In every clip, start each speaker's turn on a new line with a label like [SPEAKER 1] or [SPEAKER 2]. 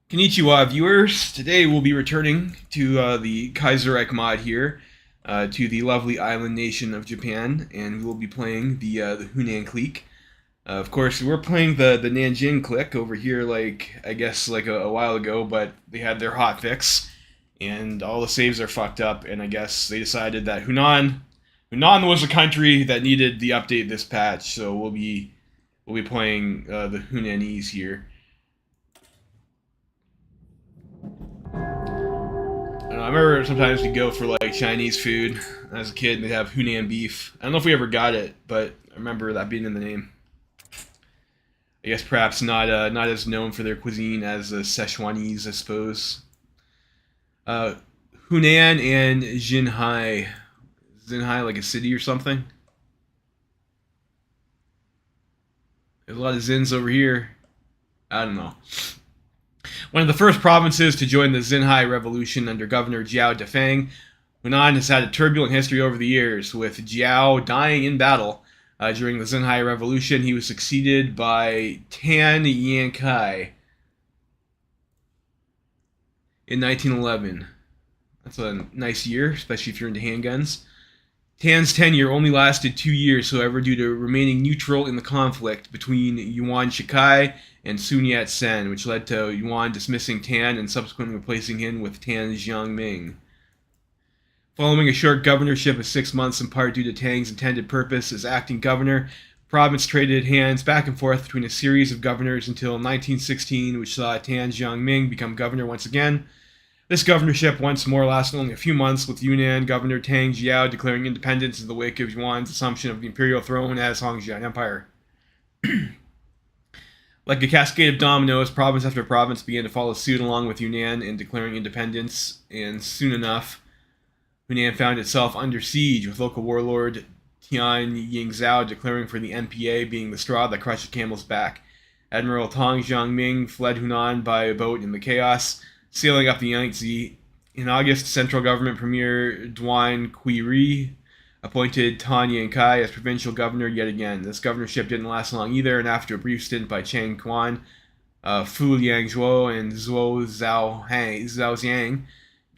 [SPEAKER 1] Konnichiwa viewers, today we'll be returning to the Kaiserreich mod here, to the lovely island nation of Japan, and we'll be playing the Hunan Clique. Of course, we're playing the Nanjing Clique over here, I guess a while ago, but they had their hot fix, and all the saves are fucked up, and I guess they decided that Hunan was a country that needed the update this patch, so we'll be playing the Hunanese here. I remember sometimes we go for Chinese food as a kid, and they'd have Hunan beef. I don't know if we ever got it, but I remember that being in the name. I guess perhaps not as known for their cuisine as the Szechuanese, I suppose. Hunan and Jinhai. Jinhai like a city or something? There's a lot of Zins over here. I don't know. One of the first provinces to join the Xinhai Revolution under Governor Jiao Defang, Hunan has had a turbulent history over the years, with Jiao dying in battle. During the Xinhai Revolution, he was succeeded by Tan Yankai in 1911. That's a nice year, especially if you're into handguns. Tan's tenure only lasted 2 years, however, due to remaining neutral in the conflict between Yuan Shikai and Sun Yat-sen, which led to Yuan dismissing Tan and subsequently replacing him with Tan Jiangming. Following a short governorship of 6 months, in part due to Tang's intended purpose as acting governor, the province traded hands back and forth between a series of governors until 1916, which saw Tan Jiangming become governor once again. This governorship once more lasted only a few months, with Yunnan Governor Tang Jiao declaring independence in the wake of Yuan's assumption of the imperial throne as Hongjian Empire. Like a cascade of dominoes, province after province began to follow suit along with Yunnan in declaring independence, and soon enough, Hunan found itself under siege, with local warlord Tian Yingzhao declaring for the NPA being the straw that crushed the camel's back. Admiral Tang Jiangming fled Hunan by boat in the chaos, sailing up the Yangtze. In August, central government premier Duan Quiri appointed Tan Yankai as provincial governor yet again. This governorship didn't last long either, and after a brief stint by Chang Quan, Fu Liangzhuo, and Zhuo Zhaoxiang,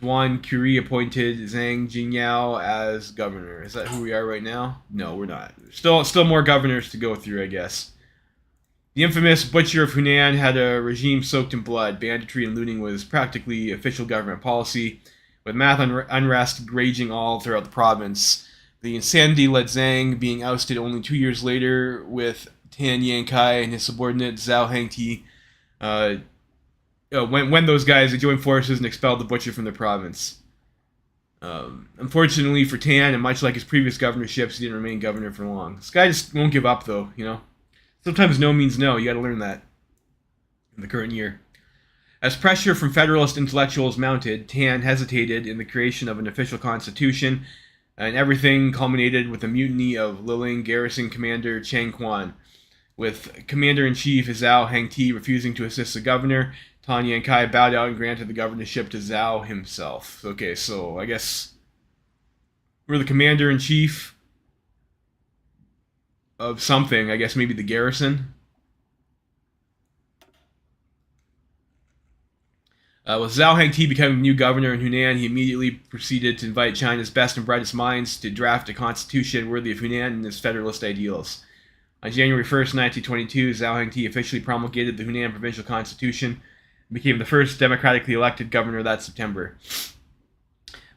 [SPEAKER 1] Duan Quri appointed Zhang Jingyao as governor. Is that who we are right now? No, we're not. Still more governors to go through, I guess. The infamous Butcher of Hunan had a regime soaked in blood. Banditry and looting was practically official government policy, with mass unrest raging all throughout the province. The insanity led Zhang being ousted only 2 years later, with Tan Yankai and his subordinate Zhao Hengti. When those guys they joined forces and expelled the Butcher from the province. Unfortunately for Tan, and much like his previous governorships, he didn't remain governor for long. This guy just won't give up, though, you know? Sometimes no means no. You gotta learn that in the current year. As pressure from Federalist intellectuals mounted, Tan hesitated in the creation of an official constitution, and everything culminated with the mutiny of Liling garrison commander Chang Quan, with Commander-in-Chief Zhao Hengti refusing to assist the governor. Tan Yankai bowed out and granted the governorship to Zhao himself. Okay, so I guess we're the Commander-in-Chief of something. I guess maybe the garrison. With Zhao Hengti becoming new governor in Hunan, he immediately proceeded to invite China's best and brightest minds to draft a constitution worthy of Hunan and its federalist ideals. On January 1st, 1922, Zhao Hengti officially promulgated the Hunan Provincial Constitution and became the first democratically elected governor that September.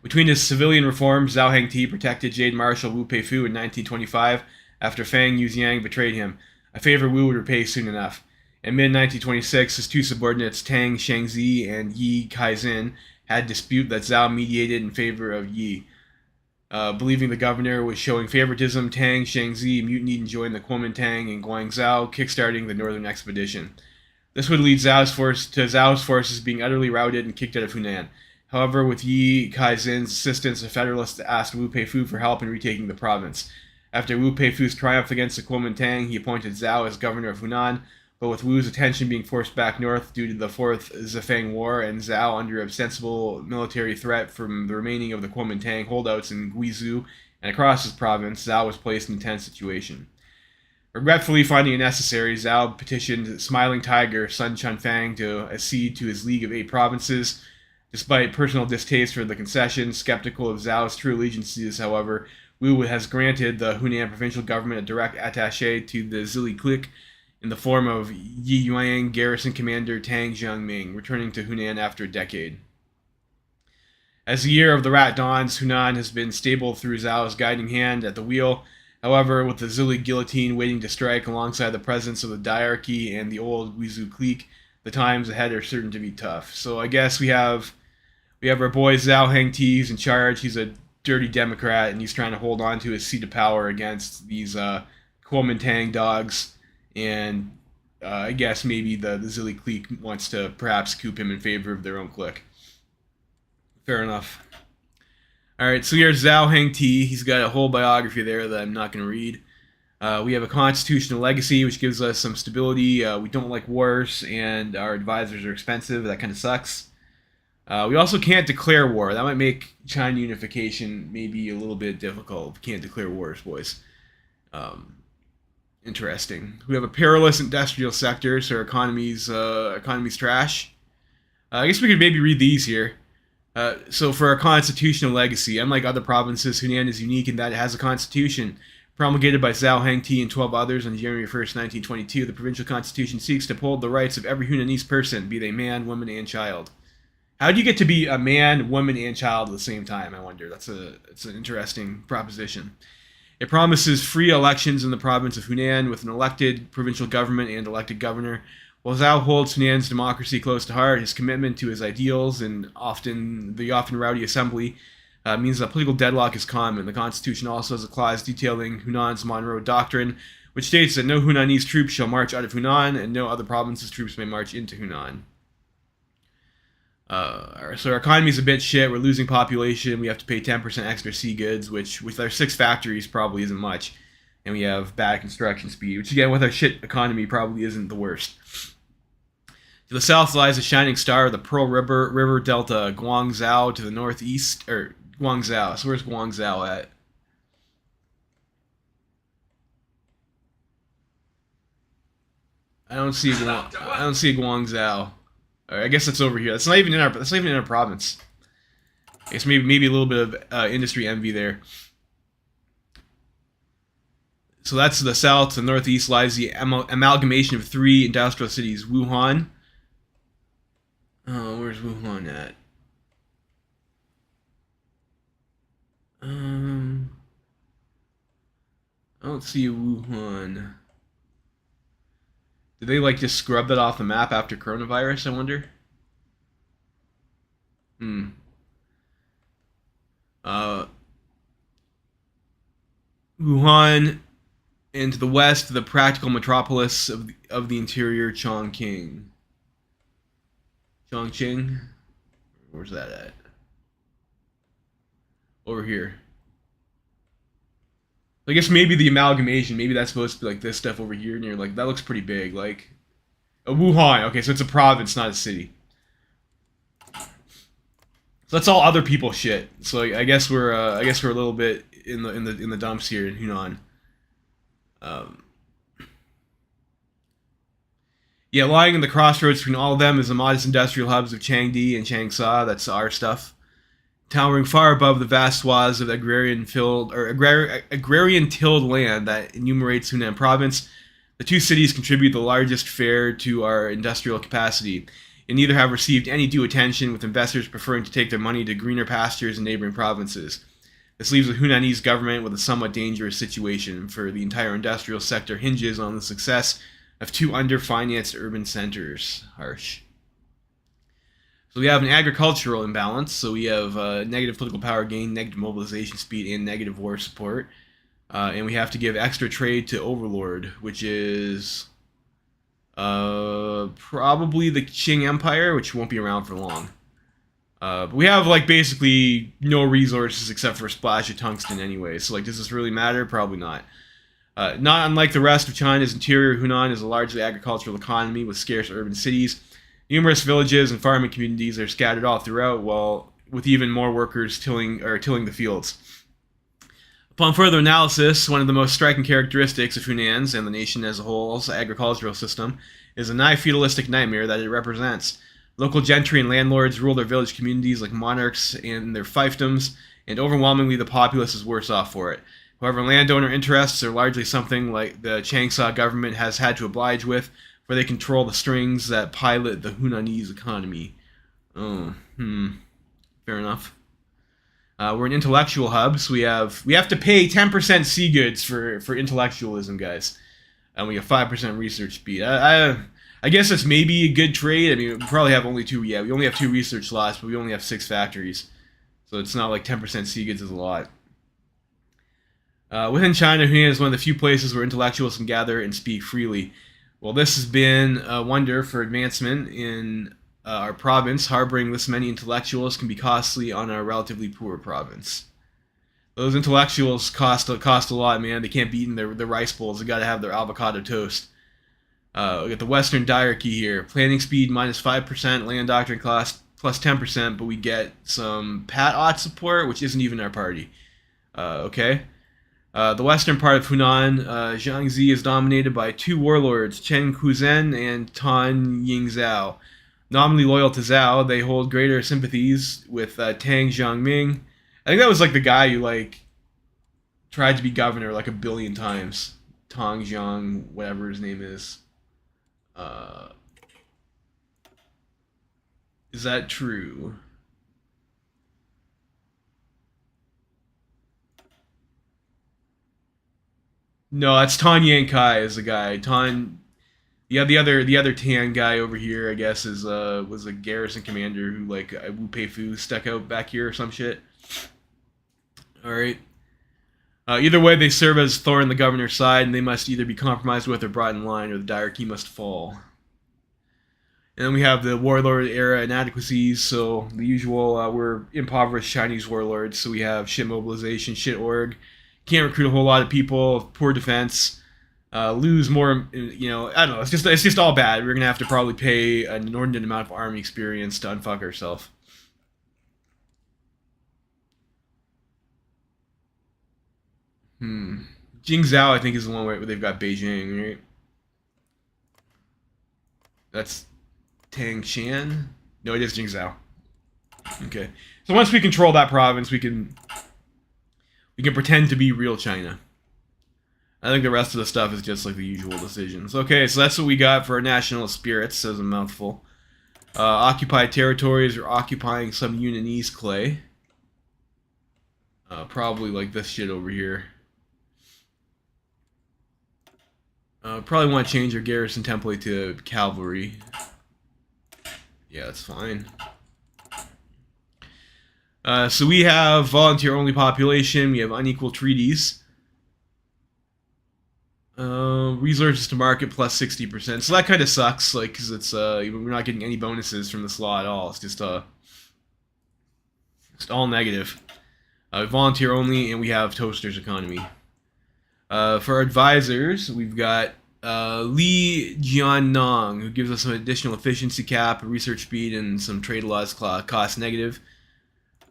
[SPEAKER 1] Between his civilian reforms, Zhao Hengti protected Jade Marshal Wu Peifu in 1925 after Fang Yuxiang betrayed him, a favor Wu would repay soon enough. In mid-1926, his two subordinates Tang Shengzi and Yi Kaizin had a dispute that Zhao mediated in favor of Yi. Believing the governor was showing favoritism, Tang Shengzi mutinied and joined the Kuomintang in Guangzhou, kickstarting the northern expedition. This would lead Zhao's forces being utterly routed and kicked out of Hunan. However, with Yi Kaizin's assistance, the Federalists asked Wu Peifu for help in retaking the province. After Wu Peifu's triumph against the Kuomintang, he appointed Zhao as governor of Hunan, but with Wu's attention being forced back north due to the Fourth Zefeng War and Zhao under ostensible military threat from the remaining of the Kuomintang holdouts in Guizhou and across his province, Zhao was placed in a tense situation. Regretfully finding it necessary, Zhao petitioned Smiling Tiger Sun Chunfang to accede to his League of 8 provinces. Despite personal distaste for the concession, skeptical of Zhao's true allegiances, however, Wu has granted the Hunan provincial government a direct attaché to the Zili Clique in the form of Yi Yuan garrison commander Tang Jiangming, returning to Hunan after a decade. As the year of the rat dawns, Hunan has been stable through Zhao's guiding hand at the wheel. However, with the Zili guillotine waiting to strike alongside the presence of the diarchy and the old Wizu clique, the times ahead are certain to be tough. So I guess we have our boy Zhao Hengti. He's in charge. He's a dirty Democrat, and he's trying to hold on to his seat of power against these Kuomintang dogs. And I guess maybe the Zili clique wants to perhaps coup him in favor of their own clique. Fair enough. Alright, so here's Zhao Hengti. He's got a whole biography there that I'm not going to read. We have a constitutional legacy, which gives us some stability. We don't like wars, and our advisors are expensive. That kind of sucks. We also can't declare war. That might make China unification maybe a little bit difficult. We can't declare wars, boys. Interesting. We have a perilous industrial sector, so our economy's trash. I guess we could maybe read these here. So for our constitutional legacy, unlike other provinces, Hunan is unique in that it has a constitution. Promulgated by Zhao Hengti and 12 others on January 1st, 1922, the provincial constitution seeks to uphold the rights of every Hunanese person, be they man, woman, and child. How do you get to be a man, woman, and child at the same time, I wonder? It's an interesting proposition. It promises free elections in the province of Hunan with an elected provincial government and elected governor. While Zhao holds Hunan's democracy close to heart, his commitment to his ideals and the often rowdy assembly means that political deadlock is common. The constitution also has a clause detailing Hunan's Monroe Doctrine, which states that no Hunanese troops shall march out of Hunan and no other province's troops may march into Hunan. So our economy's a bit shit. We're losing population. We have to pay 10% extra sea goods, which with our 6 factories probably isn't much. And we have bad construction speed, which again with our shit economy probably isn't the worst. To the south lies a shining star of the Pearl River Delta, Guangzhou to the northeast, or Guangzhou. So where's Guangzhou at? I don't see Guangzhou. I guess that's over here. That's not even in our province. I guess maybe a little bit of industry envy there. So that's to the south. To the northeast lies the amalgamation of 3 industrial cities: Wuhan. Oh, where's Wuhan at? I don't see Wuhan. Did they just scrub that off the map after coronavirus, I wonder? Wuhan, and to the west, the practical metropolis of the interior, Chongqing. Chongqing? Where's that at? Over here. I guess maybe the amalgamation, maybe that's supposed to be this stuff over here, and you're that looks pretty big, Wuhan. Okay, so it's a province, not a city. So that's all other people shit. So I guess we're a little bit in the dumps here in Hunan. Yeah, lying in the crossroads between all of them is the modest industrial hubs of Changde and Changsha. That's our stuff. Towering far above the vast swaths of agrarian-tilled land that enumerates Hunan province, the 2 cities contribute the largest share to our industrial capacity, and neither have received any due attention, with investors preferring to take their money to greener pastures in neighboring provinces. This leaves the Hunanese government with a somewhat dangerous situation, for the entire industrial sector hinges on the success of 2 underfinanced urban centers. Harsh. So we have an agricultural imbalance. So we have negative political power gain, negative mobilization speed, and negative war support. And we have to give extra trade to Overlord, which is probably the Qing Empire, which won't be around for long. But we have basically no resources except for a splash of tungsten anyway. So does this really matter? Probably not. Not unlike the rest of China's interior, Hunan is a largely agricultural economy with scarce urban cities. Numerous villages and farming communities are scattered all throughout, while with even more workers tilling the fields. Upon further analysis, one of the most striking characteristics of Hunan's and the nation as a whole's agricultural system is a nigh-feudalistic nightmare that it represents. Local gentry and landlords rule their village communities like monarchs in their fiefdoms, and overwhelmingly the populace is worse off for it. However, landowner interests are largely something like the Changsha government has had to oblige with, for they control the strings that pilot the Hunanese economy. Fair enough. We're an intellectual hub, so we have to pay 10% sea goods for intellectualism, guys, and we have 5% research speed. I guess that's maybe a good trade. I mean, we probably have only two. Yeah, we only have 2 research slots, but we only have 6 factories, so it's not like 10% sea goods is a lot. Within China, Hunan is one of the few places where intellectuals can gather and speak freely. Well, this has been a wonder for advancement in our province. Harboring this many intellectuals can be costly on a relatively poor province. Those intellectuals cost a lot, man. They can't be eating their rice bowls. They got to have their avocado toast. We got the Western diarchy here. Planning speed minus 5%, land doctrine cost plus 10%, but we get some Pat-Ot support, which isn't even our party. Okay. The western part of Hunan, Jiangxi, is dominated by 2 warlords, Chen Kuzhen and Tan Yingzhao. Nominally loyal to Zhao, they hold greater sympathies with Tang Jiangming. I think that was like the guy who like tried to be governor like a billion times. Tang Jiang, whatever his name is. Is that true? No, that's Tan Yang Kai is the guy. Yeah, the other Tan guy over here, I guess, is was a garrison commander who like Wu Pei Fu stuck out back here or some shit. All right. Either way, they serve as thorn in the governor's side, and they must either be compromised with or brought in line, or the diarchy must fall. And then we have the warlord era inadequacies, so the usual, we're impoverished Chinese warlords, so we have shit mobilization, shit org, can't recruit a whole lot of people, poor defense, lose more, I don't know, it's just all bad. We're going to have to probably pay an inordinate amount of army experience to unfuck ourselves. Jingzhou, I think, is the one where they've got Beijing, right? That's Tangshan? No, it is Jingzhou. Okay. So once we control that province, we can pretend to be real China. I think the rest of the stuff is just like the usual decisions. Okay, so that's what we got for our national spirits, says a mouthful. Occupied territories are occupying some Yunanese clay. Probably like this shit over here. Probably want to change our garrison template to cavalry. Yeah, that's fine. So we have volunteer-only population. We have unequal treaties. Resources to market plus 60%. So that kind of sucks, like, because it's we're not getting any bonuses from this law at all. It's just all negative. Volunteer only, and we have Toaster's economy. For our advisors, we've got Li Jiannong, who gives us some additional efficiency cap, research speed, and some trade laws cost negative.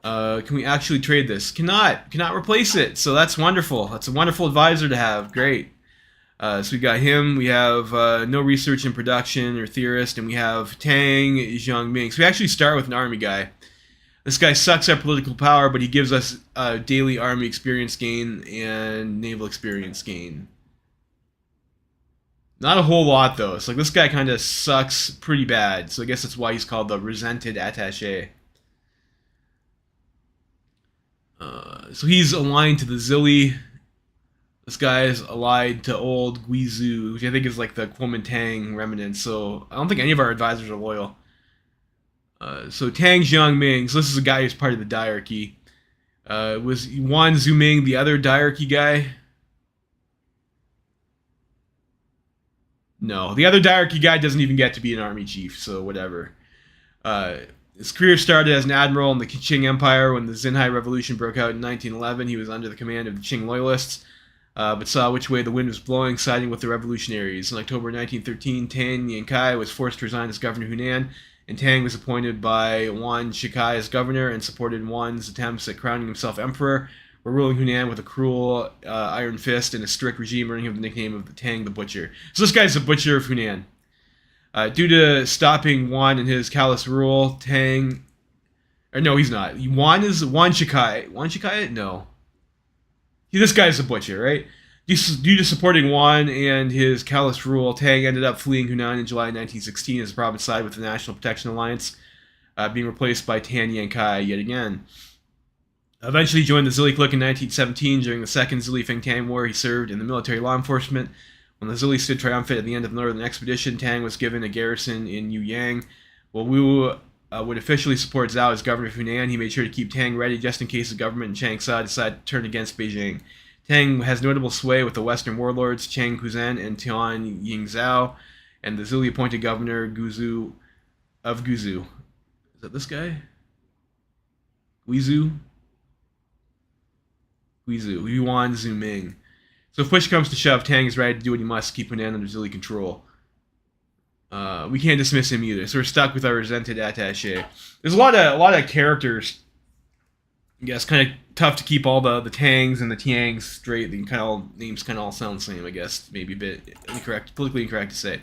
[SPEAKER 1] Can we actually trade this? Cannot replace it. So that's wonderful. That's a wonderful advisor to have. Great. So we got him. We have no research in production or theorist, and we have Tang Jiangming. So we actually start with an army guy. This guy sucks at political power, but he gives us daily army experience gain and naval experience gain. Not a whole lot, though. So like, this guy kind of sucks pretty bad. So I guess that's why he's called the resented attaché. So he's aligned to the Zili. This guy is allied to old Guizhou, which I think is like the Kuomintang remnant. So I don't think any of our advisors are loyal. So Tang Jiangming, so this is a guy who's part of the diarchy. Was Wan Zuming the other diarchy guy? No, the other diarchy guy doesn't even get to be an army chief, so whatever. His career started as an admiral in the Qing Empire. When the Xinhai Revolution broke out in 1911, he was under the command of the Qing Loyalists, but saw which way the wind was blowing, siding with the revolutionaries. In October 1913, Tan Yankai was forced to resign as governor of Hunan, and Tang was appointed by Wan Shikai as governor and supported Wan's attempts at crowning himself emperor, were ruling Hunan with a cruel iron fist and a strict regime, earning him the nickname of the Tang the Butcher. So this guy's the Butcher of Hunan. Due to stopping Yuan and his callous rule, Tang... Or no, he's not. Yuan is Yuan Shikai. Yuan Shikai? No. This guy's the Butcher, right? Due to supporting Yuan and his callous rule, Tang ended up fleeing Hunan in July 1916 as the province sided with the National Protection Alliance, being replaced by Tan Yankai yet again. Eventually joined the Zili Clique in 1917 during the Second Zili Feng Tang War. He served in the military law enforcement. When the Zili stood triumphant at the end of the Northern Expedition, Tang was given a garrison in Yuyang. While Wu would officially support Zhao as governor of Hunan, he made sure to keep Tang ready just in case the government in Changsha decided to turn against Beijing. Tang has notable sway with the Western warlords Cheng Kuzhen and Tian Yingzhao, and the Zili appointed governor Guizhou of Guizhou. Is that this guy? Guizhou? Guizhou. Yuan Zuming. So if push comes to shove, Tang is ready to do what he must to keep Hunan under Zili control. We can't dismiss him either, so we're stuck with our resented attaché. There's a lot of characters. I guess kind of tough to keep all the Tangs and the Tiangs straight. They names kind of all sound the same. I guess maybe a bit incorrect, politically incorrect to say.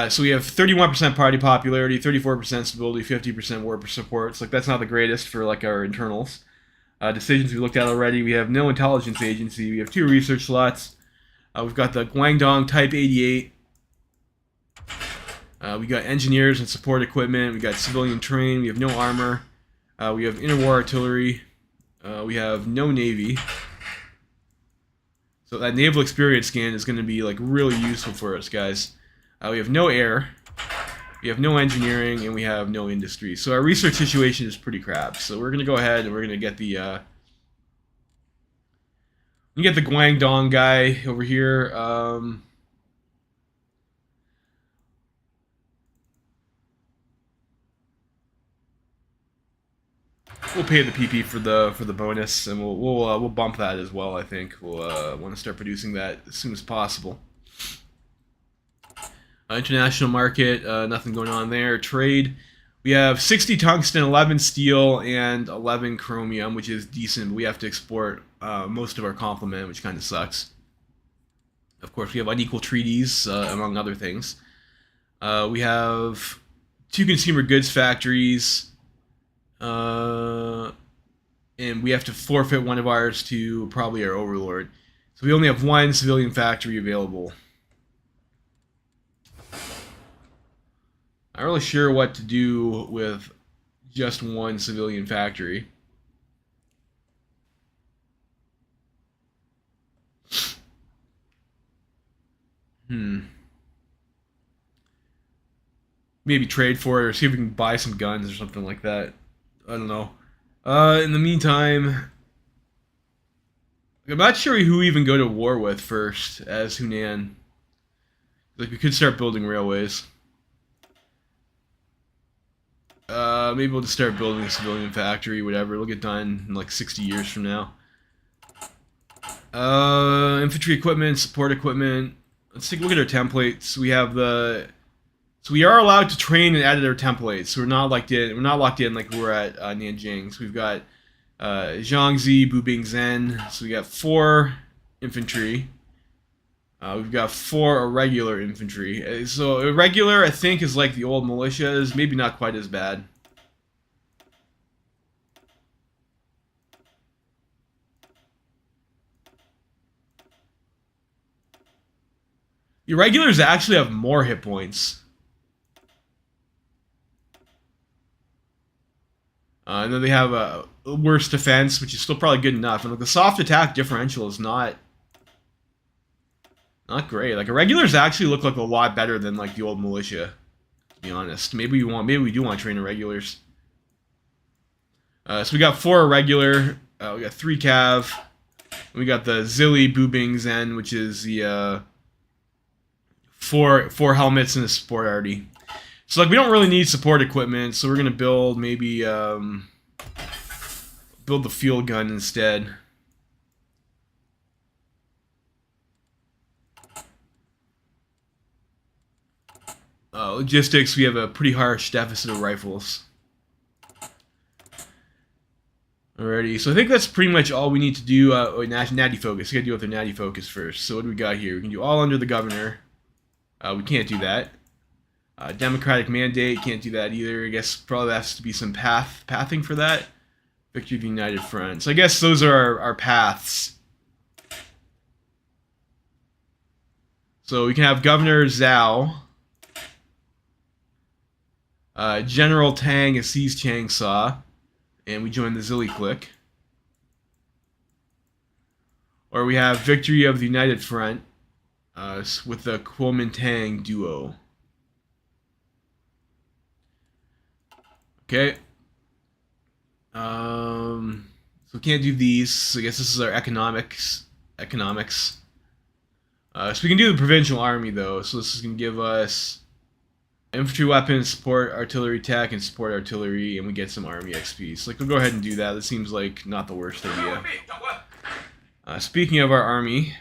[SPEAKER 1] So we have 31% party popularity, 34% stability, 50% war support. So like that's not the greatest for like our internals. Decisions we looked at already. We have no intelligence agency. We have 2 research slots. We've got the Guangdong Type 88. We got engineers and support equipment. We got civilian train. We have no armor. We have interwar artillery. We have no navy. So that naval experience scan is going to be like really useful for us, guys. We have no air. We have no engineering, and we have no industry. So our research situation is pretty crap. So we're going to go ahead and we're going to get the Guangdong guy over here. We'll pay the PP for the bonus, and we'll bump that as well. I think we'll want to start producing that as soon as possible. International market, nothing going on there. Trade, we have 60 tungsten, 11 steel, and 11 chromium, which is decent. But we have to export most of our complement, which kind of sucks. Of course, we have unequal treaties, among other things. We have 2 consumer goods factories. And we have to forfeit one of ours to probably our overlord. So we only have 1 civilian factory available. I'm not really sure what to do with just 1 civilian factory. Maybe trade for it or see if we can buy some guns or something like that. I don't know. In the meantime, I'm not sure who we even go to war with first as Hunan. Like, we could start building railways. Maybe we'll just start building a civilian factory, whatever. It'll get done in like 60 years from now. Infantry equipment, support equipment. Let's take a look at our templates. We have so we are allowed to train and edit our templates. So we're not locked in. We're not locked in like we're at Nanjing. So we've got Jiangxi, Bubing Zhen. So we got 4 infantry. We've got 4 irregular infantry. So irregular, I think, is like the old militias. Maybe not quite as bad. Irregulars actually have more hit points. And then they have a worse defense, which is still probably good enough. And like the soft attack differential is not great. Like irregulars actually look like a lot better than like the old militia, to be honest. Maybe we do want to train irregulars. So we got 4 irregular. We got 3 cav. We got the Zili Bubing Zhen, which is the 4 helmets and a support arty. So like we don't really need support equipment, so we're gonna build maybe build the field gun instead. Logistics, we have a pretty harsh deficit of rifles. Alrighty, so I think that's pretty much all we need to do. Natty focus. We gotta deal with the natty focus first. So what do we got here? We can do all under the governor. We can't do that. Democratic mandate, can't do that either. I guess probably has to be some pathing for that. Victory of the United Front. So I guess those are our paths. So we can have Governor Zhao. General Tang has seized Changsha. And we join the Zilli Clique. Or we have Victory of the United Front with the Kuomintang duo. Okay. So we can't do these. So I guess this is our economics. So we can do the provincial army though. So this is going to give us infantry weapons, support artillery tech, and support artillery, and we get some army XP. So like, we'll go ahead and do that. That seems like not the worst idea. Speaking of our army,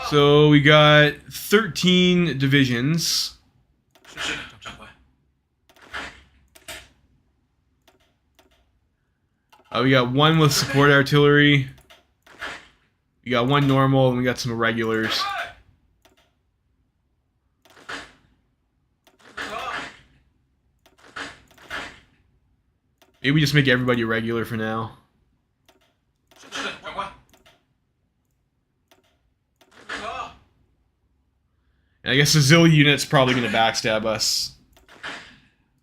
[SPEAKER 1] so we got 13 divisions. We got one with support artillery. We got one normal, and we got some irregulars. Maybe we just make everybody regular for now. And I guess the Zilli unit's probably going to backstab us.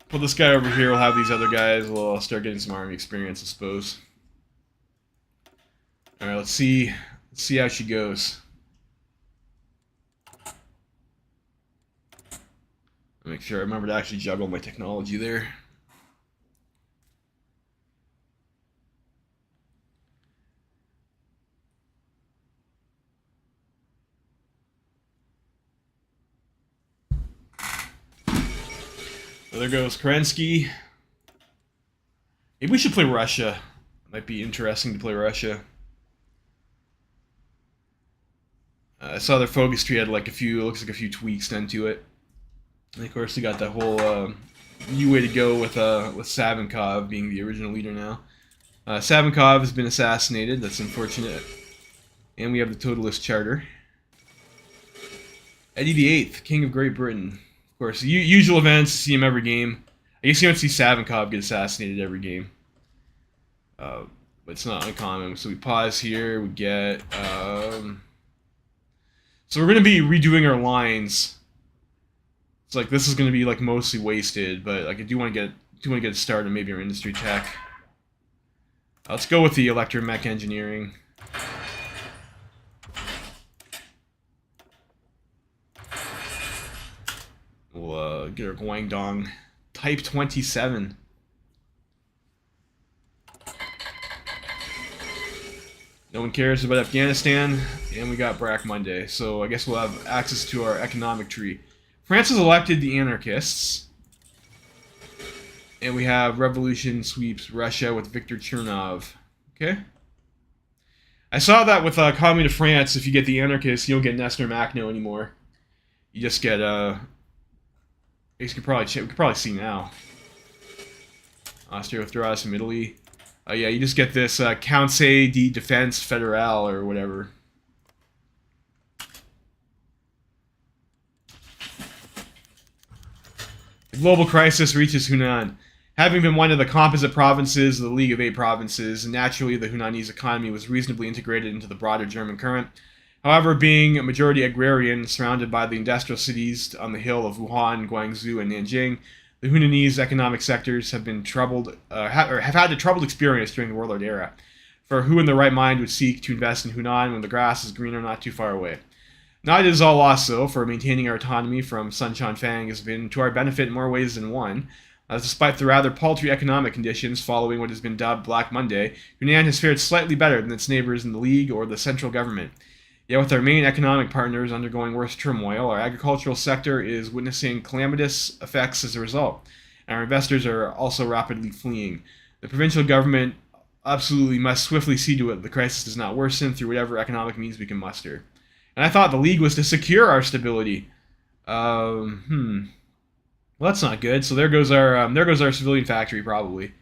[SPEAKER 1] Put this guy over here, we'll have these other guys, we'll start getting some army experience, I suppose. Alright, let's see how she goes. Make sure I remember to actually juggle my technology there. So there goes Kerensky. Maybe we should play Russia. Might be interesting to play Russia. I saw their focus tree had like looks like a few tweaks done to it. And of course, we got that whole new way to go with Savinkov being the original leader now. Savinkov has been assassinated. That's unfortunate. And we have the Totalist Charter. Eddie VIII, King of Great Britain. Of course, usual events, see him every game. I guess you don't see Savinkov get assassinated every game. But it's not uncommon. So we pause here, we get... So we're going to be redoing our lines. It's like, this is going to be like mostly wasted, but like I do want to get a start on maybe our industry tech. Let's go with the electromech engineering. We'll get our Guangdong Type 27. No one cares about Afghanistan, and we got Black Monday, so I guess we'll have access to our economic tree. France has elected the anarchists, and we have revolution sweeps Russia with Viktor Chernov. Okay. I saw that with Commune of France, if you get the anarchists, you don't get Nestor Makhno anymore. You just get, we could probably see now. Austria withdraws from Italy. Yeah, you just get this Conseil de Défense Fédérale or whatever. The global crisis reaches Hunan. Having been one of the composite provinces of the League of Eight Provinces, naturally the Hunanese economy was reasonably integrated into the broader German current. However, being a majority agrarian, surrounded by the industrial cities on the hill of Wuhan, Guangzhou, and Nanjing, the Hunanese economic sectors have been have had a troubled experience during the warlord era. For who in their right mind would seek to invest in Hunan when the grass is greener not too far away? Not it is all lost, though, for maintaining our autonomy from Sun Chanfang has been to our benefit in more ways than one. Despite the rather paltry economic conditions following what has been dubbed Black Monday, Hunan has fared slightly better than its neighbors in the League or the central government. Yet with our main economic partners undergoing worse turmoil, our agricultural sector is witnessing calamitous effects as a result, and our investors are also rapidly fleeing. The provincial government absolutely must swiftly see to it that the crisis does not worsen through whatever economic means we can muster. And I thought the League was to secure our stability. Well, that's not good. So there goes our civilian factory probably.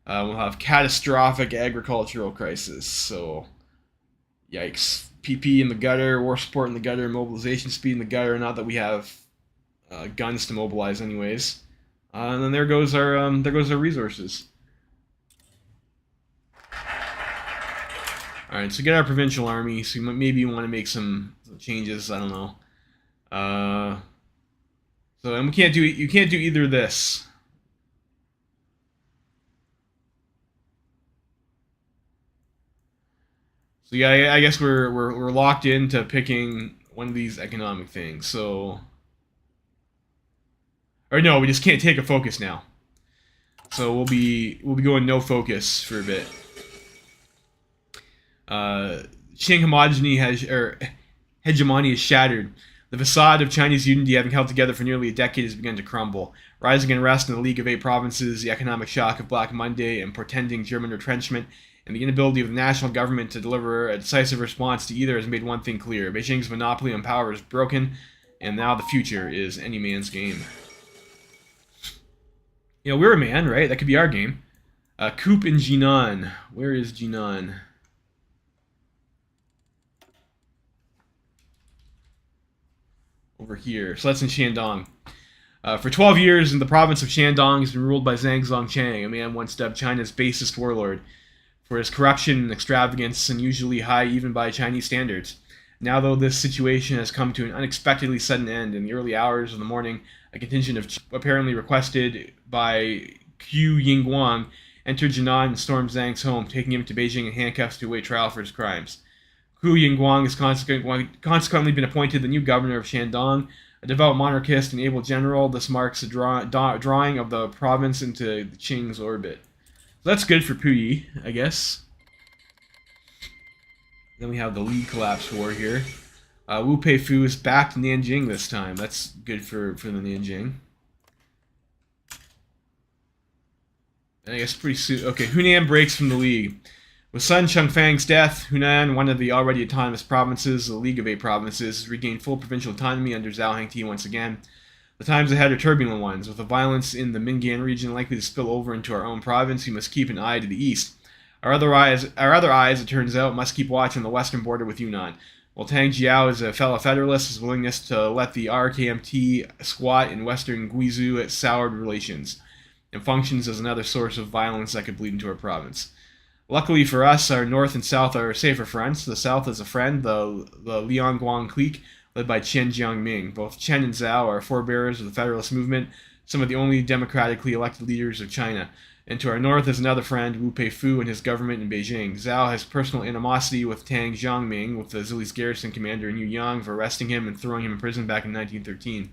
[SPEAKER 1] We'll have catastrophic agricultural crisis. So yikes. PP in the gutter, war support in the gutter, mobilization speed in the gutter. Not that we have guns to mobilize, anyways. And then there goes our resources. All right, so get our provincial army. So maybe you want to make some changes. I don't know. So and we can't do you can't do either of this. So yeah, I guess we're locked into picking one of these economic things. So or no, we just can't take a focus now. So we'll be going no focus for a bit. Uh, Qing hegemony is shattered. The facade of Chinese unity, having held together for nearly a decade, has begun to crumble. Rising unrest in the League of Eight Provinces, the economic shock of Black Monday, and portending German retrenchment, and the inability of the national government to deliver a decisive response to either has made one thing clear: Beijing's monopoly on power is broken, and now the future is any man's game. You know, we're a man, right? That could be our game. Coup in Jinan. Where is Jinan? Over here. So that's in Shandong. For 12 years, the province of Shandong has been ruled by Zhang Zongchang, a man once dubbed China's basest warlord, for his corruption and extravagance, unusually high even by Chinese standards. Now, though, this situation has come to an unexpectedly sudden end. In the early hours of the morning, a contingent of apparently requested by Qu Yingguang entered Jinan and stormed Zhang's home, taking him to Beijing in handcuffs to await trial for his crimes. Hu Yingguang has consequently been appointed the new governor of Shandong, a devout monarchist and able general. This marks a drawing of the province into the Qing's orbit. So that's good for Puyi, I guess. Then we have the Li Collapse War here. Wu Peifu is back to Nanjing this time. That's good for the Nanjing. And I guess pretty soon. Okay, Hunan breaks from the League. With Sun Chengfang's death, Hunan, one of the already autonomous provinces, the League of Eight Provinces, has regained full provincial autonomy under Zhao Hengti once again. The times ahead are turbulent ones. With the violence in the Mingan region likely to spill over into our own province, we must keep an eye to the east. Our other eyes, it turns out, must keep watch on the western border with Yunnan. While Tang Jiao is a fellow federalist, his willingness to let the RKMT squat in western Guizhou at soured relations, and functions as another source of violence that could bleed into our province. Luckily for us, our north and south are safer fronts. The south is a friend, the Liangguang Clique, led by Chen Jiangming. Both Chen and Zhao are forebearers of the Federalist movement, some of the only democratically elected leaders of China. And to our north is another friend, Wu Peifu and his government in Beijing. Zhao has personal animosity with Tang Jiangming, with the Zili's garrison commander in Yuyang, for arresting him and throwing him in prison back in 1913.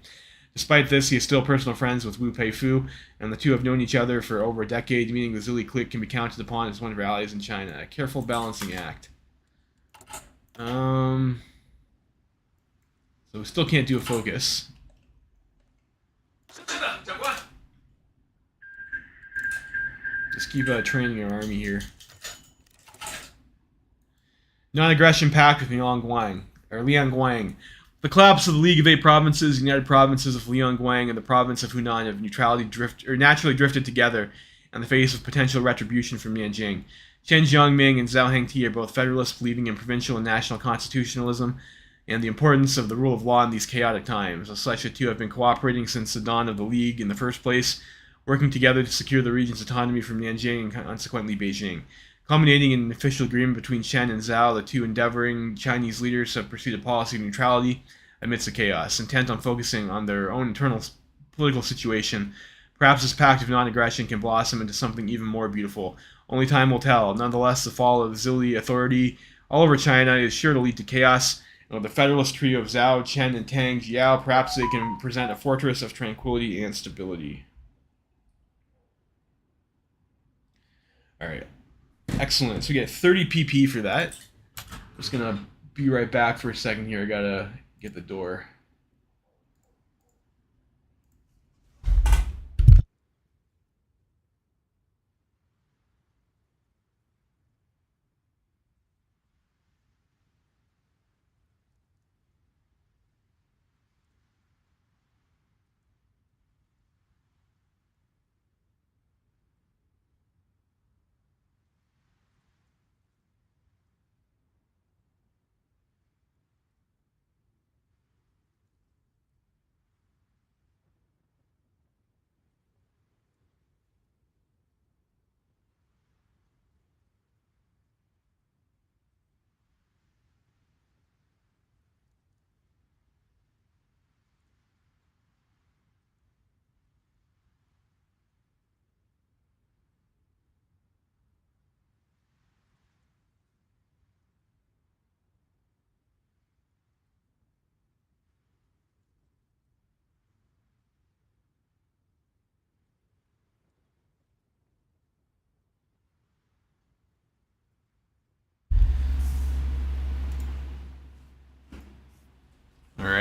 [SPEAKER 1] Despite this, he is still personal friends with Wu Peifu, and the two have known each other for over a decade, meaning the Zili clique can be counted upon as one of our allies in China. A careful balancing act. So we still can't do a focus. Just keep training our army here. Non-aggression pact with Liangguang. The collapse of the League of Eight Provinces, United Provinces of Liangguang, and the province of Hunan have naturally drifted together in the face of potential retribution from Nanjing. Chen Jiangming and Zhao Hengti are both federalists believing in provincial and national constitutionalism and the importance of the rule of law in these chaotic times. As such, the two have been cooperating since the dawn of the League in the first place, working together to secure the region's autonomy from Nanjing and consequently Beijing. Culminating in an official agreement between Chen and Zhao, the two endeavoring Chinese leaders have pursued a policy of neutrality amidst the chaos, intent on focusing on their own internal political situation. Perhaps this pact of non-aggression can blossom into something even more beautiful. Only time will tell. Nonetheless, the fall of Zili authority all over China is sure to lead to chaos. And with the federalist trio of Zhao, Chen, and Tang Jiao, perhaps they can present a fortress of tranquility and stability. Alright. Excellent. So we get 30 PP for that. Just gonna be right back for a second here. I gotta get the door.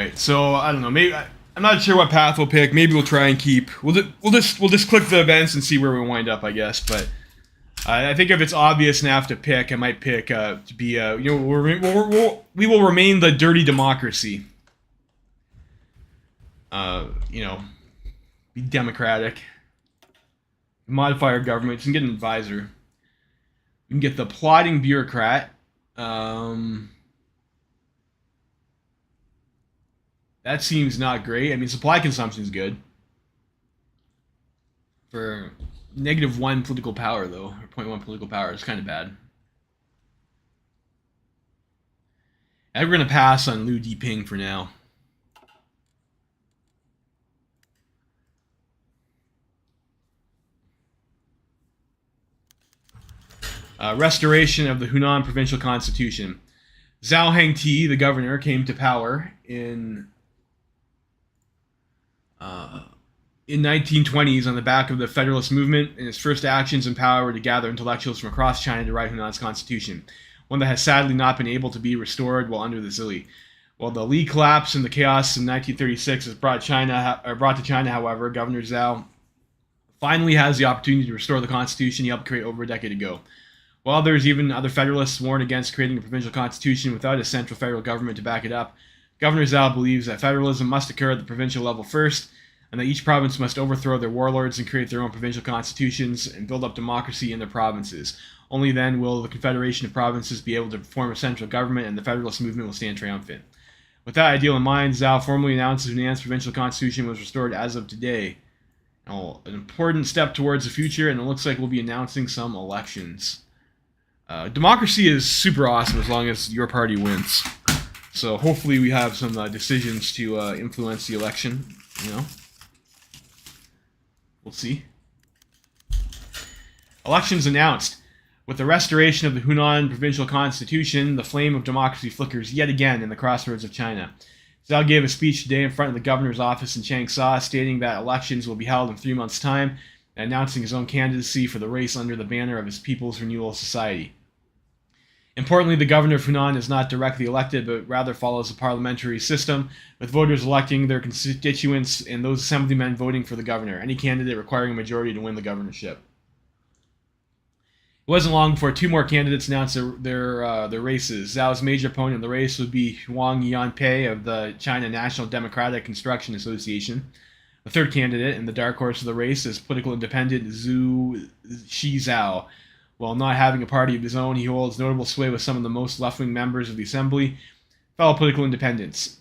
[SPEAKER 1] right, so I don't know. Maybe I'm not sure what path we'll pick. Maybe we'll try and keep. We'll just click the events and see where we wind up, I guess. But I think if it's obvious enough to pick, I might pick to be we will remain the dirty democracy. Be democratic. Modify our government. You can get an advisor. We can get the plotting bureaucrat. That seems not great. I mean, supply consumption is good. For -1 political power, though, or 0.1 political power, is kind of bad. And we're going to pass on Liu Diping for now. Restoration of the Hunan provincial constitution. Zhao Hengti, the governor, came to power in 1920s on the back of the Federalist movement, and his first actions in power were to gather intellectuals from across China to write Hunan's constitution, one that has sadly not been able to be restored while under the Zili. While the Li collapse and the chaos in 1936 has brought to China, however, Governor Zhao finally has the opportunity to restore the constitution he helped create over a decade ago. While there's even other Federalists warned against creating a provincial constitution without a central federal government to back it up, Governor Zhao believes that federalism must occur at the provincial level first, and that each province must overthrow their warlords and create their own provincial constitutions and build up democracy in their provinces. Only then will the Confederation of Provinces be able to form a central government, and the Federalist movement will stand triumphant. With that ideal in mind, Zhao formally announced Hunan's provincial constitution was restored as of today. Now, an important step towards the future, and it looks like we'll be announcing some elections. Democracy is super awesome as long as your party wins. So hopefully we have some decisions to influence the election, We'll see. Elections announced. With the restoration of the Hunan provincial constitution, the flame of democracy flickers yet again in the crossroads of China. Zhao gave a speech today in front of the governor's office in Changsha, stating that elections will be held in 3 months' time, and announcing his own candidacy for the race under the banner of his People's Renewal Society. Importantly, the governor of Hunan is not directly elected, but rather follows a parliamentary system, with voters electing their constituents and those assemblymen voting for the governor, any candidate requiring a majority to win the governorship. It wasn't long before 2 more candidates announced their races. Zhao's major opponent in the race would be Huang Yanpei of the China National Democratic Construction Association. The third candidate, and the dark horse of the race, is political independent Zhu Shizhao. While not having a party of his own, he holds notable sway with some of the most left-wing members of the assembly, fellow political independents.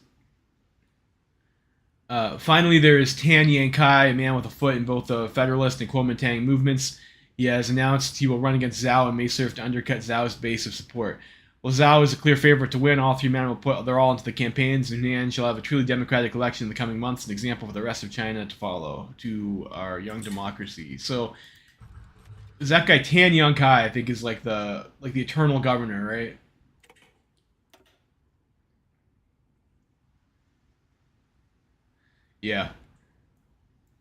[SPEAKER 1] Finally, there is Tan Yankai, a man with a foot in both the Federalist and Kuomintang movements. He has announced he will run against Zhao and may serve to undercut Zhao's base of support. While Zhao is a clear favorite to win, all 3 men will put their all into the campaigns, and Hunan shall have a truly democratic election in the coming months, an example for the rest of China to follow, to our young democracy. So, that guy Tan Yankai, I think, is like the eternal governor, right? Yeah.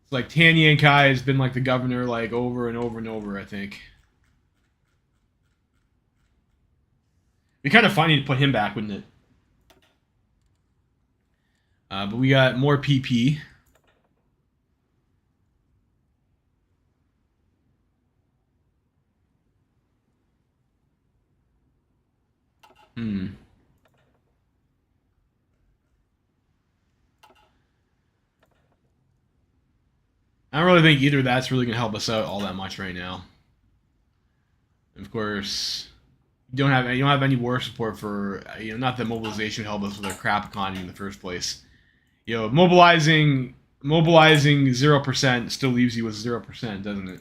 [SPEAKER 1] It's like Tan Yankai has been like the governor like over and over and over, I think. It'd be kind of funny to put him back, wouldn't it? But we got more PP. I don't really think either of that's really going to help us out all that much right now. Of course, you don't have any war support for not that mobilization would help us with our crap economy in the first place. Mobilizing 0% still leaves you with 0%, doesn't it?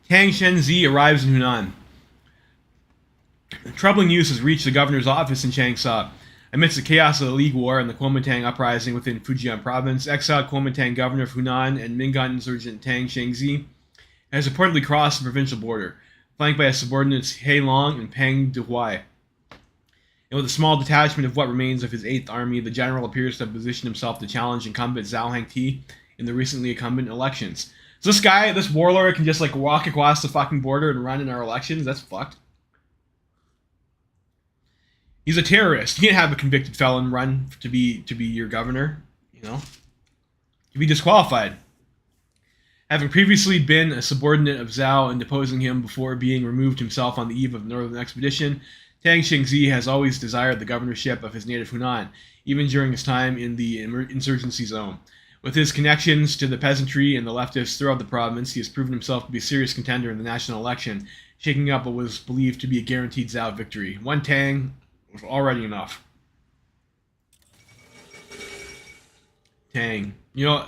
[SPEAKER 1] Tang Shenzi arrives in Hunan. Troubling news has reached the governor's office in Changsha. Amidst the chaos of the League War and the Kuomintang uprising within Fujian province, exiled Kuomintang governor of Hunan and Mingan insurgent Tang Shengzi has reportedly crossed the provincial border, flanked by his subordinates He Long and Peng Dehuai. And with a small detachment of what remains of his 8th Army, the general appears to have positioned himself to challenge incumbent Zhao Hengti in the recently incumbent elections. So this guy, this warlord, can just like walk across the fucking border and run in our elections? That's fucked. He's a terrorist. You can't have a convicted felon run to be your governor, you know? You'd be disqualified. Having previously been a subordinate of Zhao and deposing him before being removed himself on the eve of the Northern Expedition, Tang Shengzi has always desired the governorship of his native Hunan, even during his time in the insurgency zone. With his connections to the peasantry and the leftists throughout the province, he has proven himself to be a serious contender in the national election, shaking up what was believed to be a guaranteed Zhao victory. One Tang was already enough. Tang. You know,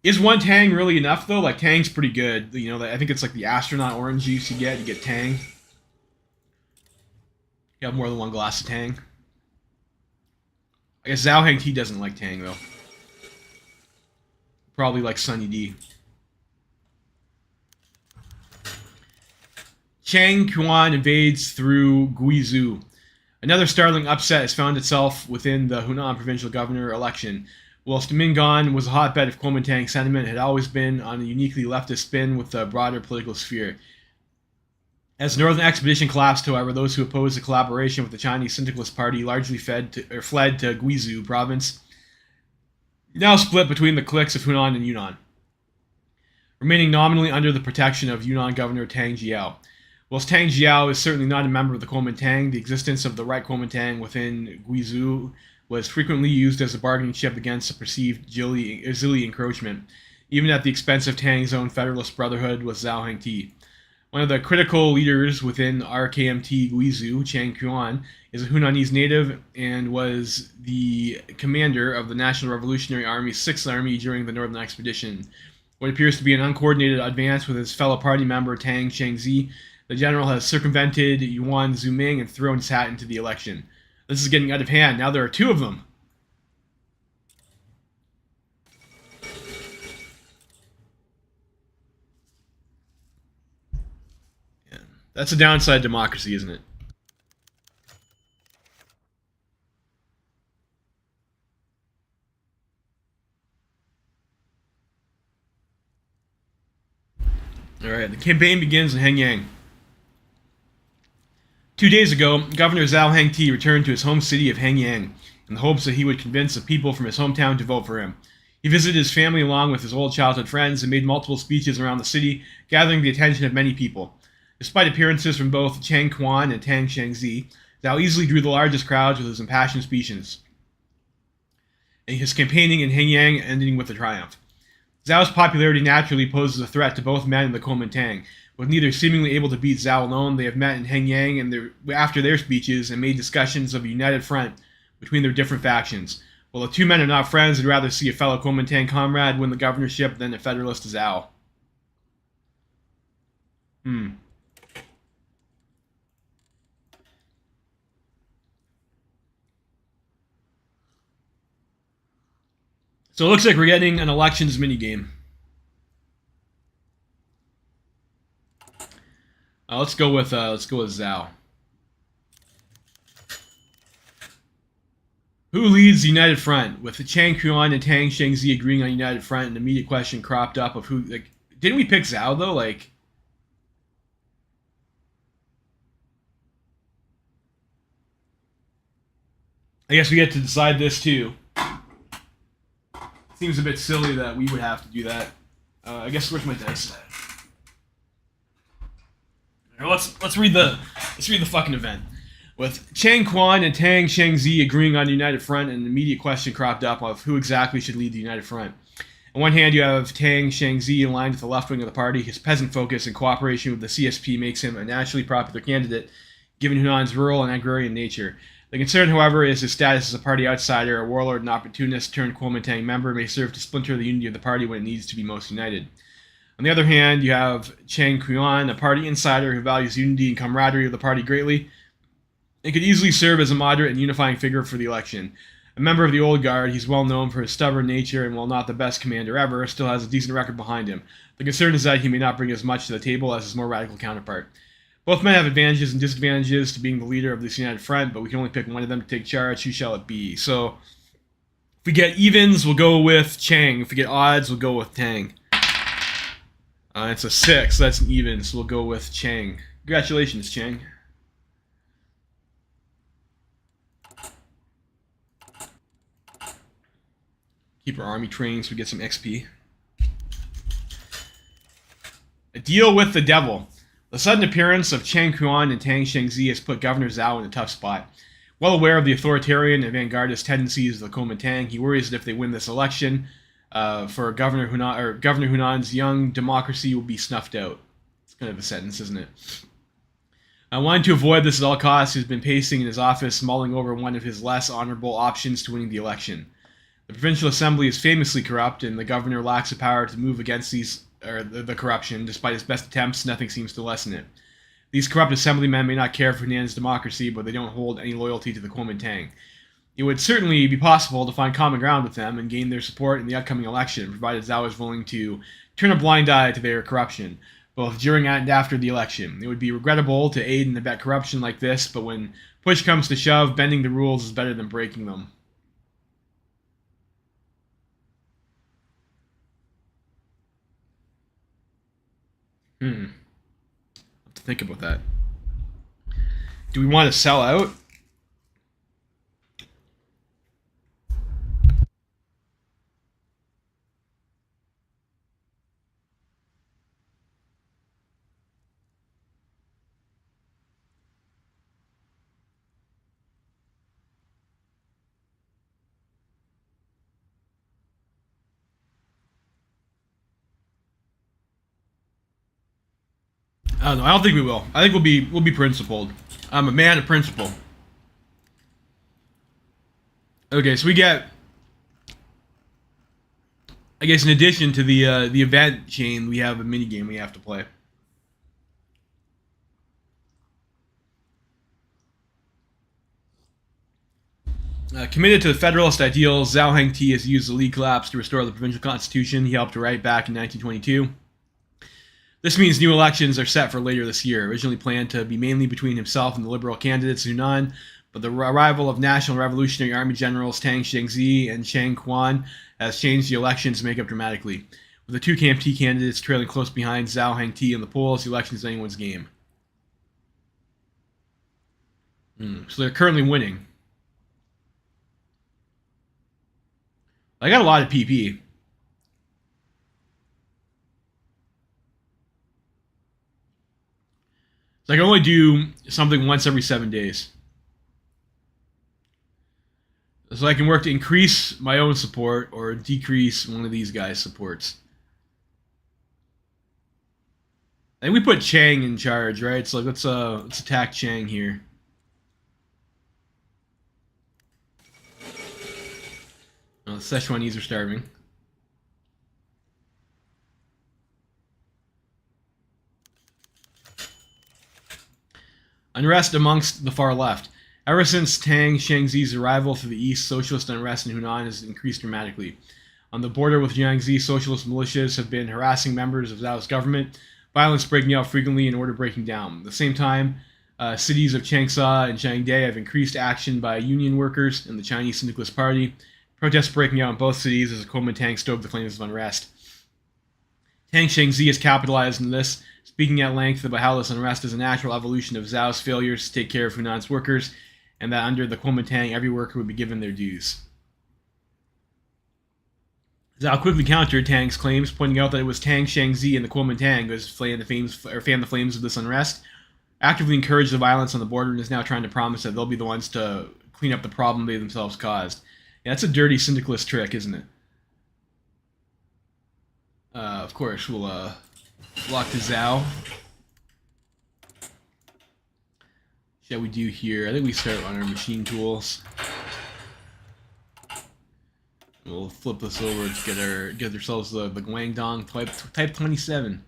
[SPEAKER 1] is one Tang really enough, though? Like, Tang's pretty good. You know, I think it's like the astronaut orange juice you get Tang. You have more than one glass of Tang. I guess Zhao Hengti doesn't like Tang, though. Probably like Sunny D. Chang Quan invades through Guizhou. Another startling upset has found itself within the Hunan provincial governor election. Whilst Mingan was a hotbed of Kuomintang sentiment, it had always been on a uniquely leftist spin with the broader political sphere. As the Northern Expedition collapsed, however, those who opposed the collaboration with the Chinese Syndicalist Party largely fled to Guizhou province, now split between the cliques of Hunan and Yunnan, remaining nominally under the protection of Yunnan Governor Tang Jiao. Whilst Tang Jiao is certainly not a member of the Kuomintang, the existence of the right Kuomintang within Guizhou was frequently used as a bargaining chip against a perceived Zili encroachment, even at the expense of Tang's own Federalist Brotherhood with Zhao Hengti. One of the critical leaders within RKMT Guizhou, Chang Quan, is a Hunanese native and was the commander of the National Revolutionary Army's 6th Army during the Northern Expedition. What appears to be an uncoordinated advance with his fellow party member Tang Shengzi, the general has circumvented Yuan Zuming and thrown his hat into the election. This is getting out of hand. Now there are 2 of them. Yeah. That's a downside of democracy, isn't it? Alright, the campaign begins in Hengyang. 2 days ago, Governor Zhao Hengti returned to his home city of Hengyang in the hopes that he would convince the people from his hometown to vote for him. He visited his family along with his old childhood friends and made multiple speeches around the city, gathering the attention of many people. Despite appearances from both Chang Quan and Tang Shengzi, Zhao easily drew the largest crowds with his impassioned speeches, and his campaigning in Hengyang ending with a triumph. Zhao's popularity naturally poses a threat to both men in the Kuomintang. With neither seemingly able to beat Zhao alone, they have met in Hengyang and after their speeches and made discussions of a united front between their different factions. While the 2 men are not friends, they'd rather see a fellow Kuomintang comrade win the governorship than a federalist Zhao. So it looks like we're getting an elections minigame. Let's go with Zhao. Who leads the United Front? With Chang Quan and Tang Shengzi agreeing on a united front, an immediate question cropped up of who. Like, didn't we pick Zhao though? Like, I guess we get to decide this too. Seems a bit silly that we would have to do that. I guess where's my dice at? Let's read the fucking event. With Chang Quan and Tang Shengzi agreeing on a united front, an immediate question cropped up of who exactly should lead the united front. On one hand, you have Tang Shengzi aligned with the left wing of the party. His peasant focus and cooperation with the CSP makes him a naturally popular candidate, given Hunan's rural and agrarian nature. The concern, however, is his status as a party outsider, a warlord and opportunist turned Kuomintang member may serve to splinter the unity of the party when it needs to be most united. On the other hand, you have Chang Quan, a party insider who values unity and camaraderie of the party greatly, and could easily serve as a moderate and unifying figure for the election. A member of the old guard, he's well known for his stubborn nature and while not the best commander ever, still has a decent record behind him. The concern is that he may not bring as much to the table as his more radical counterpart. Both men have advantages and disadvantages to being the leader of this united front, but we can only pick one of them to take charge. Who shall it be? So, if we get evens, we'll go with Chang. If we get odds, we'll go with Tang. It's a 6, so that's an even, so we'll go with Chang. Congratulations, Chang. Keep our army training so we get some XP. A deal with the devil. The sudden appearance of Chang Hunan and Tang Shengzi has put Governor Zhao in a tough spot. Well aware of the authoritarian and vanguardist tendencies of the Kuomintang, he worries that if they win this election, for Governor Hunan's young democracy will be snuffed out. It's kind of a sentence, isn't it? Wanting to avoid this at all costs, he's been pacing in his office, mulling over one of his less honorable options to winning the election. The provincial assembly is famously corrupt, and the governor lacks the power to move against the corruption. Despite his best attempts, nothing seems to lessen it. These corrupt assemblymen may not care for Hunan's democracy, but they don't hold any loyalty to the Kuomintang. It would certainly be possible to find common ground with them and gain their support in the upcoming election, provided Zhao is willing to turn a blind eye to their corruption, both during and after the election. It would be regrettable to aid and abet corruption like this, but when push comes to shove, bending the rules is better than breaking them. I'll have to think about that. Do we want to sell out? I don't know. I don't think we will. I think we'll be principled. I'm a man of principle. Okay, so we get, I guess, in addition to the event chain, we have a mini game we have to play. Committed to the Federalist ideals, Zhao Hengti has used the League collapse to restore the provincial constitution he helped write back in 1922. This means new elections are set for later this year, originally planned to be mainly between himself and the liberal candidates Hunan, but the arrival of National Revolutionary Army generals Tang Shengzi and Chang Quan has changed the elections makeup dramatically. With the two KMT candidates trailing close behind Zhao Hengti in the polls, the election is anyone's game. So they're currently winning. I got a lot of PP. So I can only do something once every 7 days. So I can work to increase my own support or decrease one of these guys' supports. I think we put Chang in charge, right? So let's attack Chang here. The Sichuanese are starving. Unrest amongst the far left. Ever since Tang Shengzi's arrival to the east, socialist unrest in Hunan has increased dramatically. On the border with Jiangxi, socialist militias have been harassing members of Zhao's government, violence breaking out frequently and order breaking down. At the same time, cities of Changsha and Changde have increased action by union workers and the Chinese Syndicalist Party. Protests breaking out in both cities as the Kuomintang stoked the flames of unrest. Tang Shengzi has capitalized on this, speaking at length about how this unrest is a natural evolution of Zhao's failures to take care of Hunan's workers, and that under the Kuomintang, every worker would be given their dues. Zhao quickly countered Tang's claims, pointing out that it was Tang Shengzi and the Kuomintang who has fanned the flames of this unrest, actively encouraged the violence on the border, and is now trying to promise that they'll be the ones to clean up the problem they themselves caused. Yeah, that's a dirty syndicalist trick, isn't it? Of course, we'll lock to Zhao. Shall we do here? I think we start on our machine tools. We'll flip this over to get ourselves the Guangdong Type 27.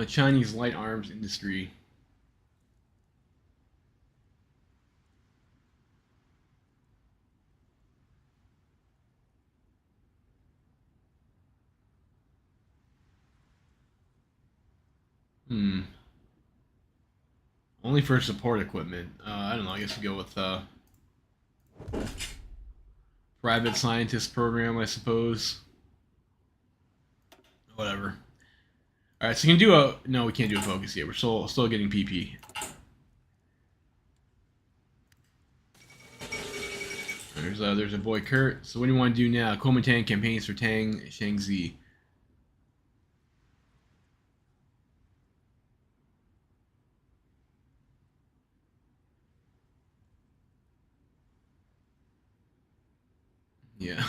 [SPEAKER 1] Chinese light arms industry. Only for support equipment. I don't know. I guess we go with private scientist program, I suppose. Whatever. All right, so you can do a... No, we can't do a focus yet. We're still getting PP. There's a boy Kurt. So what do you want to do now? Kuomintang campaigns for Tang Shangzi. Yeah.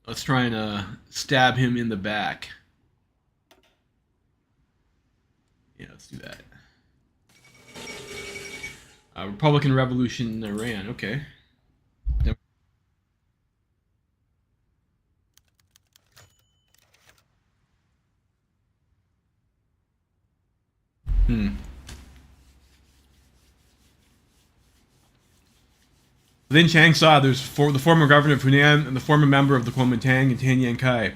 [SPEAKER 1] Let's try and stab him in the back. Yeah, let's do that. Republican Revolution in Iran. Okay. Within Changsha, there's the former governor of Hunan and the former member of the Kuomintang and Tan Yankai.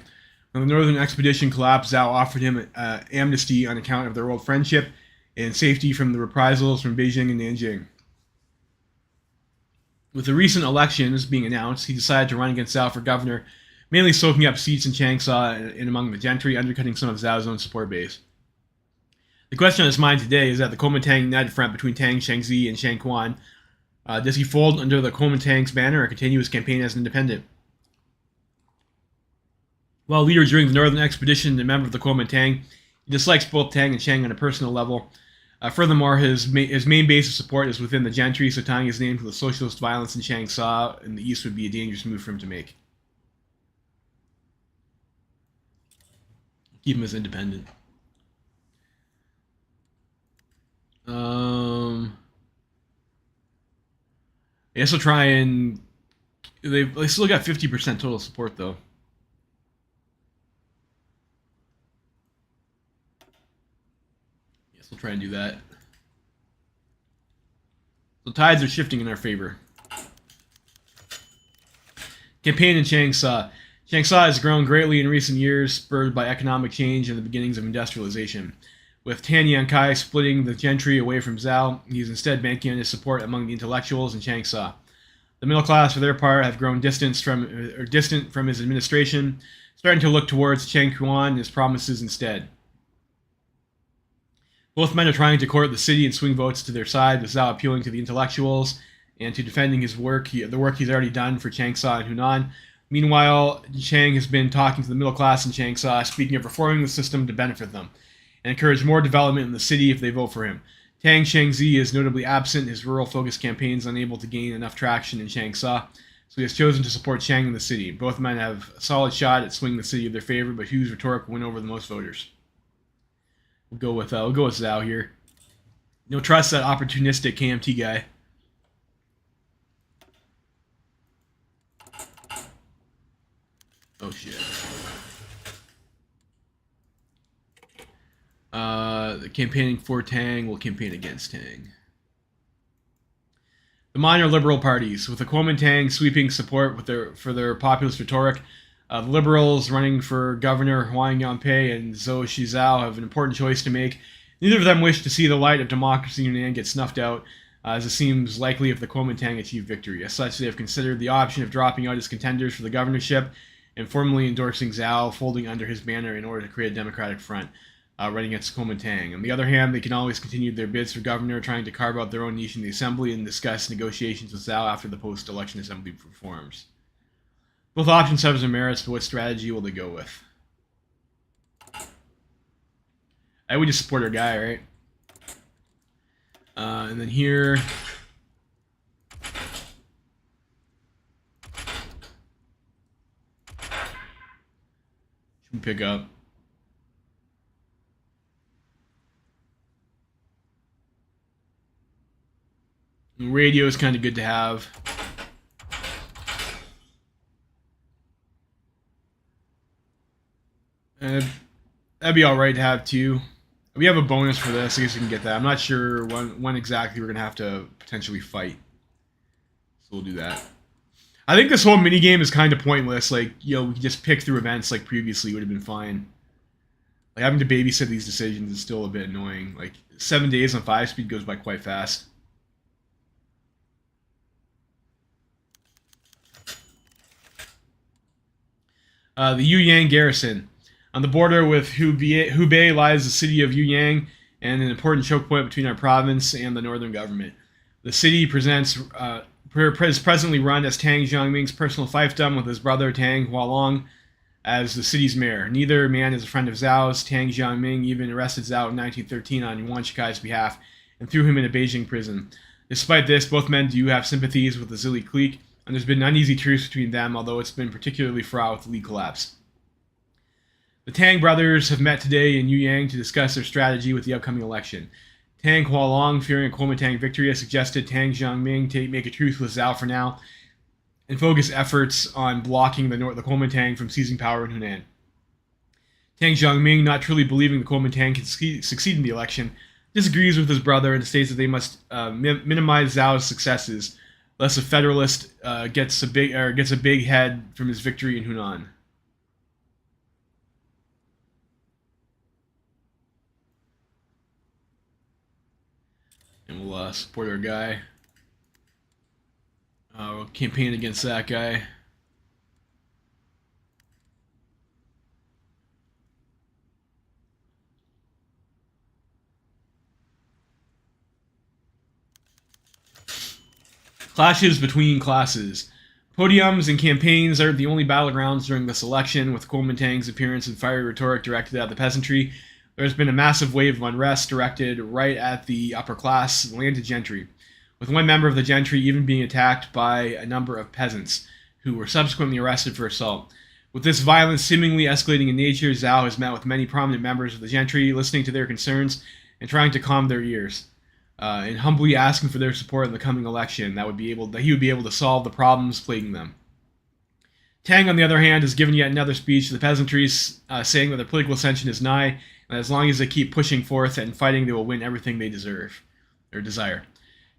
[SPEAKER 1] When the Northern Expedition collapsed, Zhao offered him amnesty on account of their old friendship and safety from the reprisals from Beijing and Nanjing. With the recent elections being announced, he decided to run against Zhao for governor, mainly soaking up seats in Changsha and among the gentry, undercutting some of Zhao's own support base. The question on his mind today is that the Kuomintang united front between Tang Shangzi and Shangquan. Does he fold under the Kuomintang's banner or continue his campaign as an independent? While leader during the Northern Expedition and a member of the Kuomintang, he dislikes both Tang and Shang on a personal level. Furthermore, his main base of support is within the gentry, so tying his name to the socialist violence in Changsha in the east would be a dangerous move for him to make. Keep him as independent. I guess we'll try and... They still got 50% total support, though. Yes, we'll try and do that. So tides are shifting in our favor. Campaign in Changsha. Changsha has grown greatly in recent years, spurred by economic change and the beginnings of industrialization. With Tan Yankai splitting the gentry away from Zhao, he is instead banking on his support among the intellectuals in Changsha. The middle class, for their part, have grown distant from his administration, starting to look towards Changquan and his promises instead. Both men are trying to court the city and swing votes to their side, with Zhao appealing to the intellectuals and to defending his work, the work he's already done for Changsha and Hunan. Meanwhile, Chang has been talking to the middle class in Changsha, speaking of reforming the system to benefit them, and encourage more development in the city if they vote for him. Tang Shangzi is notably absent. His rural-focused campaigns unable to gain enough traction in Changsha, so he has chosen to support Chang in the city. Both men have a solid shot at swinging the city of their favor, but whose rhetoric will win over the most voters? We'll go with Zhao here. No trust that opportunistic KMT guy. Oh shit. Campaigning for Tang will campaign against Tang. The minor liberal parties, with the Kuomintang sweeping support for their populist rhetoric, the Liberals running for Governor Huang Yangpei and Zhou Shizhao have an important choice to make. Neither of them wish to see the light of democracy in Hunan get snuffed out, as it seems likely if the Kuomintang achieve victory. As such, they have considered the option of dropping out as contenders for the governorship and formally endorsing Zhao, folding under his banner in order to create a democratic front, running against Kuomintang. On the other hand, they can always continue their bids for governor, trying to carve out their own niche in the assembly and discuss negotiations with Zhao after the post-election assembly reforms. Both options have their merits, but what strategy will they go with? I would just support our guy, right? And then here... should we pick up? Radio is kind of good to have. That'd be alright to have too. We have a bonus for this. I guess we can get that. I'm not sure when exactly we're going to have to potentially fight. So we'll do that. I think this whole minigame is kind of pointless. Like, we could just pick through events like previously would have been fine. Like having to babysit these decisions is still a bit annoying. Like 7 days on 5-speed goes by quite fast. The Yuyang garrison. On the border with Hubei lies the city of Yuyang and an important choke point between our province and the northern government. The city is presently run as Tang Jiangming's personal fiefdom with his brother Tang Hualong as the city's mayor. Neither man is a friend of Zhao's. Tang Jiangming even arrested Zhao in 1913 on Yuan Shikai's behalf and threw him in a Beijing prison. Despite this, both men do have sympathies with the Zili clique, and there's been an uneasy truce between them, although it's been particularly fraught with the Li collapse. The Tang brothers have met today in Yuyang to discuss their strategy with the upcoming election. Tang Hualong, fearing a Kuomintang victory, has suggested Tang Jiangming make a truce with Zhao for now and focus efforts on blocking the Kuomintang from seizing power in Hunan. Tang Jiangming, not truly believing the Kuomintang can succeed in the election, disagrees with his brother and states that they must minimize Zhao's successes, lest a federalist gets a big head from his victory in Hunan. And we'll support our guy. We'll campaign against that guy. Clashes between classes. Podiums and campaigns are the only battlegrounds during this election, with Kuomintang's appearance and fiery rhetoric directed at the peasantry. There's been a massive wave of unrest directed right at the upper class, landed gentry, with one member of the gentry even being attacked by a number of peasants, who were subsequently arrested for assault. With this violence seemingly escalating in nature, Zhao has met with many prominent members of the gentry, listening to their concerns and trying to calm their ears, and humbly asking for their support in the coming election that he would be able to solve the problems plaguing them. Tang, on the other hand, has given yet another speech to the peasantry, saying that their political ascension is nigh, and as long as they keep pushing forth and fighting, they will win everything they deserve or desire.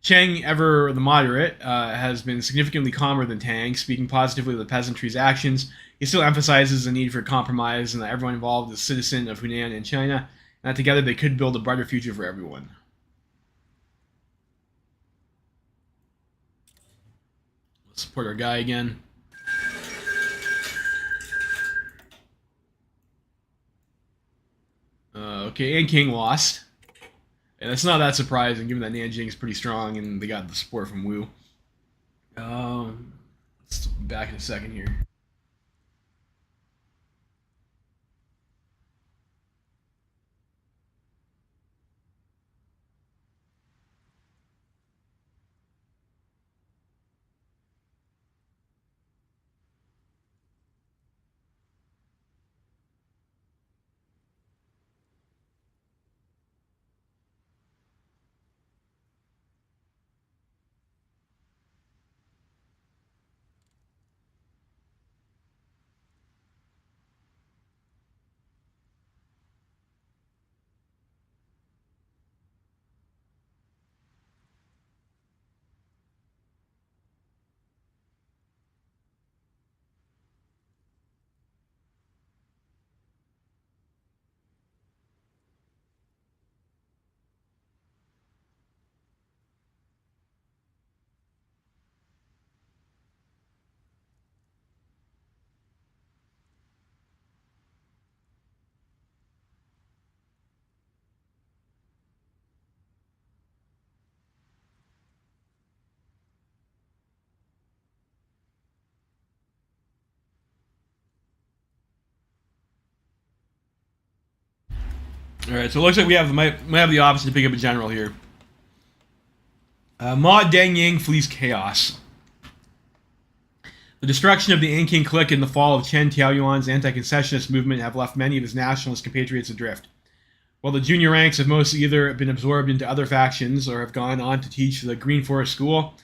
[SPEAKER 1] Cheng, ever the moderate, has been significantly calmer than Tang, speaking positively of the peasantry's actions. He still emphasizes the need for compromise and that everyone involved is a citizen of Hunan and China, and that together they could build a brighter future for everyone. Let's support our guy again. Okay, and King lost. And it's not that surprising, given that Nanjing is pretty strong and they got the support from Wu. Let's be back in a second here. Alright, so it looks like we might have the option to pick up a general here. Ma Dangying flees chaos. The destruction of the Anqing clique and the fall of Chen Taoyuan's anti-concessionist movement have left many of his nationalist compatriots adrift. While the junior ranks have mostly either been absorbed into other factions or have gone on to teach the Green Forest School,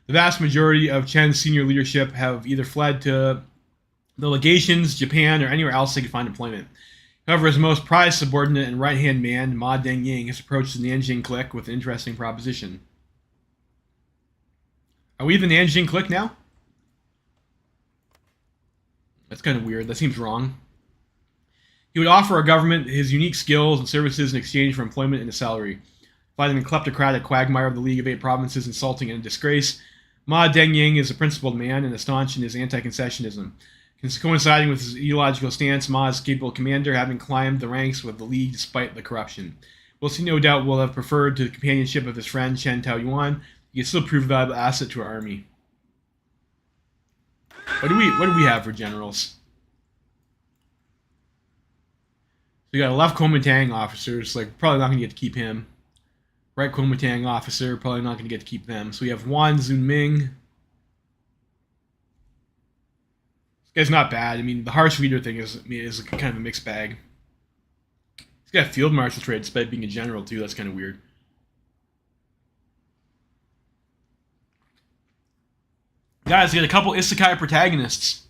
[SPEAKER 1] the vast majority of Chen's senior leadership have either fled to the legations, Japan, or anywhere else they could find employment. However, his most prized subordinate and right-hand man, Ma Dangying, has approached the Nanjing clique with an interesting proposition. Are we the Nanjing clique now? That's kind of weird. That seems wrong. He would offer our government his unique skills and services in exchange for employment and a salary. Finding the kleptocratic quagmire of the League of Eight Provinces insulting and a disgrace, Ma Deng is a principled man and staunch in his anti-concessionism. Coinciding with his ideological stance, Ma is a capable commander, having climbed the ranks with the League despite the corruption. Whilst he no doubt will have preferred to the companionship of his friend Chen Taoyuan, he can still prove a valuable asset to our army. What do we have for generals? We got a left Kuomintang officer, so like probably not going to get to keep him. Right Kuomintang officer, probably not going to get to keep them. So we have Wan Zunming. This guy's not bad. I mean, the harsh leader thing is kind of a mixed bag. He's got field marshal trade despite being a general too. That's kind of weird. Guys, we got a couple isekai protagonists.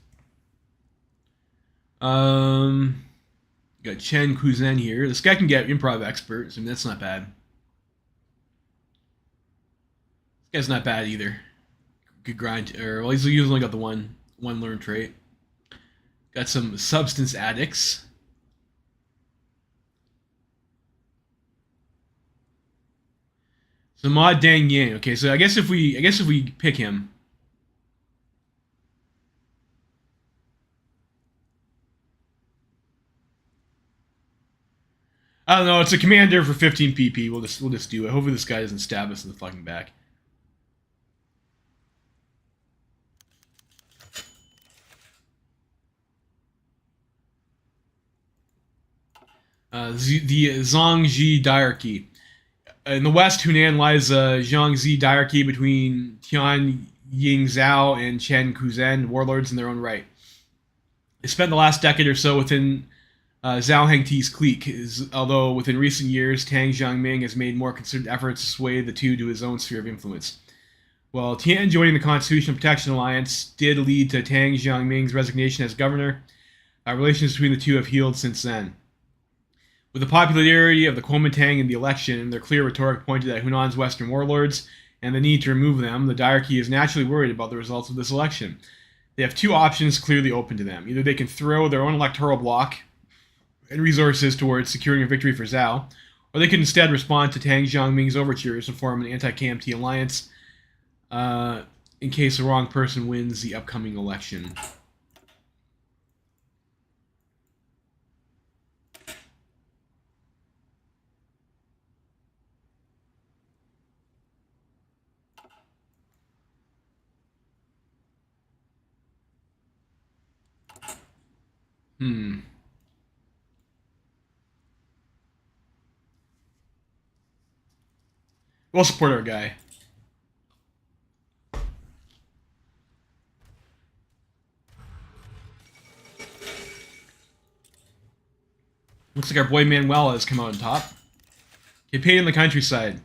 [SPEAKER 1] Got Chen Kuzen here. This guy can get improv expert, so I mean, that's not bad. This guy's not bad either. Good grind. Well, he's only got the one learned trait. Got some substance addicts. So Ma Deng Yin. Okay, so I guess if we pick him. I don't know. It's a commander for 15 PP. We'll just do it. Hopefully this guy doesn't stab us in the fucking back. The Zhangji diarchy. In the west, Hunan lies a Zhangzi diarchy between Tian Yingzhao and Chen Kuzen, warlords in their own right. They spent the last decade or so within Zhao Hengti's clique, although within recent years, Tang Jiangming has made more concerted efforts to sway the two to his own sphere of influence. While Tian joining the Constitutional Protection Alliance did lead to Tang Jiangming's resignation as governor, relations between the two have healed since then. With the popularity of the Kuomintang in the election and their clear rhetoric pointed at Hunan's western warlords and the need to remove them, the diarchy is naturally worried about the results of this election. They have two options clearly open to them. Either they can throw their own electoral bloc and resources towards securing a victory for Zhao, or they can instead respond to Tang Jiangming's overtures to form an anti-KMT alliance in case the wrong person wins the upcoming election. We'll support our guy. Looks like our boy Manuel has come out on top. Campaign in the countryside.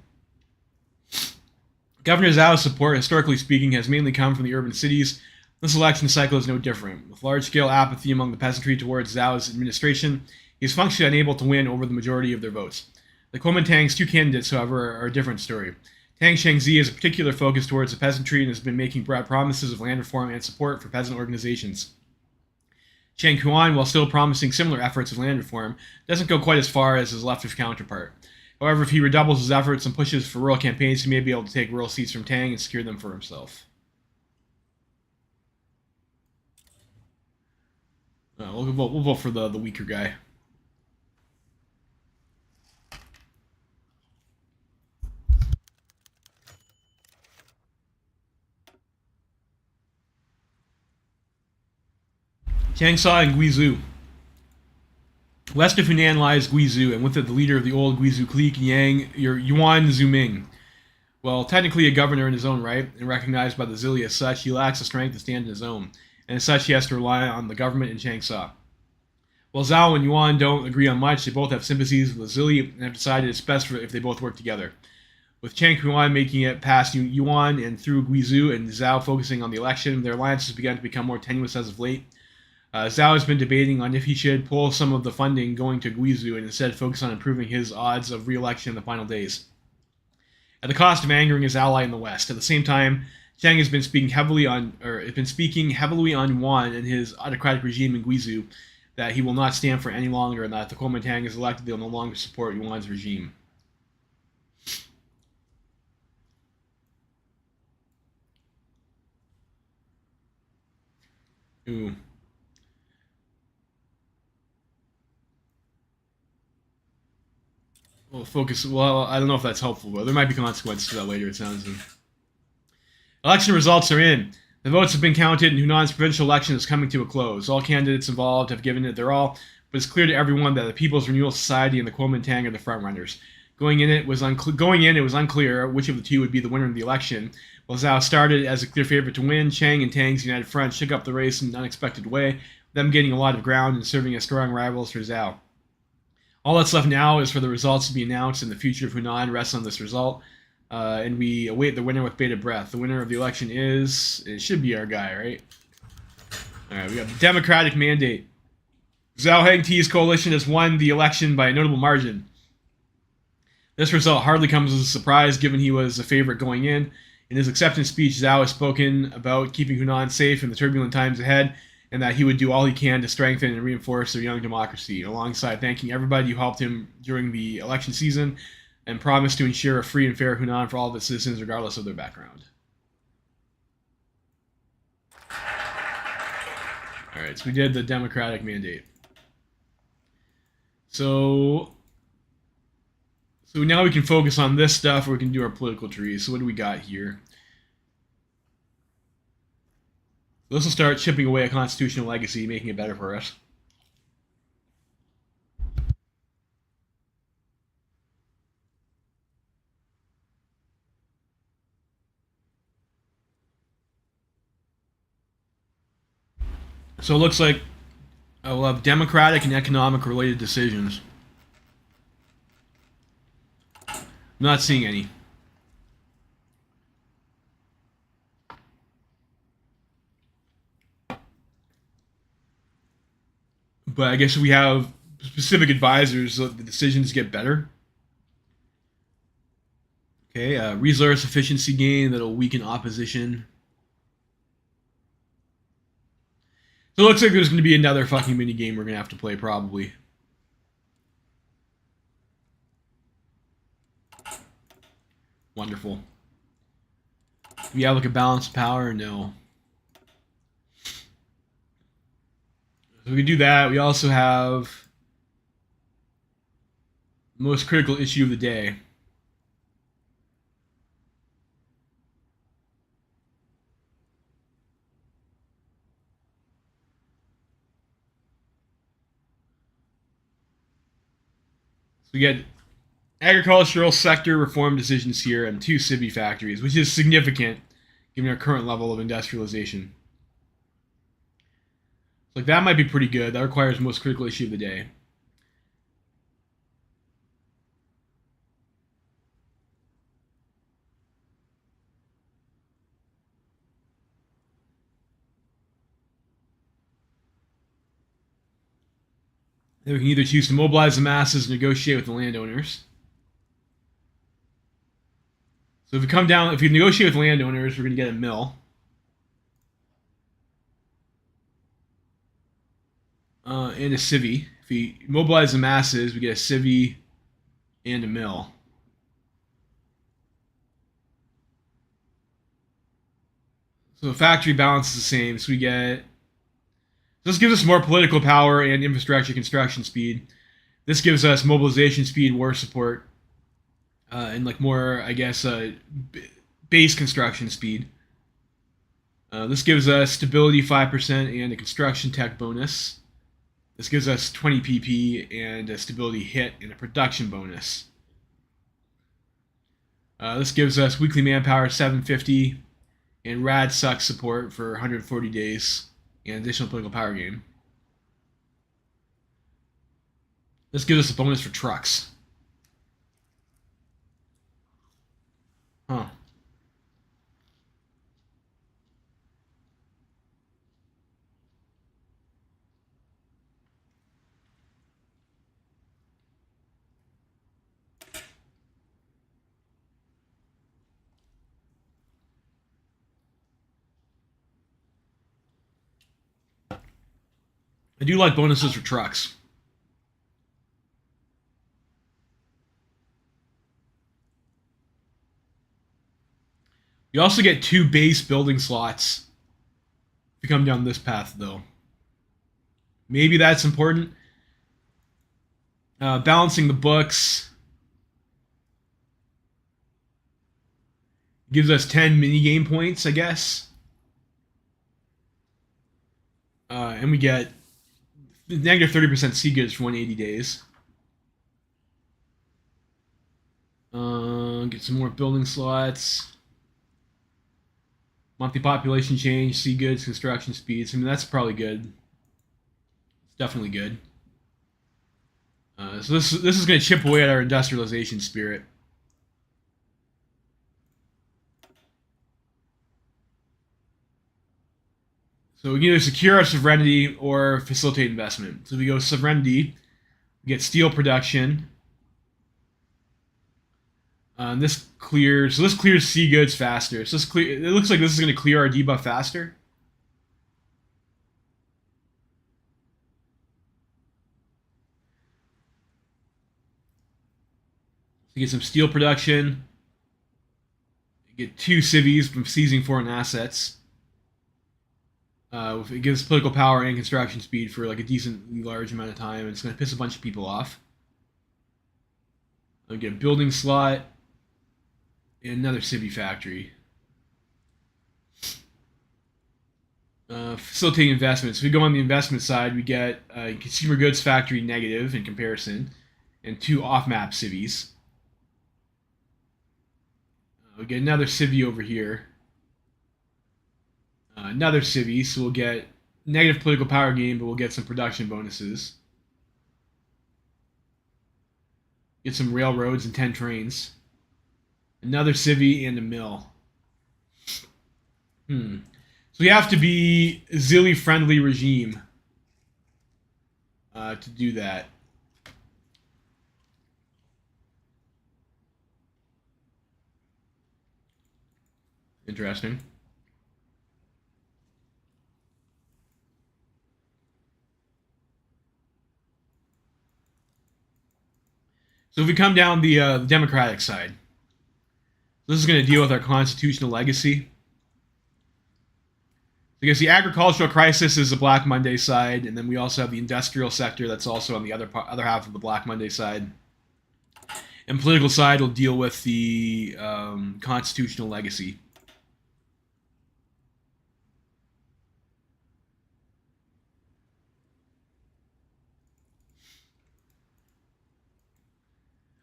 [SPEAKER 1] Governor Zhao's support, historically speaking, has mainly come from the urban cities. This election cycle is no different. With large-scale apathy among the peasantry towards Zhao's administration, he is functionally unable to win over the majority of their votes. The Kuomintang's two candidates, however, are a different story. Tang Shengzi has a particular focus towards the peasantry and has been making broad promises of land reform and support for peasant organizations. Chen Kuan, while still promising similar efforts of land reform, doesn't go quite as far as his leftist counterpart. However, if he redoubles his efforts and pushes for rural campaigns, he may be able to take rural seats from Tang and secure them for himself. We'll vote for the weaker guy. Changsha and Guizhou. West of Hunan lies Guizhou, and with it the leader of the old Guizhou clique, Yuan Zuming. While technically a governor in his own right, and recognized by the Zili as such, he lacks the strength to stand on his own, and as such he has to rely on the government in Changsha. While Zhao and Yuan don't agree on much, they both have sympathies with the Zili and have decided it's best if they both work together. With Chen Kuan making it past Yuan and through Guizhou and Zhao focusing on the election, their alliance has begun to become more tenuous as of late. Zhao has been debating on if he should pull some of the funding going to Guizhou and instead focus on improving his odds of re-election in the final days, at the cost of angering his ally in the West. At the same time, Cheng has been speaking heavily on Yuan and his autocratic regime in Guizhou that he will not stand for any longer, and that if the Kuomintang is elected, they will no longer support Yuan's regime. Ooh. Well, focus. Well, I don't know if that's helpful, but there might be consequences to that later, it sounds like. Election results are in. The votes have been counted, and Hunan's provincial election is coming to a close. All candidates involved have given it their all, but it's clear to everyone that the People's Renewal Society and the Kuomintang are the frontrunners. Going in, it was unclear which of the two would be the winner of the election. While Zhao started as a clear favorite to win, Chiang and Tang's United Front shook up the race in an unexpected way, them gaining a lot of ground and serving as strong rivals for Zhao. All that's left now is for the results to be announced, and the future of Hunan rests on this result. And we await the winner with bated breath. The winner of the election is... It should be our guy, right? Alright, we got the Democratic mandate. Zhao Hengti's coalition has won the election by a notable margin. This result hardly comes as a surprise, given he was a favorite going in. In his acceptance speech, Zhao has spoken about keeping Hunan safe in the turbulent times ahead, and that he would do all he can to strengthen and reinforce their young democracy, alongside thanking everybody who helped him during the election season, and promised to ensure a free and fair Hunan for all of its citizens, regardless of their background. Alright, so we did the Democratic mandate. So now we can focus on this stuff, or we can do our political tree. So what do we got here? This will start chipping away a constitutional legacy, making it better for us. So it looks like we'll have democratic and economic related decisions. I'm not seeing any. But I guess we have specific advisors so the decisions get better. Okay, resource efficiency gain that'll weaken opposition. So it looks like there's going to be another fucking mini game we're going to have to play, probably. Wonderful. Do we have like a balance of power? No. So we do that. We also have most critical issue of the day. So we get agricultural sector reform decisions here and 2 Sibi factories, which is significant given our current level of industrialization. Like that might be pretty good. That requires most critical issue of the day. Then we can either choose to mobilize the masses or negotiate with the landowners. So if we negotiate with landowners, we're going to get a mill. And a civvy. If we mobilize the masses, we get a civvy and a mill. So the factory balance is the same. So we get... This gives us more political power and infrastructure construction speed. This gives us mobilization speed, war support, and like more, I guess, base construction speed. This gives us stability 5% and a construction tech bonus. This gives us 20 PP and a stability hit and a production bonus. This gives us weekly manpower 750 and rad suck support for 140 days and additional political power gain. This gives us a bonus for trucks. Huh. I do like bonuses for trucks. You also get 2 base building slots if you come down this path, though. Maybe that's important. Balancing the books gives us 10 minigame points, I guess. And we get negative 30% sea goods for 180 days. Get some more building slots. Monthly population change, sea goods, construction speeds. I mean, that's probably good. It's definitely good. So this is going to chip away at our industrialization spirit. So we can either secure our sovereignty or facilitate investment. So we go sovereignty, we get steel production. This clears sea goods faster. So it looks like this is going to clear our debuff faster. So get some steel production. Get 2 civies from seizing foreign assets. It gives political power and construction speed for like a decently large amount of time, and it's going to piss a bunch of people off. I'll get a building slot and another civvy factory. Facilitating investments. If we go on the investment side, we get a consumer goods factory negative in comparison, and 2 off-map civies. We get another civvy over here. Another civvy, so we'll get negative political power gain, but we'll get some production bonuses. Get some railroads and 10 trains. Another civvy and a mill. So we have to be a Zilly-friendly regime to do that. Interesting. So if we come down the Democratic side, this is going to deal with our constitutional legacy. Because the agricultural crisis is the Black Monday side, and then we also have the industrial sector that's also on the other half of the Black Monday side. And political side will deal with the constitutional legacy.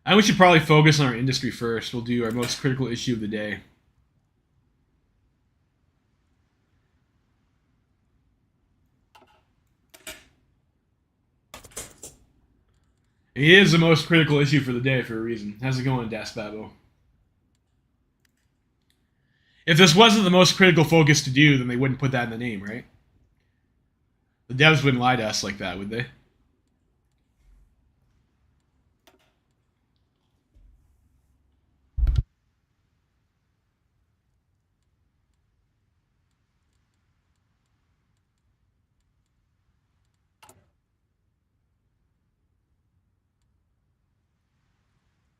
[SPEAKER 1] I think we should probably focus on our industry first. We'll do our most critical issue of the day. It is the most critical issue for the day for a reason. How's it going, Das Babo? If this wasn't the most critical focus to do, then they wouldn't put that in the name, right? The devs wouldn't lie to us like that, would they?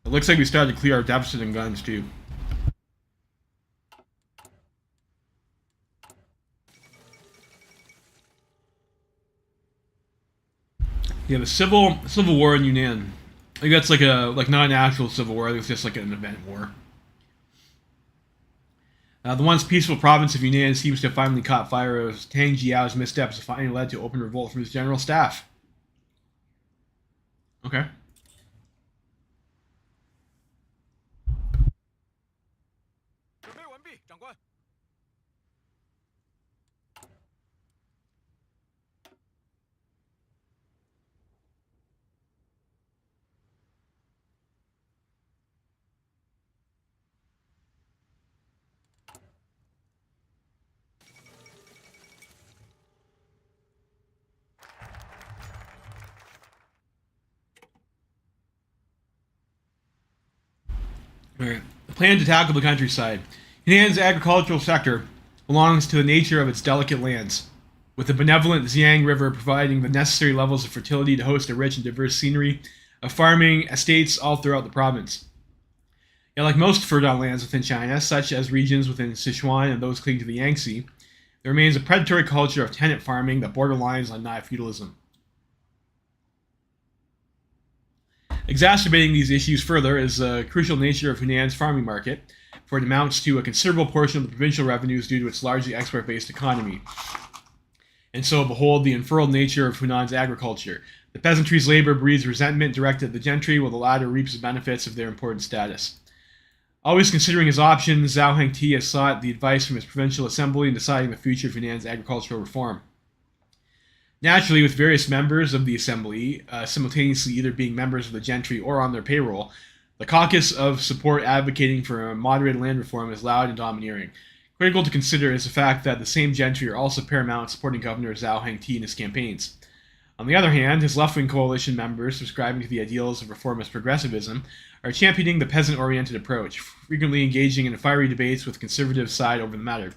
[SPEAKER 1] It looks like we started to clear our deficit in guns, too. Yeah, the civil war in Hunan. I think that's like not an actual civil war. I think it's just like an event war. The once peaceful province of Hunan seems to have finally caught fire as Tang Jiao's missteps have finally led to open revolt from his general staff. Okay. Alright. The plan to tackle the countryside. Hunan's agricultural sector belongs to the nature of its delicate lands. with the benevolent Xiang River providing the necessary levels of fertility to host a rich and diverse scenery of farming estates all throughout the province. Yet, like most fertile lands within China, such as regions within Sichuan and those clinging to the Yangtze, there remains a predatory culture of tenant farming that borderlines on nigh feudalism. Exacerbating these issues further is the crucial nature of Hunan's farming market, for it amounts to a considerable portion of the provincial revenues due to its largely export-based economy. And so behold the unfurled nature of Hunan's agriculture. The peasantry's labor breeds resentment directed at the gentry, while the latter reaps the benefits of their important status. Always considering his options, Zhao Hengti has sought the advice from his provincial assembly in deciding the future of Hunan's agricultural reform. Naturally, with various members of the assembly simultaneously either being members of the gentry or on their payroll, the caucus of support advocating for a moderate land reform is loud and domineering. Critical to consider is the fact that the same gentry are also paramount supporting Governor Zhao Hengti in his campaigns. On the other hand, his left-wing coalition members, subscribing to the ideals of reformist progressivism, are championing the peasant-oriented approach, frequently engaging in fiery debates with the conservative side over the matter.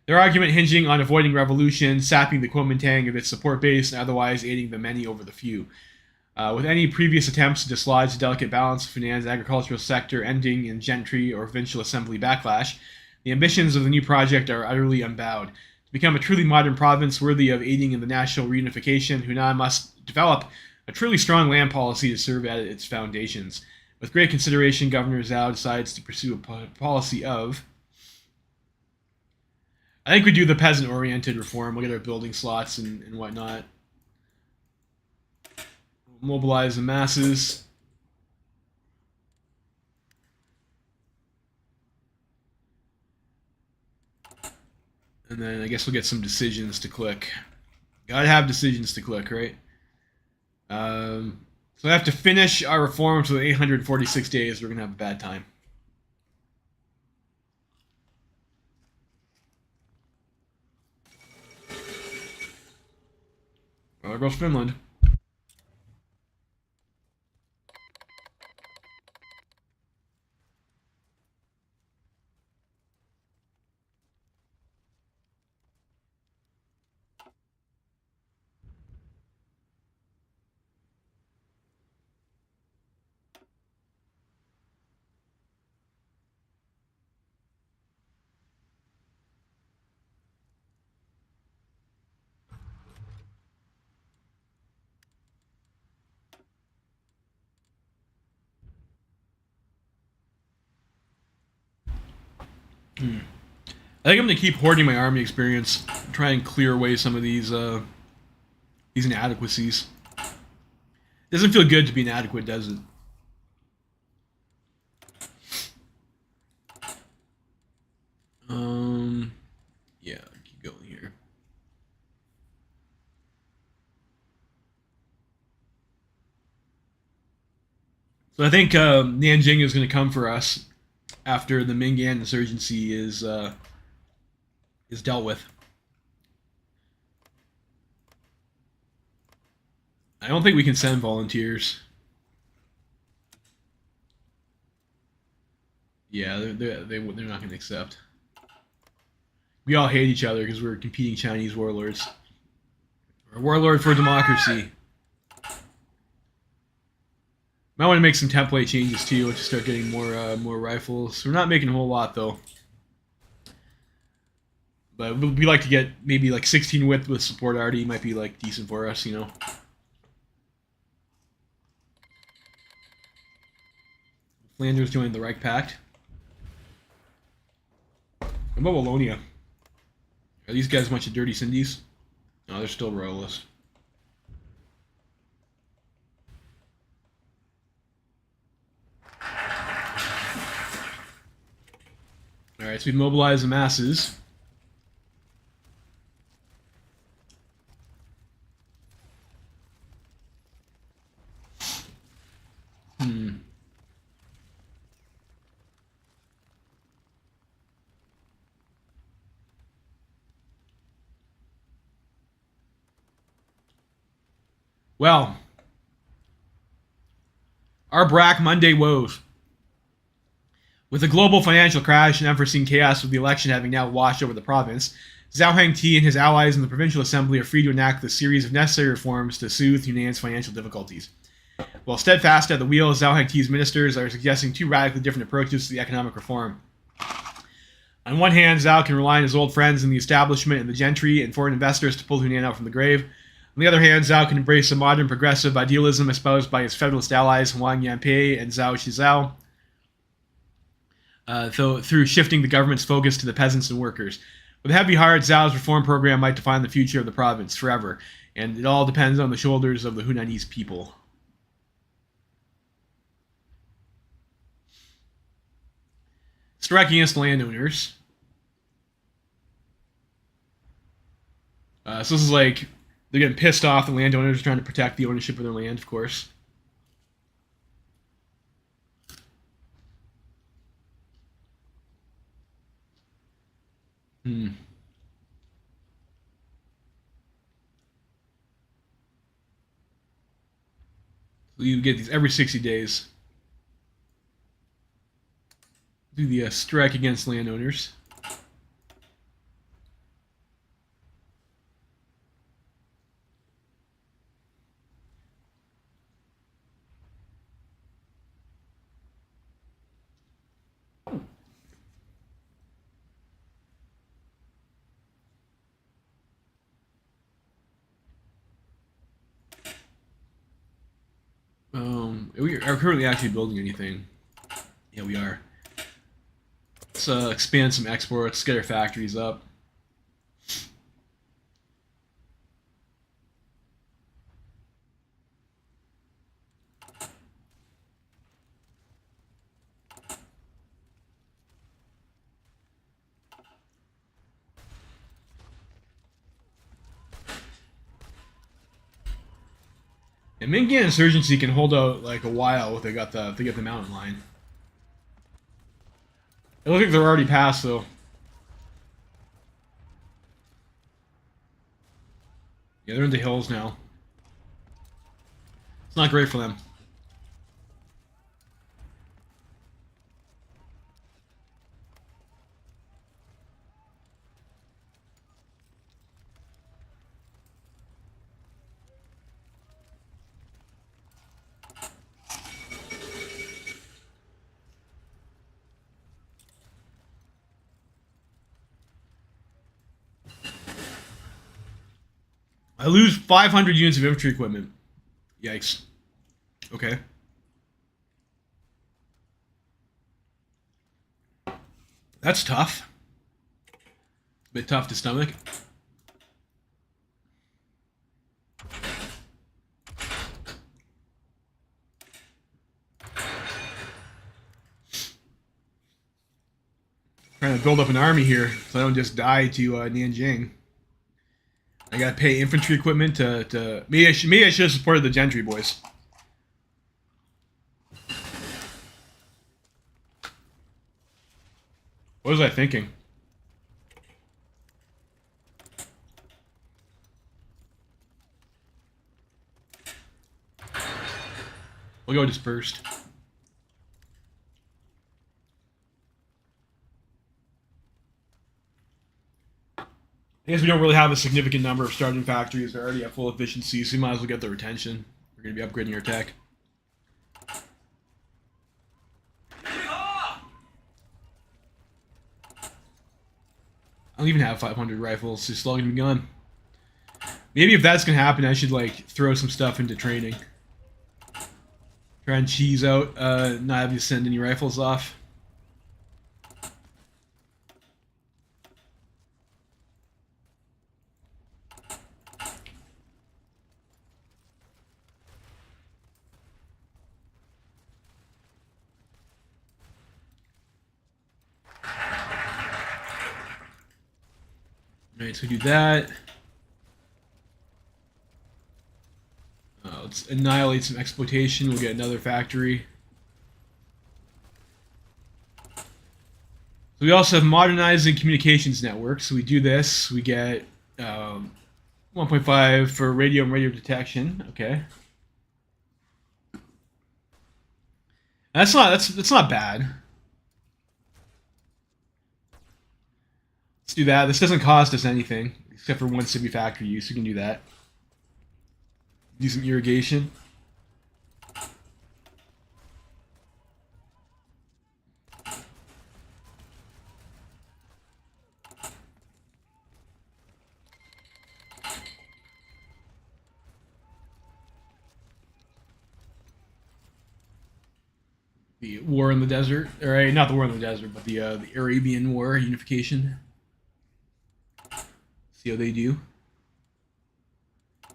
[SPEAKER 1] Their argument hinging on avoiding revolution, sapping the Kuomintang of its support base, and otherwise aiding the many over the few. With any previous attempts to dislodge the delicate balance of Hunan's agricultural sector ending in gentry or provincial assembly backlash, the ambitions of the new project are utterly unbowed. To become a truly modern province worthy of aiding in the national reunification, Hunan must develop a truly strong land policy to serve at its foundations. With great consideration, Governor Zhao decides to pursue a policy of... I think we do the peasant-oriented reform. We'll get our building slots and whatnot. Mobilize the masses. And then I guess we'll get some decisions to click. Gotta have decisions to click, right? So I have to finish our reforms with 846 days. We're gonna have a bad time. Well, there goes Finland. I think I'm gonna keep hoarding my army experience, try and clear away some of these inadequacies. Doesn't feel good to be inadequate, does it? Yeah, keep going here. So I think Nanjing is going to come for us after the Mingyan insurgency is dealt with. I don't think we can send volunteers. Yeah, they're not going to accept. We all hate each other because we're competing Chinese warlords. We're a warlord for democracy. Might want to make some template changes too to start getting more rifles. We're not making a whole lot though. But we like to get maybe like 16 width with support already might be like decent for us, you know. Flanders joined the Reich Pact. What about Wallonia? Are these guys a bunch of dirty Cindies? No, they're still royalists. Alright, so we've mobilized the masses. Well, our Black Monday woes. With the global financial crash and unforeseen chaos of the election having now washed over the province, Zhao Hengti and his allies in the provincial assembly are free to enact the series of necessary reforms to soothe Hunan's financial difficulties. While steadfast at the wheel, Zhao Hengti's ministers are suggesting two radically different approaches to the economic reform. On one hand, Zhao can rely on his old friends in the establishment and the gentry and foreign investors to pull Hunan out from the grave. On the other hand, Zhao can embrace a modern progressive idealism espoused by his federalist allies Wang Yanpei and Zhao Shizhao, through shifting the government's focus to the peasants and workers. With a heavy heart, Zhao's reform program might define the future of the province forever, and it all depends on the shoulders of the Hunanese people. Strike against landowners. So this is like, they're getting pissed off. The landowners are trying to protect the ownership of their land, of course. So you get these every 60 days. Do the strike against landowners. We are currently actually building anything. Yeah, we are. Let's expand some exports, get our factories up. And Mingyan insurgency can hold out like a while if they get the mountain line. It looks like they're already past though. Yeah, they're in the hills now. It's not great for them. I lose 500 units of infantry equipment. Yikes. Okay. That's tough. A bit tough to stomach. Trying to build up an army here so I don't just die to Nanjing. I gotta pay infantry equipment to maybe I should have supported the gentry boys. What was I thinking? We'll go dispersed. I guess we don't really have a significant number of starting factories. They're already at full efficiency, so we might as well get the retention. We're going to be upgrading our tech. I don't even have 500 rifles. It's all going to be gone. Maybe if that's going to happen, I should like throw some stuff into training. Try and cheese out, not having to send any rifles off. Alright, so we do that. Let's annihilate some exploitation. We'll get another factory. So we also have modernizing communications networks. So we do this. We get 1.5 for radio and radio detection. Okay. That's not bad. Let's do that. This doesn't cost us anything, except for one city factory use. We can do that. Do some irrigation. The war in the desert, or not the war in the desert, but the Arabian War unification. See how they do.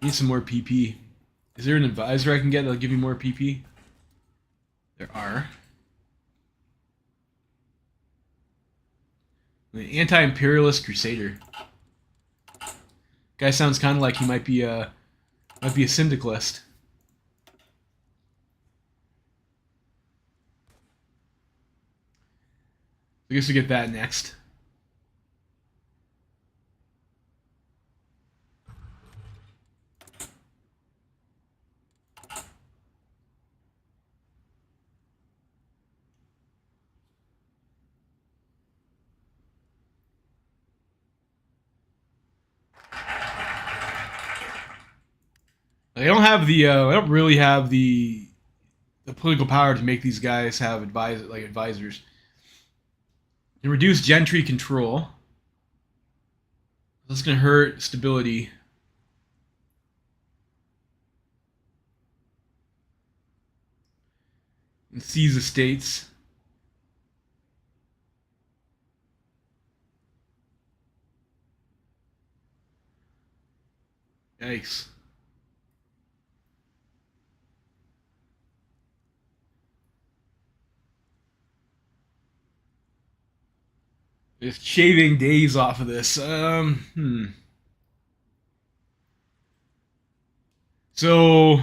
[SPEAKER 1] Need some more PP. Is there an advisor I can get that'll give me more PP? There are. An anti-imperialist crusader. Guy sounds kind of like he might be a syndicalist. I guess we get that next. I don't really have the political power to make these guys have advisors. And reduce gentry control. That's gonna hurt stability. And seize estates. Yikes. Just shaving days off of this. So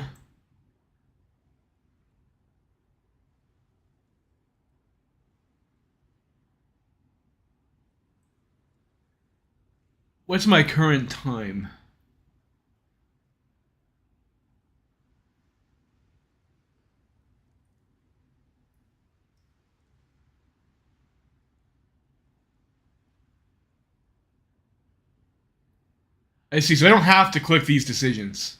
[SPEAKER 1] what's my current time? I see, so I don't have to click these decisions.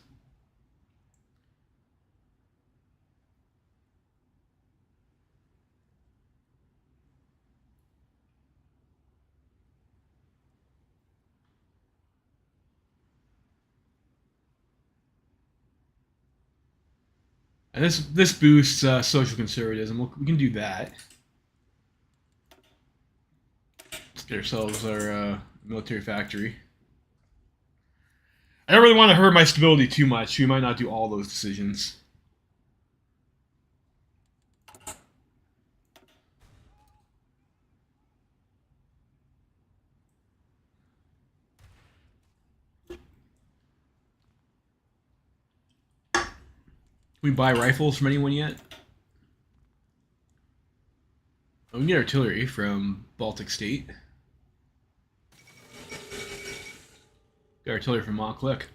[SPEAKER 1] And this boosts social conservatism. We can do that. Let's get ourselves our military factory. I don't really want to hurt my stability too much. We might not do all those decisions. Can we buy rifles from anyone yet? Oh, we can get artillery from Baltic State. Got artillery from Clique.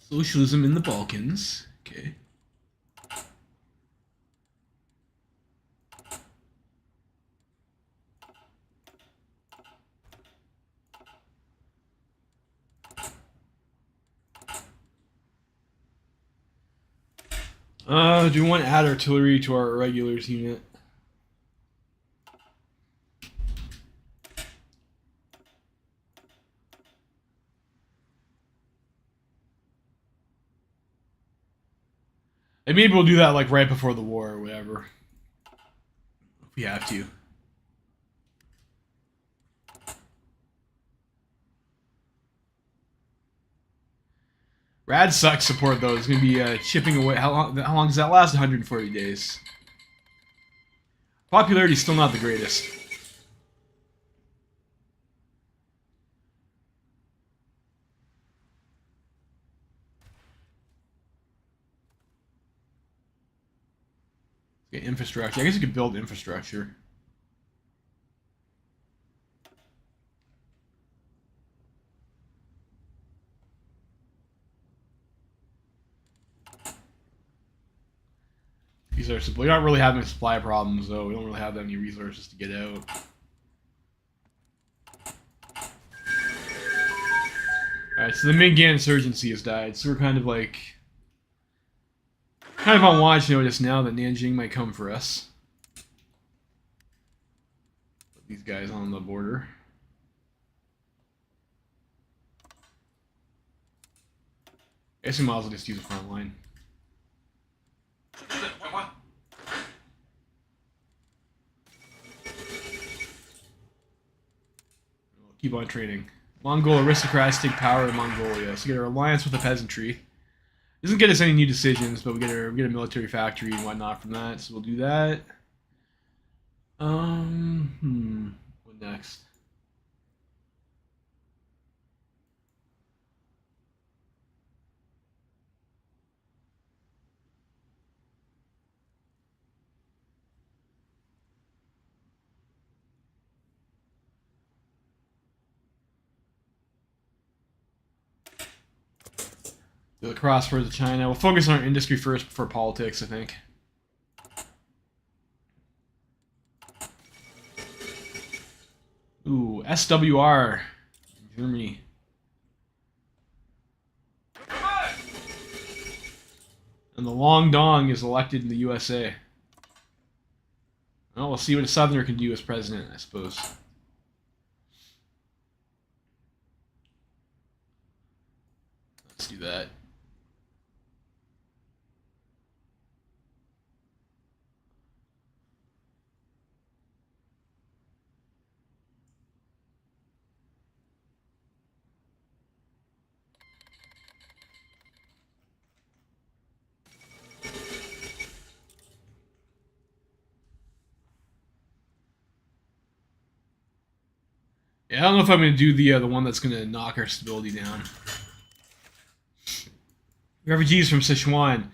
[SPEAKER 1] Socialism in the Balkans. Okay. Do we want to add artillery to our irregulars unit? And maybe we'll do that like right before the war or whatever. If we have to. Rad sucks support though. It's gonna be chipping away. How long does that last? 140 days. Popularity's still not the greatest. Okay, infrastructure. I guess you could build infrastructure. These are simple. We don't really have any supply problems, though. We don't really have that many resources to get out. Alright, so the Minggan insurgency has died, so we're kind of on watch notice now that Nanjing might come for us. Put these guys on the border. I guess we might as well just use a front line. We'll keep on training. Mongol aristocrats take power in Mongolia. So we get our alliance with the peasantry. Doesn't get us any new decisions, but we get a military factory and whatnot from that. So we'll do that. What next? The crossroads of China. We'll focus on our industry first before politics, I think. Ooh, SWR. Germany. And the Long Dong is elected in the USA. Well, we'll see what a Southerner can do as president, I suppose. Let's do that. Yeah, I don't know if I'm going to do the one that's going to knock our stability down. Refugees from Sichuan.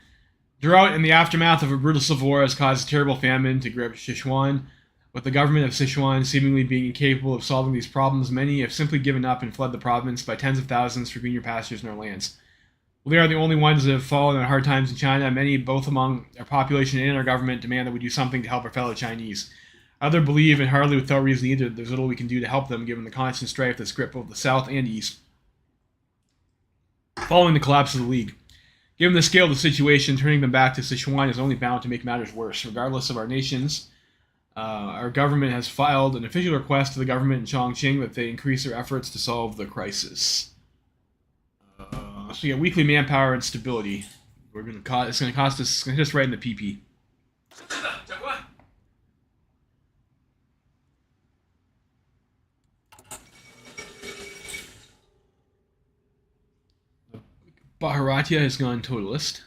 [SPEAKER 1] Drought and the aftermath of a brutal civil war has caused a terrible famine to grip Sichuan. With the government of Sichuan seemingly being incapable of solving these problems, many have simply given up and fled the province by tens of thousands for greener pastures in our lands. Well, they are the only ones that have fallen on hard times in China. Many, both among our population and our government, demand that we do something to help our fellow Chinese. Others believe, and hardly without reason either, that there's little we can do to help them given the constant strife that's gripped both the South and East. Following the collapse of the League. Given the scale of the situation, turning them back to Sichuan is only bound to make matters worse. Regardless of our nations, our government has filed an official request to the government in Chongqing that they increase their efforts to solve the crisis. So we get weekly manpower and stability. It's going to cost us. It's going to hit us right in the PP. Bharatya has gone totalist.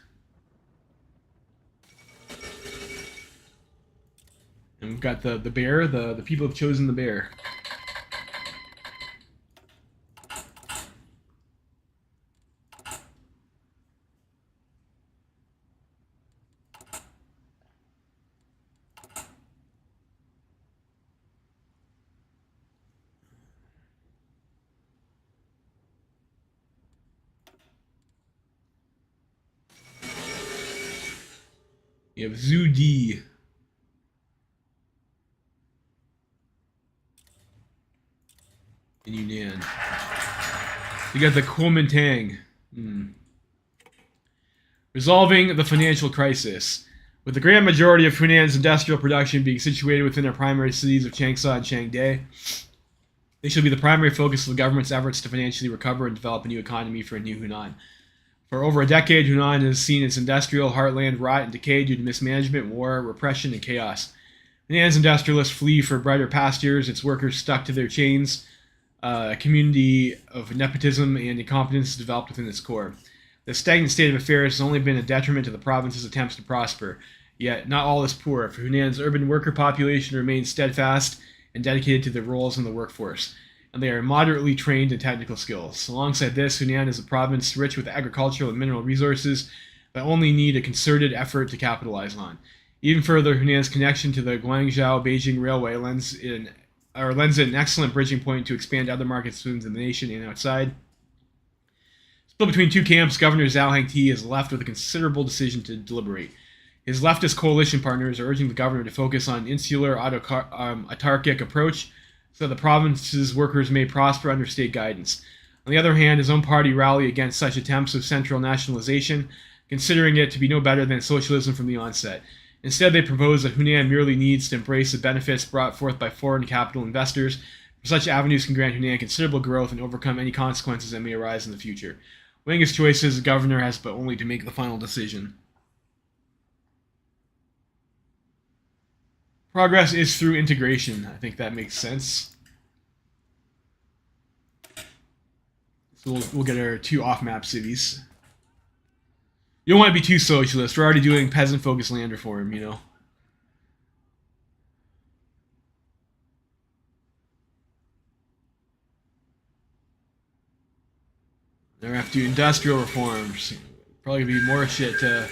[SPEAKER 1] And we've got the bear, the people have chosen the bear. You have Zhu Di. In Hunan. You got the Kuomintang. Resolving the financial crisis. With the grand majority of Hunan's industrial production being situated within our primary cities of Changsha and Changde, they should be the primary focus of the government's efforts to financially recover and develop a new economy for a new Hunan. For over a decade, Hunan has seen its industrial heartland rot and decay due to mismanagement, war, repression, and chaos. Hunan's industrialists flee for brighter pastures, its workers stuck to their chains, a community of nepotism and incompetence is developed within its core. The stagnant state of affairs has only been a detriment to the province's attempts to prosper. Yet, not all is poor, for Hunan's urban worker population remains steadfast and dedicated to their roles in the workforce, and they are moderately trained in technical skills. Alongside this, Hunan is a province rich with agricultural and mineral resources that only need a concerted effort to capitalize on. Even further, Hunan's connection to the Guangzhou-Beijing Railway lends it an excellent bridging point to expand other markets within the nation and outside. Split between two camps, Governor Zhao Hengti is left with a considerable decision to deliberate. His leftist coalition partners are urging the governor to focus on insular autarkic approach so the province's workers may prosper under state guidance. On the other hand, his own party rally against such attempts of central nationalization, considering it to be no better than socialism from the onset. Instead, they propose that Hunan merely needs to embrace the benefits brought forth by foreign capital investors. Such avenues can grant Hunan considerable growth and overcome any consequences that may arise in the future. Weighing his choices, the governor has but only to make the final decision. Progress is through integration. I think that makes sense. So we'll get our 2 off-map cities. You don't want to be too socialist. We're already doing peasant-focused land reform, you know. Then we have to do industrial reforms. Probably gonna be more shit to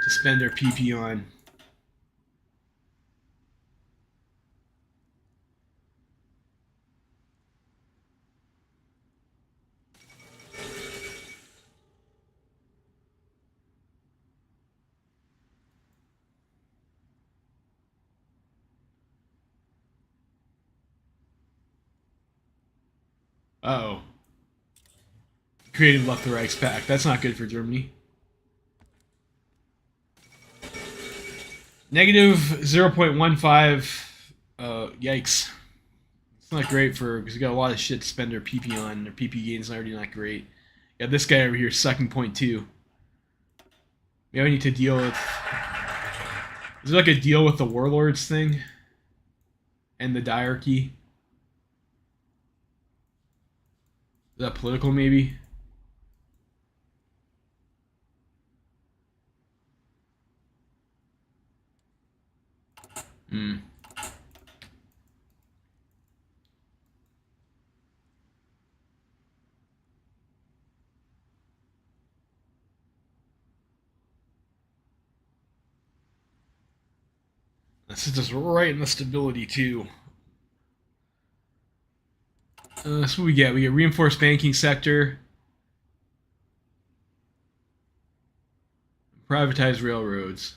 [SPEAKER 1] spend our PP on. Uh-oh. Creative left the Reichspakt. That's not good for Germany. Negative 0.15. Yikes. It's not great for, because we got a lot of shit to spend our PP on. Their PP gain's already not great. Yeah, this guy over here sucking 0.2. Maybe I need to deal with... Is there like a deal with the warlords thing? And the diarchy? Is that political, maybe? Hmm. This is just right in the stability, too. That's what we get. We get reinforced banking sector. Privatized railroads.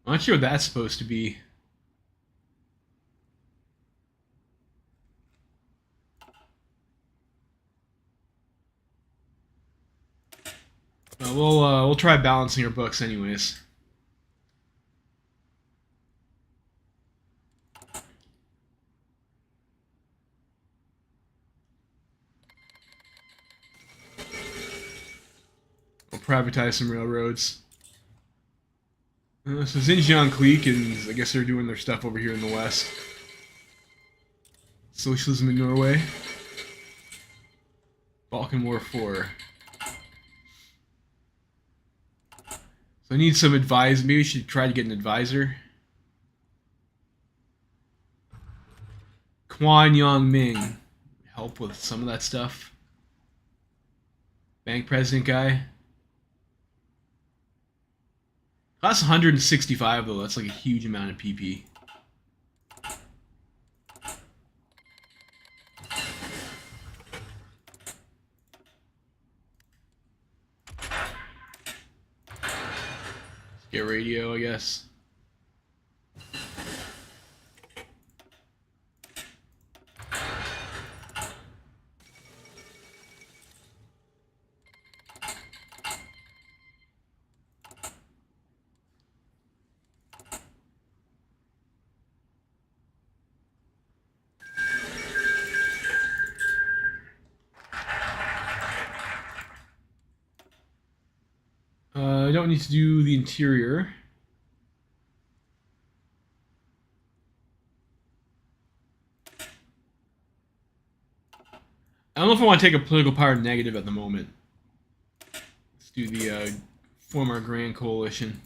[SPEAKER 1] I'm not sure what that's supposed to be. We'll try balancing our books anyways. We'll privatize some railroads. So Xinjiang Clique, and I guess they're doing their stuff over here in the west. Socialism in Norway. Balkan War 4. So I need some advice. Maybe we should try to get an advisor. Quan Yang Ming. Help with some of that stuff. Bank president guy. That's 165 though. That's like a huge amount of PP. Get radio, I guess. I don't need to do the interior. I don't know if I want to take a political power negative at the moment. Let's do the form our grand coalition.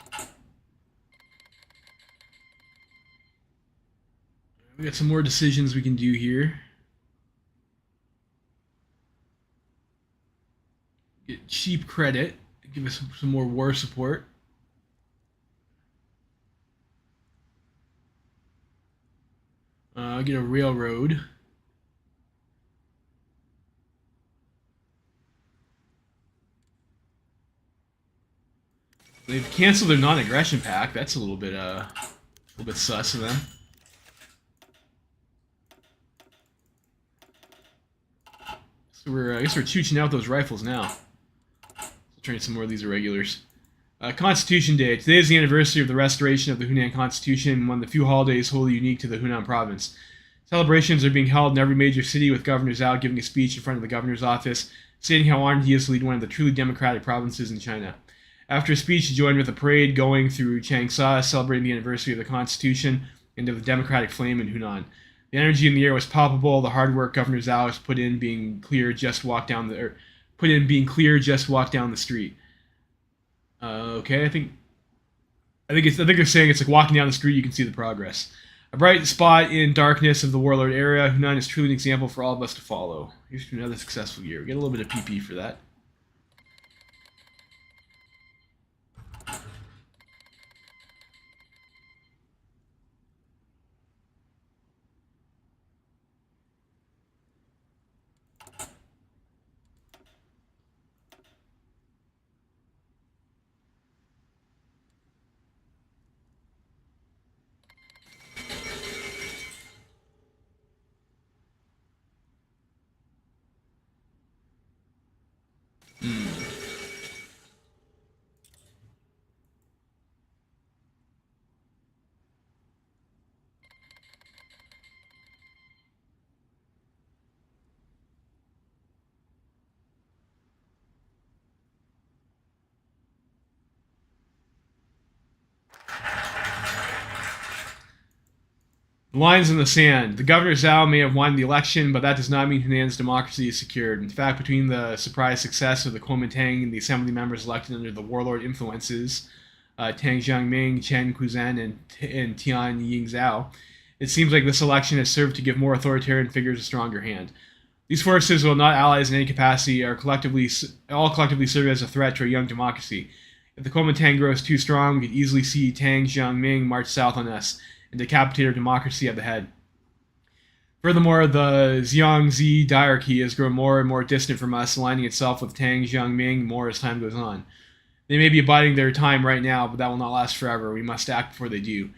[SPEAKER 1] We got some more decisions we can do here. cheap credit, give us some more war support. Get a railroad. They've canceled their non-aggression pact. That's a little bit sus of them. So I guess we're chooching out those rifles now. Let's train some more of these irregulars. Constitution Day. Today is the anniversary of the restoration of the Hunan Constitution, one of the few holidays wholly unique to the Hunan province. Celebrations are being held in every major city, with Governor Zhao giving a speech in front of the governor's office, stating how honored he is to lead one of the truly democratic provinces in China. After a speech, he joined with a parade going through Changsha, celebrating the anniversary of the Constitution and of the democratic flame in Hunan. The energy in the air was palpable. The hard work Governor Zhao has put in being clear, just walk down the street. Okay, I think they're saying it's like walking down the street, you can see the progress. A bright spot in darkness of the warlord era, Hunan is truly an example for all of us to follow. Here's to another successful year. We get a little bit of PP for that. Lines in the sand. The Governor Zhao may have won the election, but that does not mean Hunan's democracy is secured. In fact, between the surprise success of the Kuomintang and the assembly members elected under the warlord influences, Tang Jiangming, Chen Kuzan, and Tian Yingzhao, it seems like this election has served to give more authoritarian figures a stronger hand. These forces, while not allies in any capacity, are all collectively serve as a threat to a young democracy. If the Kuomintang grows too strong, we could easily see Tang Jiangming march south on us and decapitate our democracy at the head. Furthermore, the Xiangzi diarchy has grown more and more distant from us, aligning itself with Tang Jiangming more as time goes on. They may be abiding their time right now, but that will not last forever. We must act before they do.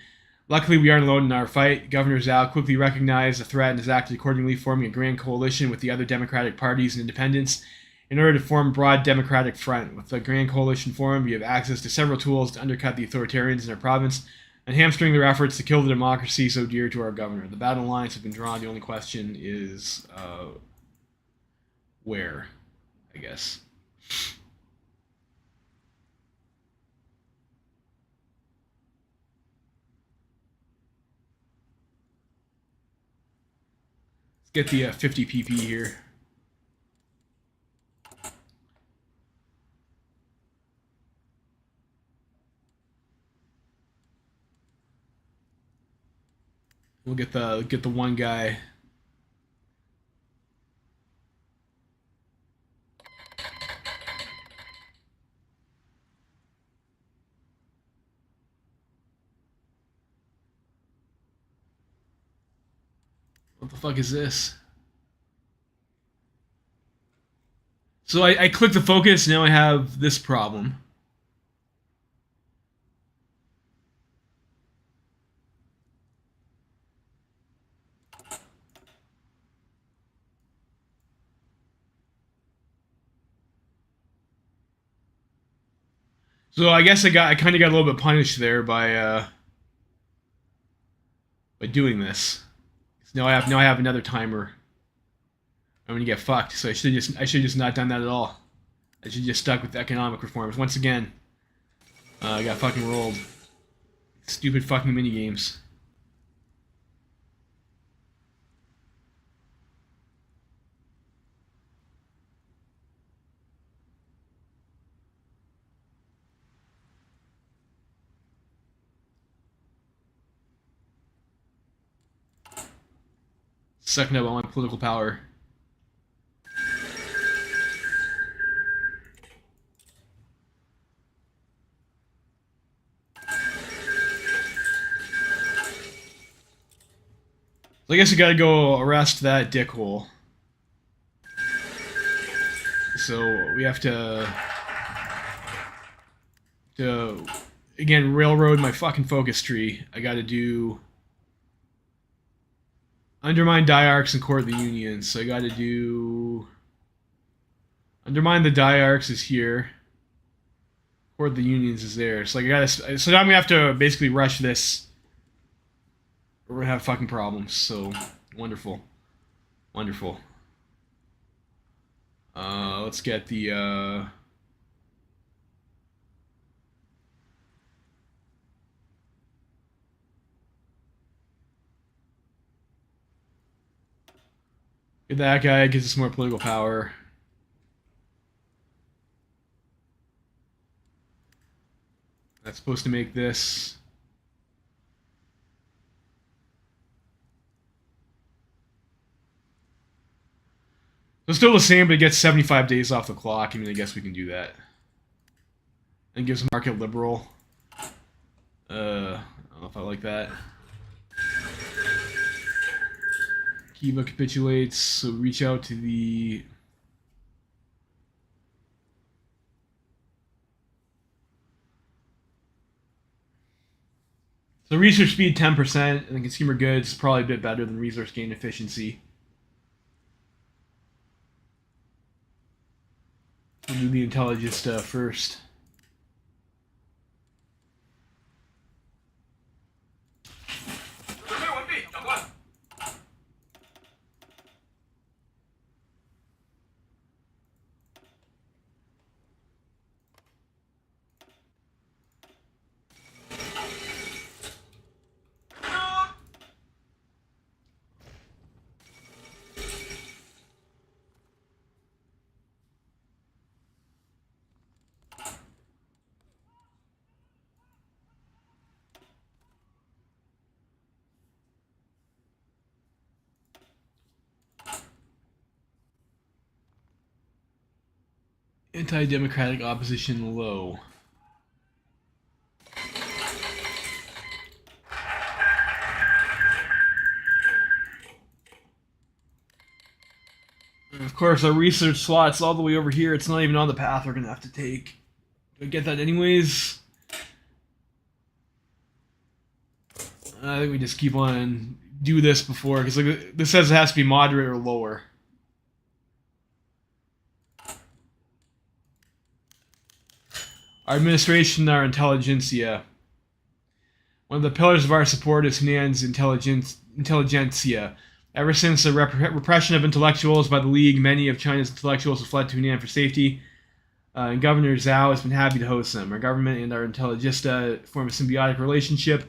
[SPEAKER 1] Luckily, we aren't alone in our fight. Governor Zhao quickly recognized the threat and has acted accordingly, forming a grand coalition with the other democratic parties and independents in order to form a broad democratic front. With the grand coalition formed, we have access to several tools to undercut the authoritarians in our province and hamstring their efforts to kill the democracy so dear to our governor. The battle lines have been drawn. The only question is where, I guess. Let's get the 50 PP here. We'll get the one guy. What the fuck is this? So I click the focus, now I have this problem. So I guess I kind of got a little bit punished there by doing this. So now I have another timer. I'm gonna get fucked. So I should just not done that at all. I should just stuck with economic reforms. Once again, I got fucking rolled. Stupid fucking mini games. Sucking up all my political power. So I guess we gotta go arrest that dickhole. So we have to again railroad my fucking focus tree. I gotta do undermine diarchs and court the unions. So I gotta do undermine the diarchs is here. Court the unions is there. So like I gotta. So now I'm gonna have to basically rush this. We're gonna have fucking problems. So wonderful, wonderful. Let's get the. Get that guy, gives us more political power. That's supposed to make this. So it's still the same, but it gets 75 days off the clock. I mean, I guess we can do that. And gives market liberal. I don't know if I like that. Kiva capitulates, so reach out to the... So research speed 10%, and the consumer goods probably a bit better than resource gain efficiency. We'll do the intelligence stuff first. Anti-democratic opposition low. And of course, our research slot's all the way over here. It's not even on the path we're gonna have to take. Do I get that anyways? I think we just keep on and do this before, because like, this says it has to be moderate or lower. Our administration, our intelligentsia. One of the pillars of our support is Hunan's intelligentsia. Ever since the repression of intellectuals by the League, many of China's intellectuals have fled to Hunan for safety, and Governor Zhao has been happy to host them. Our government and our intelligentsia form a symbiotic relationship,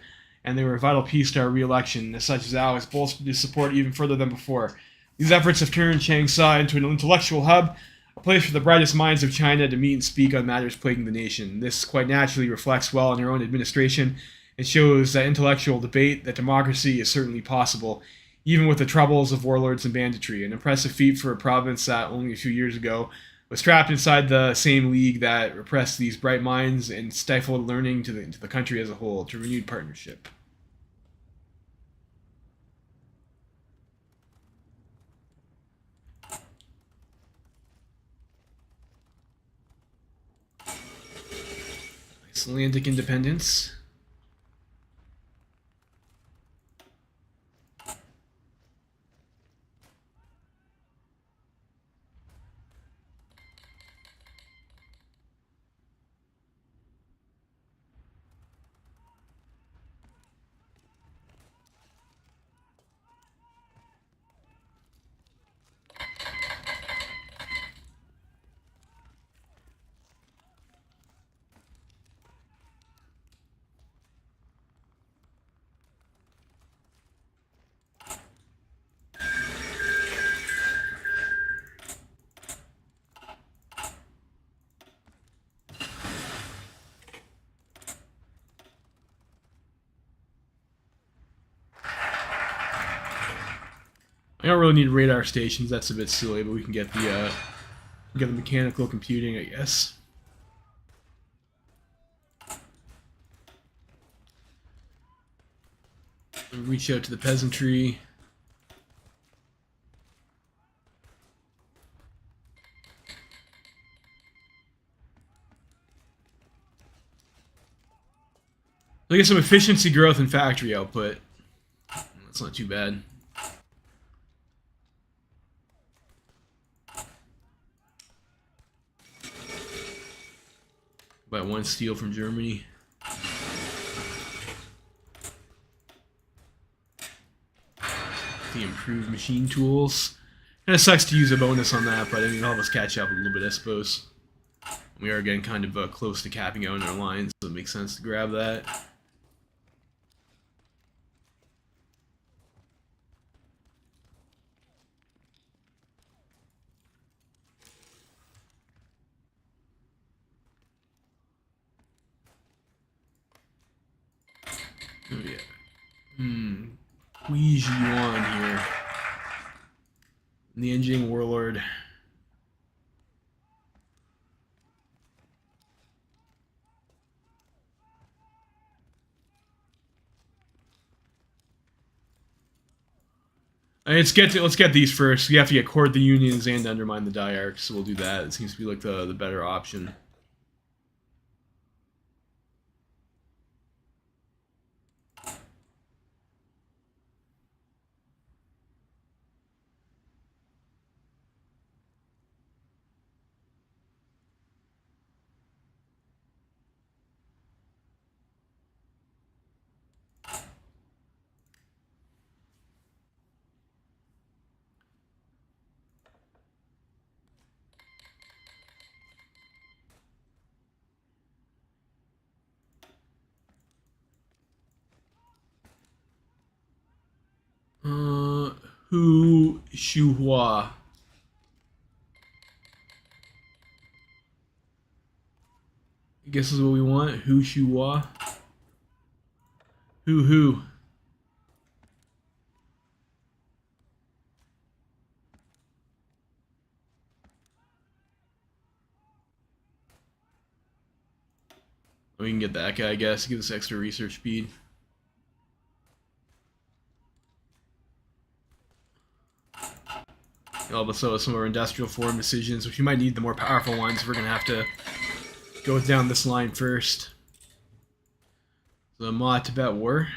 [SPEAKER 1] and they were a vital piece to our re-election. As such, Zhao has bolstered his support even further than before. These efforts have turned Changsha into an intellectual hub, a place for the brightest minds of China to meet and speak on matters plaguing the nation. This quite naturally reflects well on our own administration. It shows that intellectual debate, that democracy is certainly possible, even with the troubles of warlords and banditry. An impressive feat for a province that only a few years ago was trapped inside the same league that repressed these bright minds and stifled learning to the country as a whole, to renewed partnership. Icelandic independence. I don't really need radar stations. That's a bit silly, but we can get the mechanical computing, I guess. Reach out to the peasantry. Look at some efficiency growth and factory output. That's not too bad. Buy 1 steel from Germany. The improved machine tools. Kind of sucks to use a bonus on that, but I mean, it'll help us catch up a little bit, I suppose. We are getting kind of close to capping out in our lines, so it makes sense to grab that. Oh yeah. Hunan here. The Engineering Warlord. Let's get these first. We have to get court the unions and undermine the diarchs, so we'll do that. It seems to be like the better option. HOI4. I guess is what we want. HOI4. Who. We can get that guy, I guess. Give us extra research speed. Also, some of our industrial forum decisions, which we might need the more powerful ones. We're gonna have to go down this line first. The Ma-Tibet War.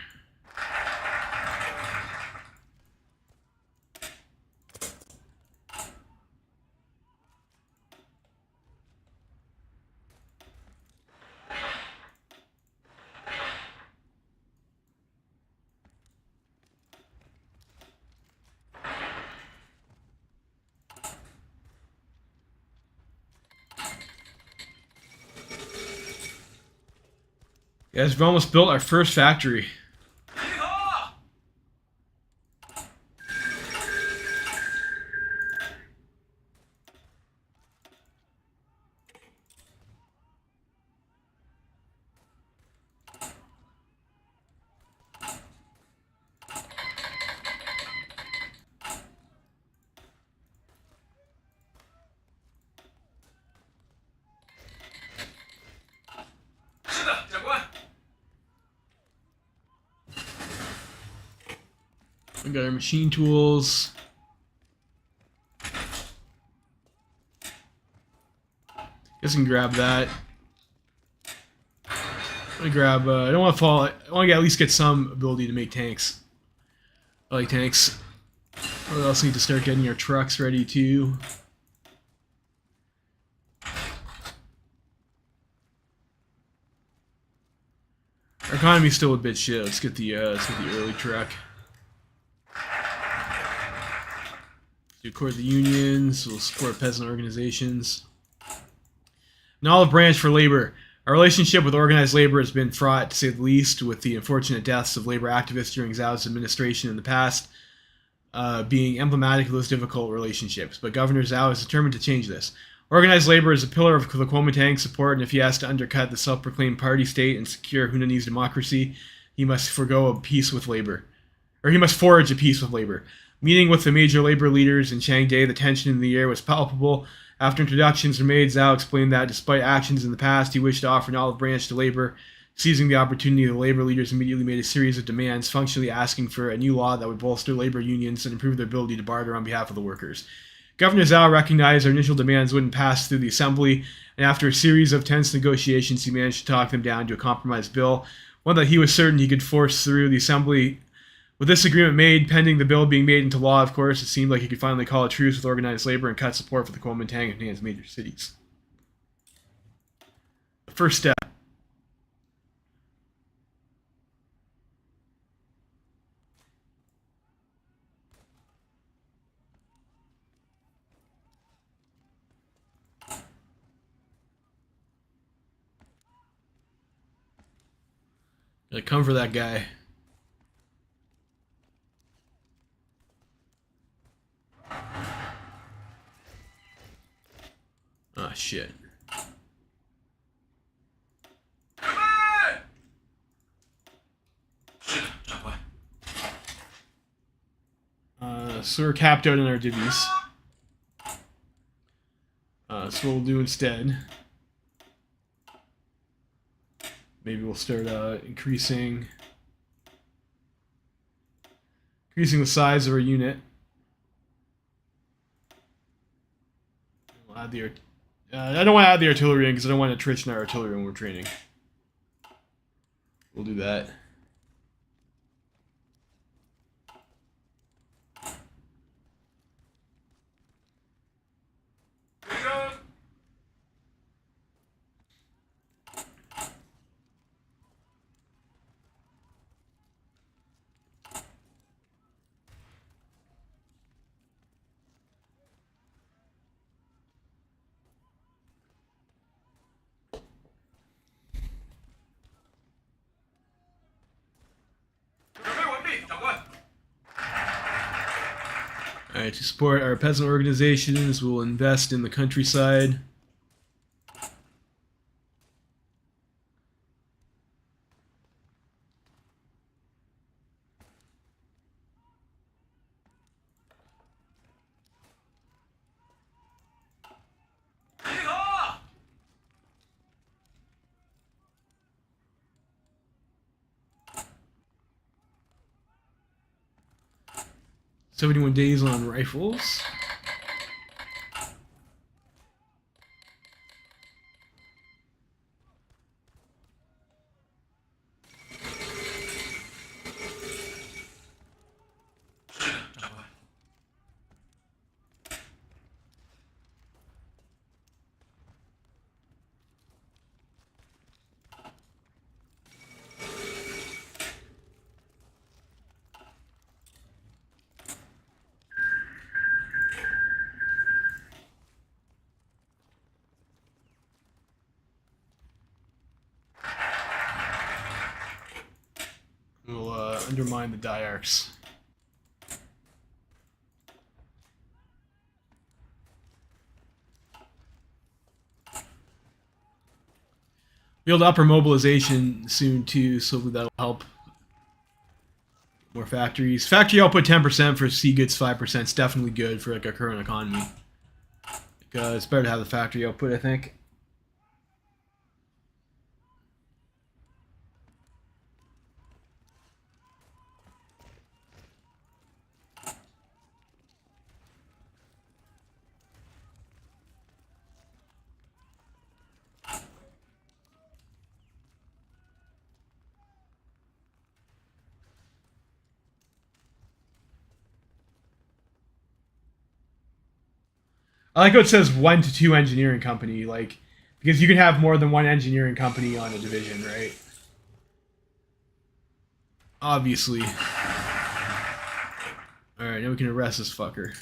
[SPEAKER 1] Guys, we've almost built our first factory. We got our machine tools. Guess I can grab that. I'm gonna grab. I don't want to fall. I want to at least get some ability to make tanks. I like tanks. We also need to start getting our trucks ready too. Our economy's still a bit shit. Let's get the early truck. Support the unions. We'll support peasant organizations. An olive branch for labor. Our relationship with organized labor has been fraught, to say the least, with the unfortunate deaths of labor activists during Zhao's administration in the past being emblematic of those difficult relationships. But Governor Zhao is determined to change this. Organized labor is a pillar of the Kuomintang support, and if he has to undercut the self-proclaimed party state and secure Hunanese democracy, he must forego a peace with labor. Or he must forge a peace with labor. Meeting with the major labor leaders in Changde, the tension in the air was palpable. After introductions were made, Zhao explained that despite actions in the past, he wished to offer an olive branch to labor. Seizing the opportunity, the labor leaders immediately made a series of demands, functionally asking for a new law that would bolster labor unions and improve their ability to barter on behalf of the workers. Governor Zhao recognized our initial demands wouldn't pass through the assembly, and after a series of tense negotiations, he managed to talk them down to a compromise bill, one that he was certain he could force through the assembly. With this agreement made, pending the bill being made into law, of course, it seemed like he could finally call a truce with organized labor and cut support for the Kuomintang and Hunan's major cities. The first step. Gotta come for that guy. Ah, shit. So we're capped out in our divvies. So what we'll do instead, maybe we'll start increasing the size of our unit. We'll add the I don't want to add the artillery in because I don't want attrition in our artillery when we're training. We'll do that. Alright, to support our peasant organizations, we'll invest in the countryside. "71 days on rifles." We'll undermine the diarchs. Be able to upper mobilization soon too, so that'll help. More factories. Factory output 10% for sea goods 5% is definitely good for like our current economy. It's better to have the factory output, I think. I like how it says 1 to 2 engineering company, like, because you can have more than one engineering company on a division, right? Obviously. Alright, now we can arrest this fucker.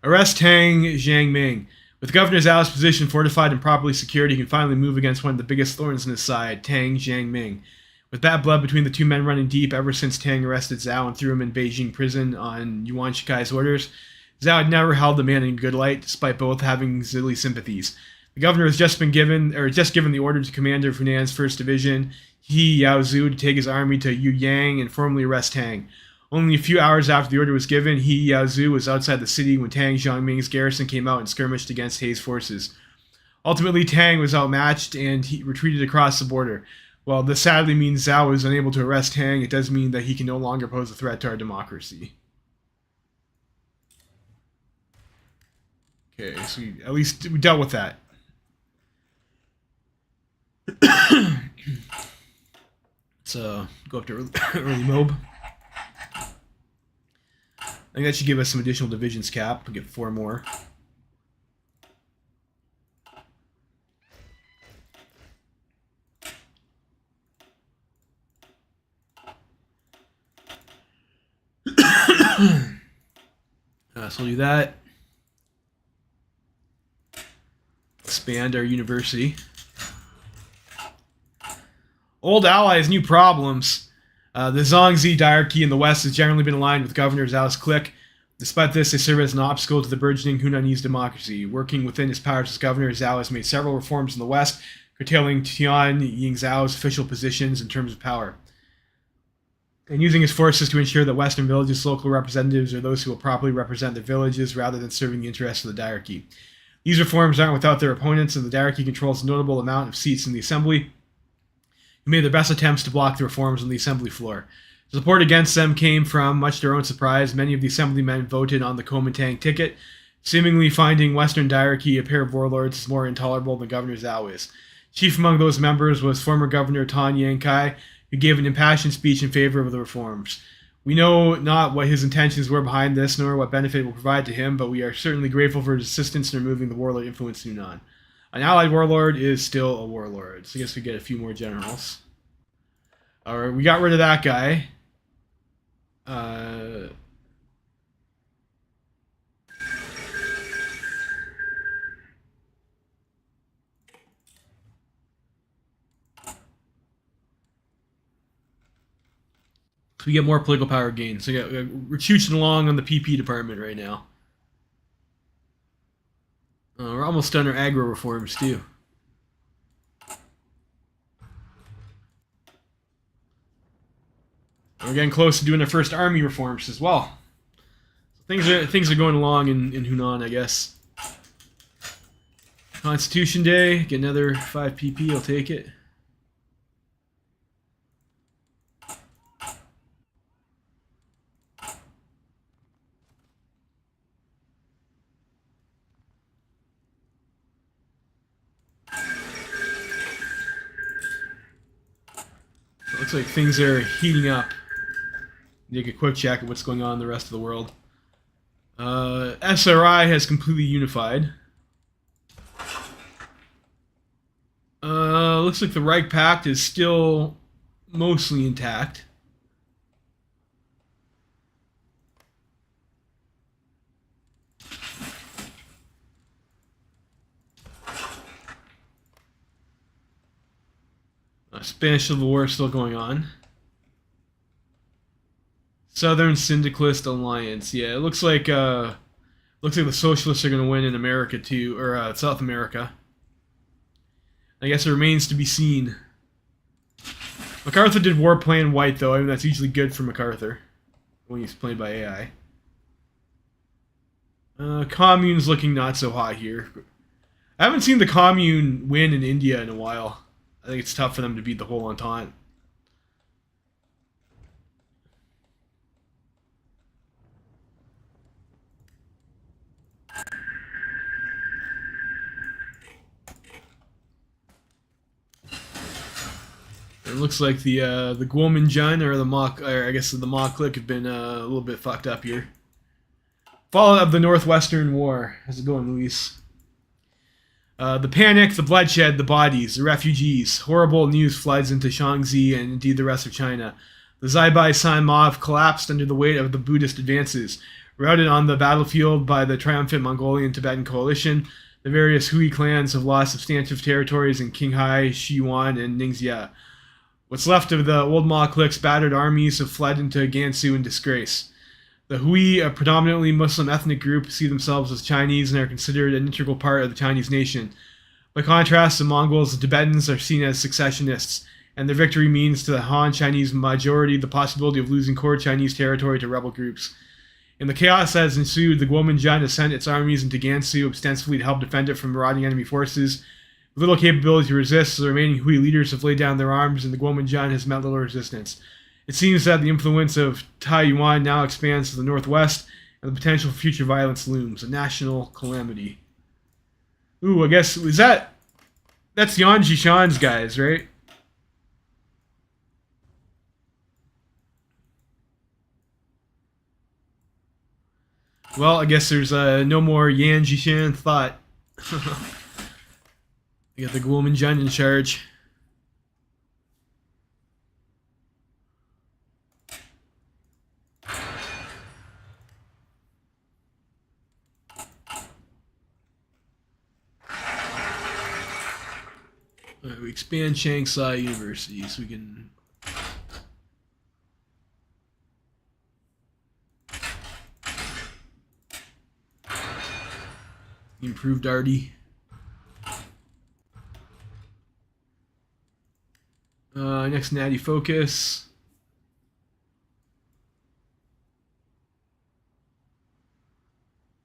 [SPEAKER 1] Arrest Tang Jiangming. With Governor Zhao's position fortified and properly secured, he can finally move against one of the biggest thorns in his side, Tang Jiangming. With bad blood between the two men running deep ever since Tang arrested Zhao and threw him in Beijing prison on Yuan Shikai's orders, Zhao had never held the man in good light, despite both having Zili sympathies. The governor has just given the order to commander of Hunan's 1st Division, He Yaozhu, to take his army to Yuyang and formally arrest Tang. Only a few hours after the order was given, He Yaozhu was outside the city when Tang Jiangming's garrison came out and skirmished against He's forces. Ultimately, Tang was outmatched and he retreated across the border. While this sadly means Zhao is unable to arrest Tang, it does mean that he can no longer pose a threat to our democracy. Okay, so at least we dealt with that. Let's go up to early mob. I think that should give us some additional divisions cap. We'll get 4 more. So we'll do that. Expand our university. Old allies, new problems. The Zhongzi diarchy in the west has generally been aligned with Governor Zhao's clique. Despite this, they serve as an obstacle to the burgeoning Hunanese democracy. Working within his powers as governor, Zhao has made several reforms in the west, curtailing Tian Yingzhao's official positions in terms of power, and using his forces to ensure that western villages' local representatives are those who will properly represent their villages rather than serving the interests of the diarchy. These reforms aren't without their opponents, and the diarchy controls a notable amount of seats in the assembly, who made their best attempts to block the reforms on the assembly floor. Support against them came from, much to their own surprise, many of the assemblymen voted on the Kuomintang ticket, seemingly finding Western diarchy, a pair of warlords, is more intolerable than Governor Zhao is. Chief among those members was former Governor Tan Yankai, who gave an impassioned speech in favor of the reforms. We know not what his intentions were behind this, nor what benefit it will provide to him, but we are certainly grateful for his assistance in removing the warlord influence in Hunan. An allied warlord is still a warlord, so I guess we get a few more generals. Alright, we got rid of that guy. So we get more political power gain. So yeah, we're chooching along on the PP department right now. We're almost done our aggro reforms too. We're getting close to doing our first army reforms as well. So things are going along in Hunan, I guess. Constitution Day, get another 5 PP, I'll take it. Looks like things are heating up. Take a quick check at what's going on in the rest of the world. SRI has completely unified. Looks like the Reich Pact is still mostly intact. Spanish Civil War is still going on. Southern Syndicalist Alliance. Yeah, it looks like the socialists are going to win in America too, or South America. I guess it remains to be seen. MacArthur did War Plan White though. I mean that's usually good for MacArthur when he's played by AI. Commune's looking not so hot here. I haven't seen the Commune win in India in a while. I think it's tough for them to beat the whole Entente. It looks like the Kuomintang or the Ma Clique have been a little bit fucked up here. Fallout of the Northwestern War. How's it going, Luis? The panic, the bloodshed, the bodies, the refugees. Horrible news floods into Shaanxi and indeed the rest of China. The Zaibai San Mav collapsed under the weight of the Buddhist advances. Routed on the battlefield by the triumphant Mongolian-Tibetan coalition, the various Hui clans have lost substantive territories in Qinghai, Xiyuan, and Ningxia. What's left of the old Ma Clique's battered armies have fled into Gansu in disgrace. The Hui, a predominantly Muslim ethnic group, see themselves as Chinese and are considered an integral part of the Chinese nation. By contrast, the Mongols and Tibetans are seen as successionists, and their victory means to the Han Chinese majority the possibility of losing core Chinese territory to rebel groups. In the chaos that has ensued, the Kuomintang has sent its armies into Gansu ostensibly to help defend it from marauding enemy forces. With little capability to resist, the remaining Hui leaders have laid down their arms, and the Kuomintang has met little resistance. It seems that the influence of Taiyuan now expands to the northwest, and the potential for future violence looms, a national calamity. Ooh, I guess that's Yan Jishan's guys, right? Well, I guess there's no more Yan Jishan thought. You got the Guominjun in charge. Alright, we expand Changsha University so we can improve Darty. Next natty focus.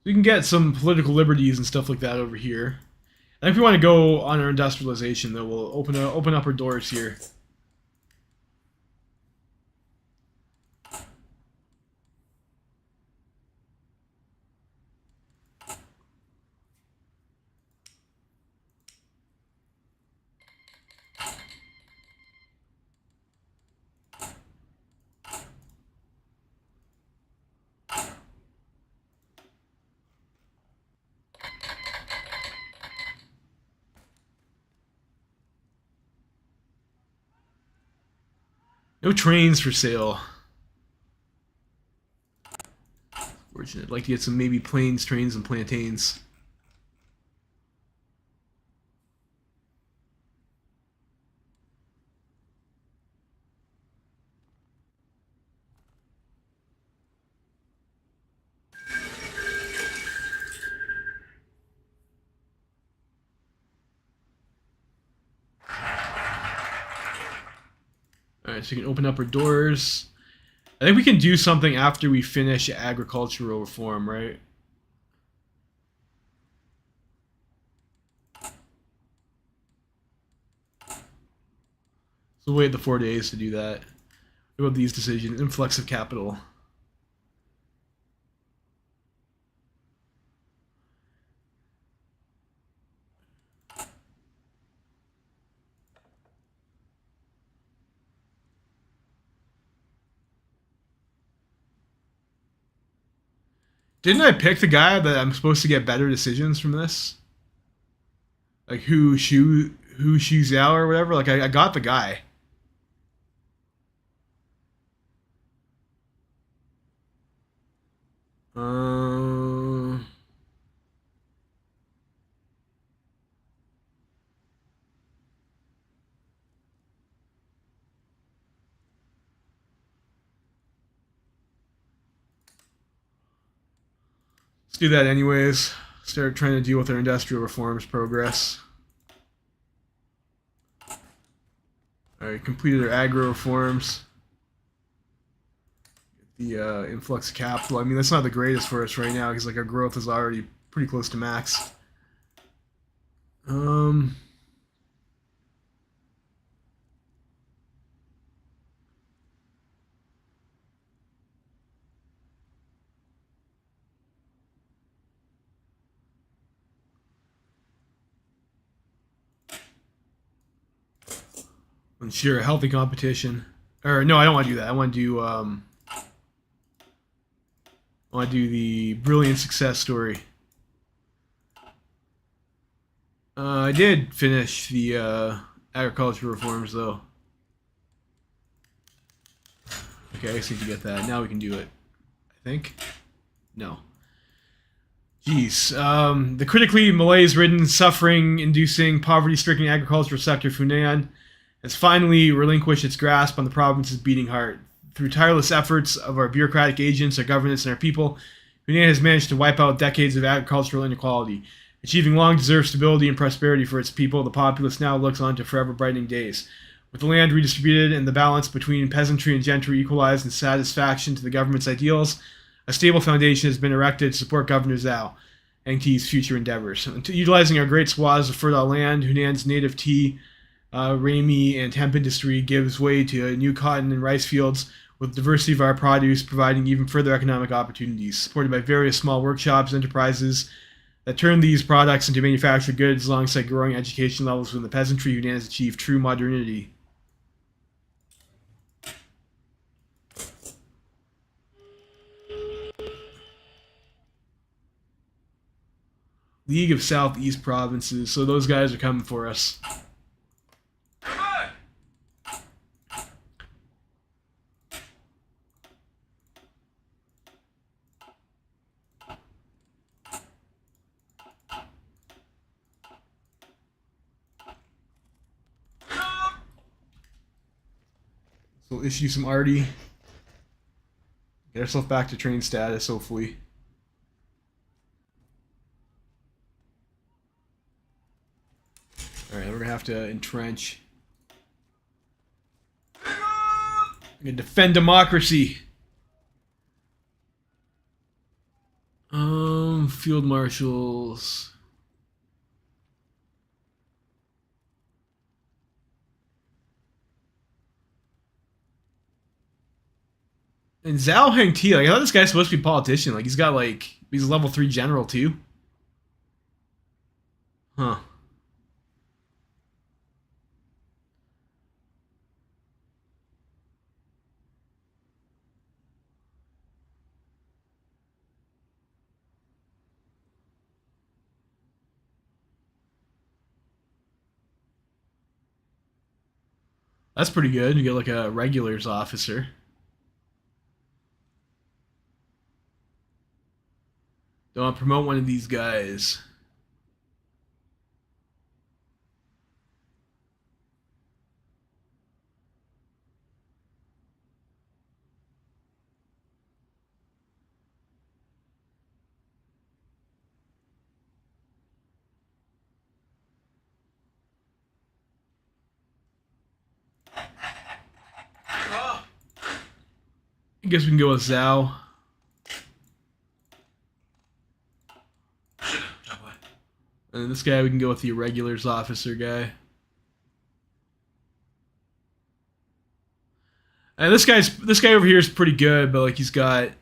[SPEAKER 1] We can get some political liberties and stuff like that over here. And if we want to go on our industrialization, though, we'll open up our doors here. No trains for sale. Fortunate. I'd like to get some maybe planes, trains, and plantains. Alright, so we can open up our doors. I think we can do something after we finish agricultural reform, right? So we'll wait the 4 days to do that. What about these decisions? Influx of capital. Didn't I pick the guy that I'm supposed to get better decisions from this? Like Hu Xiao or whatever? Like I got the guy. Uh, let's do that anyways. Start trying to deal with our industrial reforms progress. Alright, completed our agro reforms. The influx of capital. I mean, that's not the greatest for us right now because like our growth is already pretty close to max. Ensure a healthy competition. Or no, I don't want to do that. I want to do the brilliant success story. I did finish the agricultural reforms though. Okay, I just need to get that. Now we can do it. I think. No. Jeez. The critically malaise-ridden, suffering-inducing, poverty-stricken agricultural sector of Hunan has finally relinquished its grasp on the province's beating heart. Through tireless efforts of our bureaucratic agents, our governance, and our people, Hunan has managed to wipe out decades of agricultural inequality. Achieving long-deserved stability and prosperity for its people, the populace now looks on to forever brightening days. With the land redistributed and the balance between peasantry and gentry equalized in satisfaction to the government's ideals, a stable foundation has been erected to support Governor Zhao and Ti's future endeavors. Utilizing our great swaths of fertile land, Hunan's native tea, ramie, and hemp industry gives way to new cotton and rice fields, with the diversity of our produce providing even further economic opportunities. Supported by various small workshops, enterprises, that turned these products into manufactured goods alongside growing education levels within the peasantry. Hunan has achieved true modernity. League of Southeast Provinces. So those guys are coming for us. So we'll issue some arty. Get ourselves back to train status, hopefully. Alright, we're gonna have to entrench. We're gonna defend democracy. Field marshals. And Zhao Hengti, like, I thought this guy's supposed to be a politician. Like, he's a level 3 general, too. Huh. That's pretty good. You get, like, a regulars officer. Don't promote one of these guys. I guess we can go with Zhao. And this guy, we can go with the irregulars officer guy. And this guy over here is pretty good, but like he's got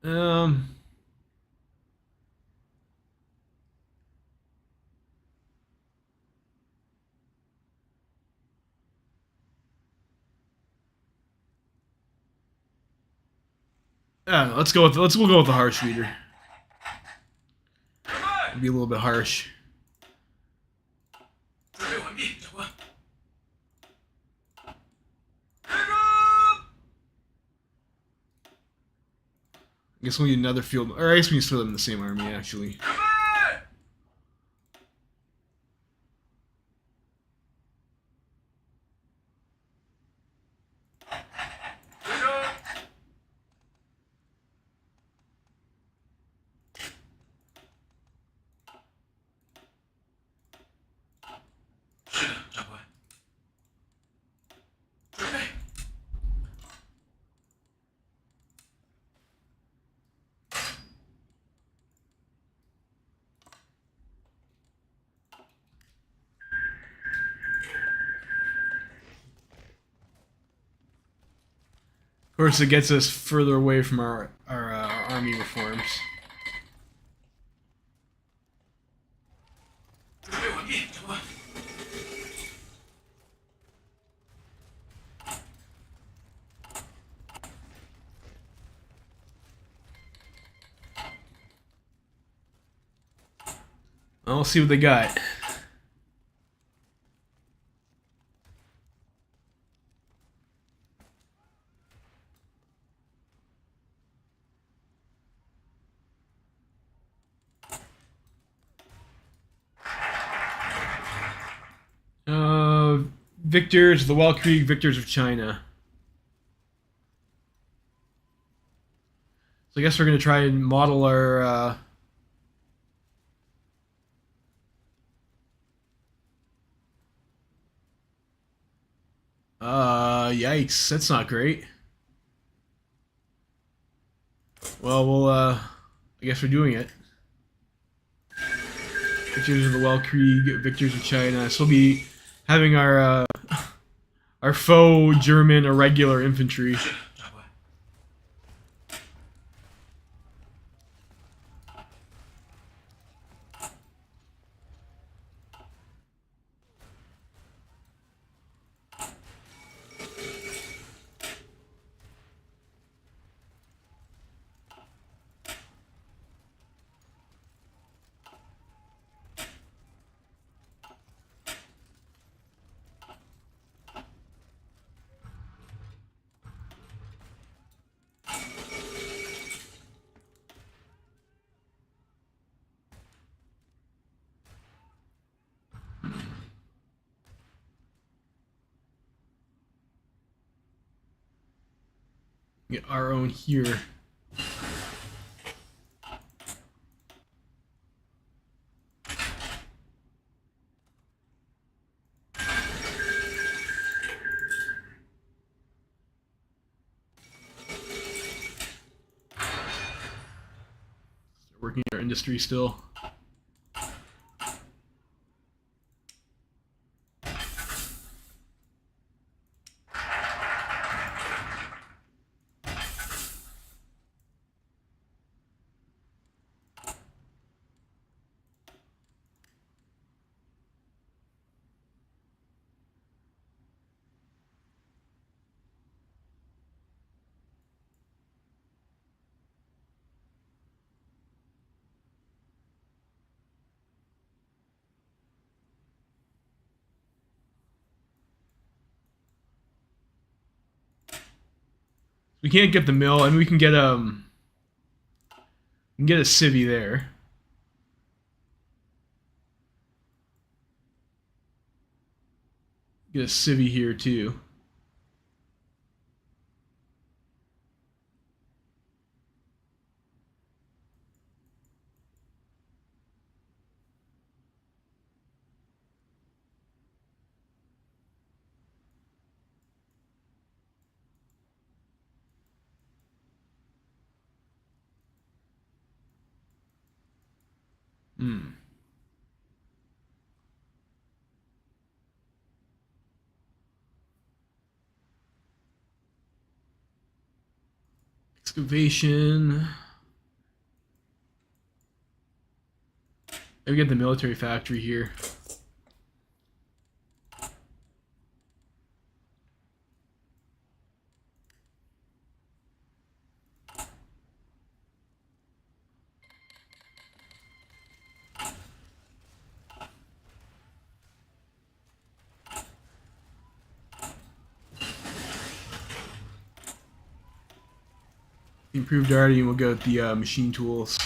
[SPEAKER 1] I don't know, we'll go with the harsh leader. Be a little bit harsh. I guess we need another field, or I guess we can throw them in the same army actually. Of course, it gets us further away from our army reforms. I'll see what they got. Victors, the Weltkrieg victors of China. So I guess we're going to try and model our... yikes, that's not great. Well, I guess we're doing it. Victors of the Weltkrieg, victors of China. So we'll be having our faux German irregular infantry. Get our own here. Working in our industry still. We can't get the mill. I mean, we can get a civvy there. Get a civvy here too. Hmm. Excavation. Maybe get the military factory here. Improved already, and we'll go with the machine tools.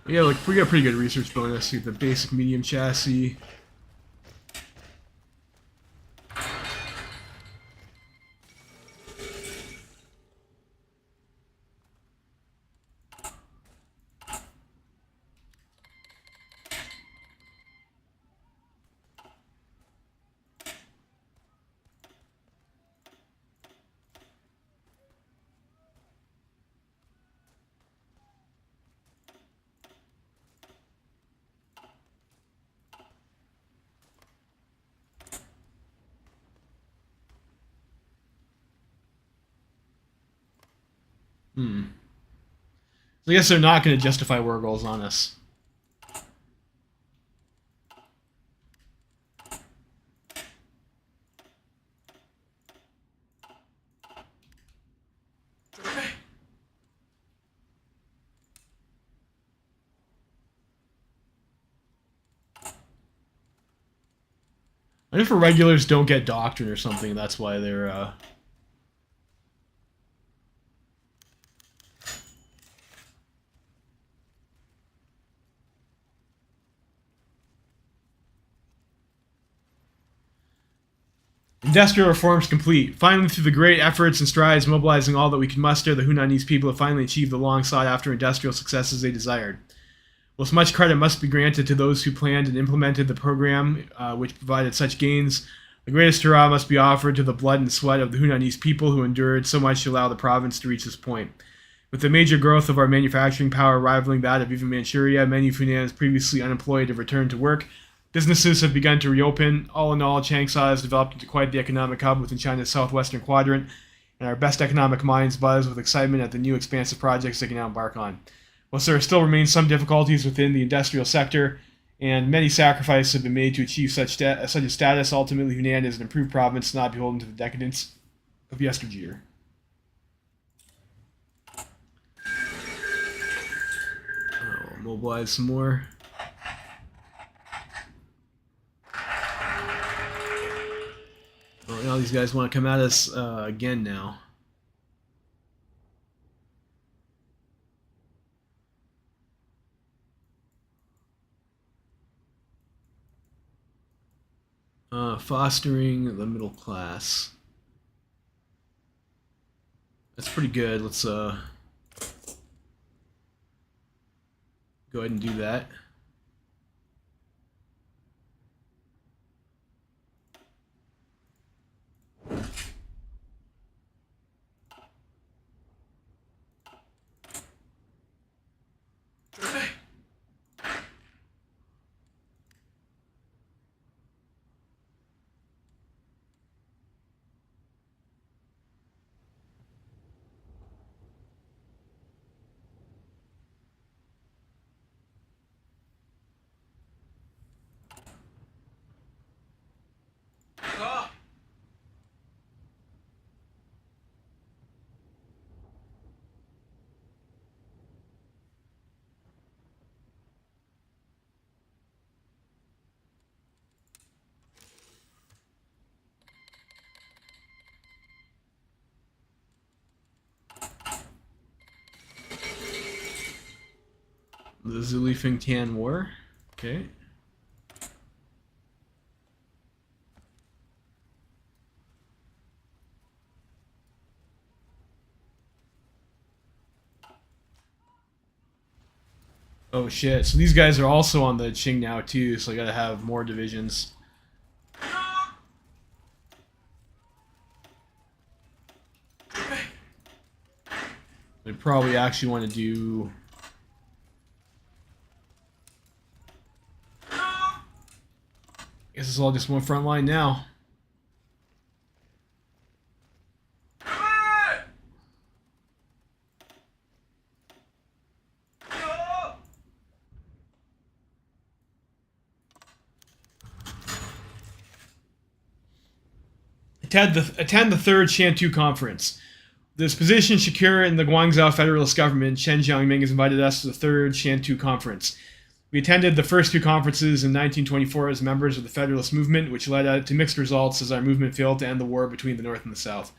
[SPEAKER 1] Yeah, like we got a pretty good research bonus. We get the basic medium chassis. So I guess they're not going to justify war goals on us. I think for regulars don't get doctrine or something, that's why they're Industrial reforms complete. Finally, through the great efforts and strides mobilizing all that we could muster, the Hunanese people have finally achieved the long sought after industrial successes they desired. Whilst much credit must be granted to those who planned and implemented the program which provided such gains, the greatest hurrah must be offered to the blood and sweat of the Hunanese people who endured so much to allow the province to reach this point. With the major growth of our manufacturing power rivaling that of even Manchuria, many Hunans previously unemployed have returned to work. Businesses have begun to reopen. All in all, Changsha has developed into quite the economic hub within China's southwestern quadrant, and our best economic minds buzz with excitement at the new expansive projects they can now embark on. Whilst there still remain some difficulties within the industrial sector, and many sacrifices have been made to achieve such a status, ultimately Hunan is an improved province, not beholden to the decadence of yesteryear. I'll mobilize some more. Oh, now these guys want to come at us again now. Fostering the middle class. That's pretty good. Let's go ahead and do that. The Zulu-Fing-Tan War. Okay. Oh shit, so these guys are also on the Qing now too, so I gotta have more divisions. I probably actually want to do... I guess it's all just one front line now. Attend the third Shantou Conference. This position secure in the Guangzhou Federalist Government, Chen Jiangming has invited us to the third Shantou Conference. We attended the first two conferences in 1924 as members of the Federalist Movement, which led to mixed results as our movement failed to end the war between the North and the South.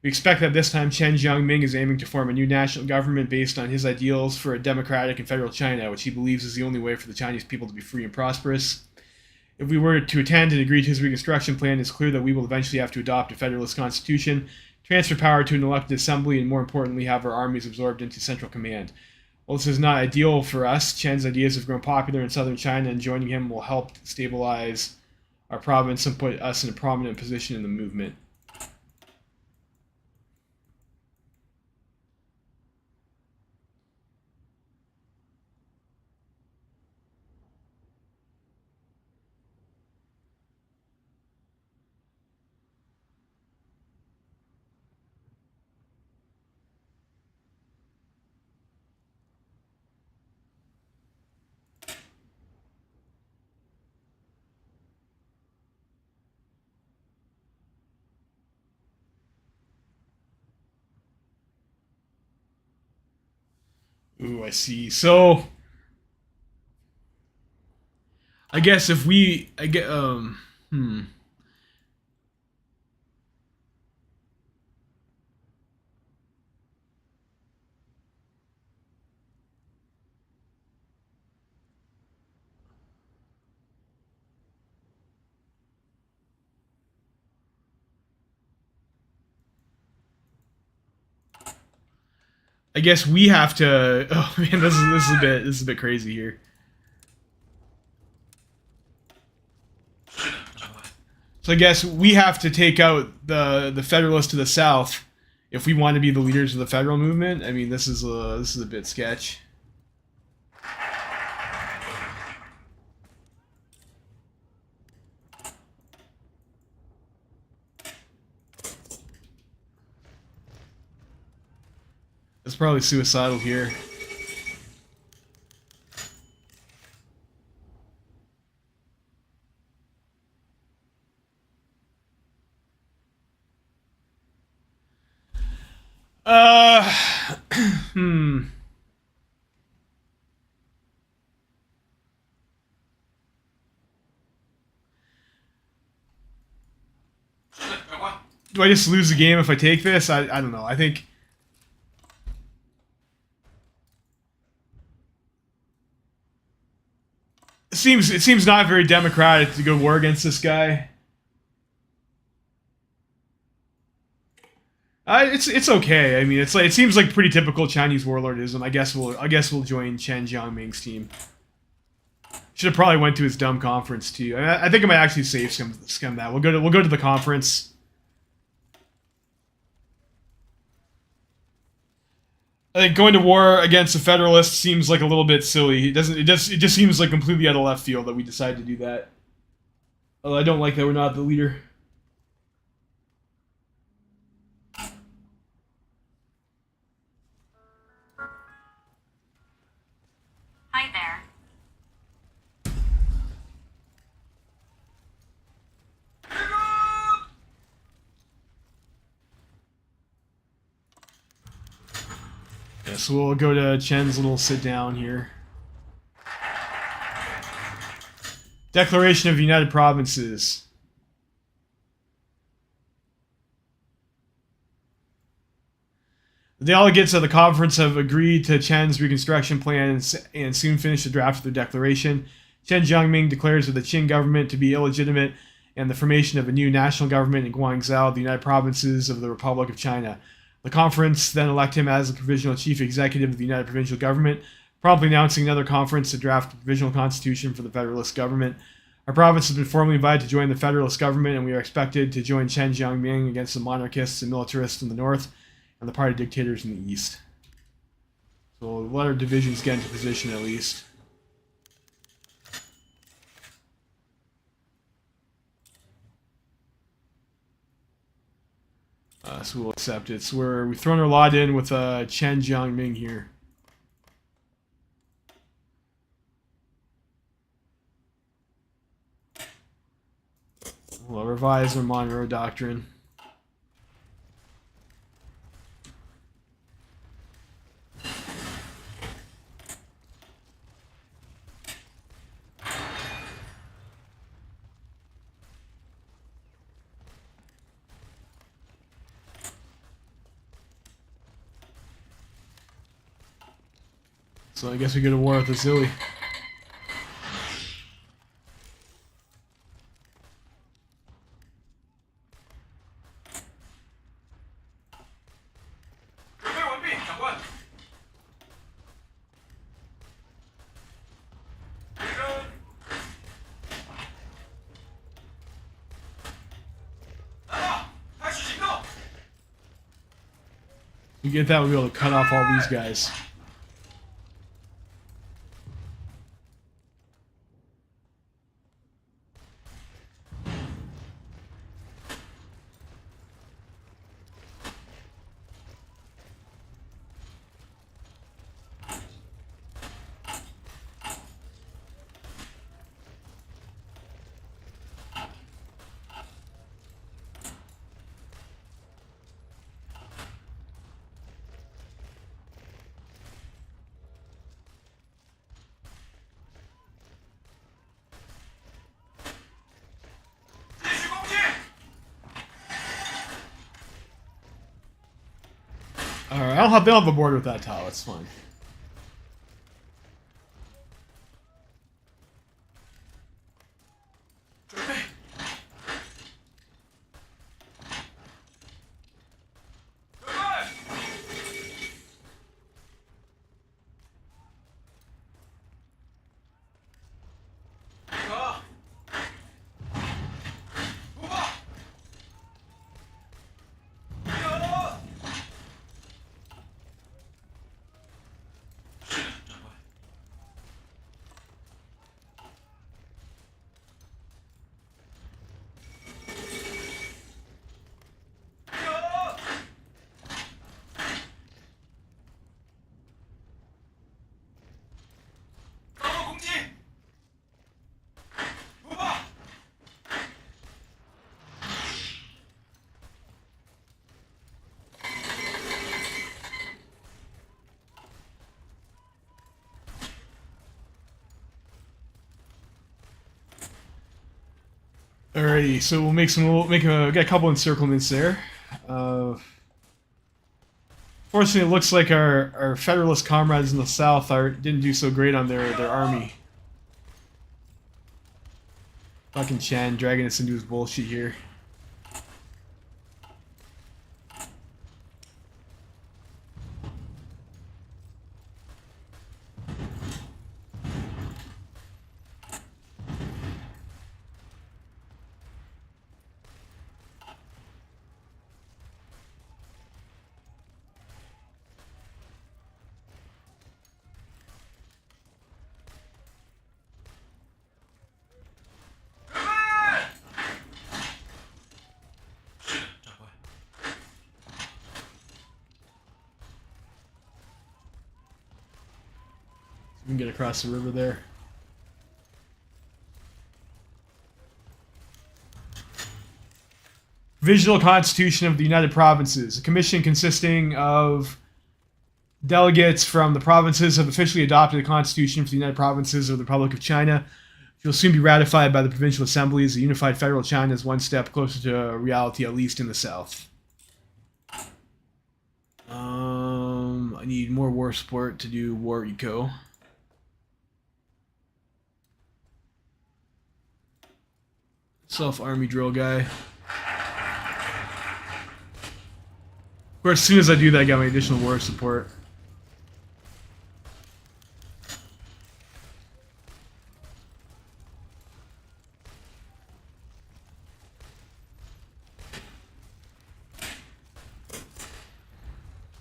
[SPEAKER 1] We expect that this time Chen Jiangming is aiming to form a new national government based on his ideals for a democratic and federal China, which he believes is the only way for the Chinese people to be free and prosperous. If we were to attend and agree to his reconstruction plan, it's clear that we will eventually have to adopt a federalist constitution, transfer power to an elected assembly, and more importantly, have our armies absorbed into central command. While this is not ideal for us, Chen's ideas have grown popular in southern China, and joining him will help stabilize our province and put us in a prominent position in the movement. Ooh, I see. So, I guess if we, I get, I guess we have to. Oh man, this is a bit crazy here. So I guess we have to take out the Federalists to the south if we want to be the leaders of the federal movement. I mean, this is a bit sketch. It's probably suicidal here. Hmm. Do I just lose the game if I take this? I don't know. I think it seems not very democratic to go war against this guy. It's okay. I mean, it's like it seems like pretty typical Chinese warlordism. I guess we'll join Chen Jiangming's team. Should have probably went to his dumb conference too. I think I might actually save scum that. We'll go to the conference. I think going to war against the Federalists seems like a little bit silly. It just seems like completely out of left field that we decided to do that. Although I don't like that we're not the leader.
[SPEAKER 2] Hi there.
[SPEAKER 1] Yeah, so we'll go to Chen's little sit down here. Declaration of United Provinces. The delegates of the conference have agreed to Chen's reconstruction plan and soon finish the draft of their declaration. Chen Jiangming declares the Qing government to be illegitimate and the formation of a new national government in Guangzhou, the United Provinces of the Republic of China. The conference then elect him as the provisional chief executive of the United Provincial Government, promptly announcing another conference to draft a provisional constitution for the Federalist government. Our province has been formally invited to join the Federalist government, and we are expected to join Chen Jiangming against the monarchists and militarists in the north and the party dictators in the east. So we'll let our divisions get into position at least. So we'll accept it. So we've thrown our lot in with Chen Jiangming here. We'll revise our Monroe Doctrine. So I guess we go to war with the Zilly. We get that, we'll be able to cut off all these guys. Alright, I'll have a board with that tile, it's fine. Alrighty, so we'll get a couple encirclements there. Fortunately, it looks like our Federalist comrades in the south didn't do so great on their army. Fucking Chen dragging us into his bullshit here. We can get across the river there. Provisional Constitution of the United Provinces. A commission consisting of delegates from the provinces have officially adopted a constitution for the United Provinces of the Republic of China, which will soon be ratified by the provincial assemblies. The unified federal China is one step closer to reality, at least in the south. I need more war support to do war eco. Self-army drill guy. Of course, as soon as I do that, I got my additional war support.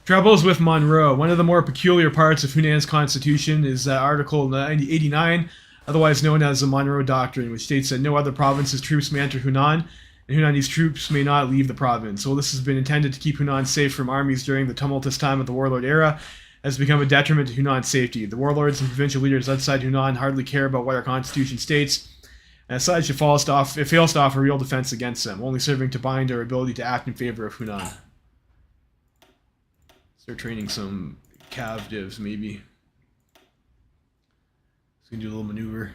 [SPEAKER 1] Troubles with Monroe. One of the more peculiar parts of Hunan's constitution is that Article 89, otherwise known as the Monroe Doctrine, which states that no other province's troops may enter Hunan, and Hunanese troops may not leave the province. While this has been intended to keep Hunan safe from armies during the tumultuous time of the warlord era, has become a detriment to Hunan's safety. The warlords and provincial leaders outside Hunan hardly care about what our constitution states, and as such, it fails to offer real defense against them, only serving to bind our ability to act in favor of Hunan. Start training some cav divs, maybe. So we can do a little maneuver.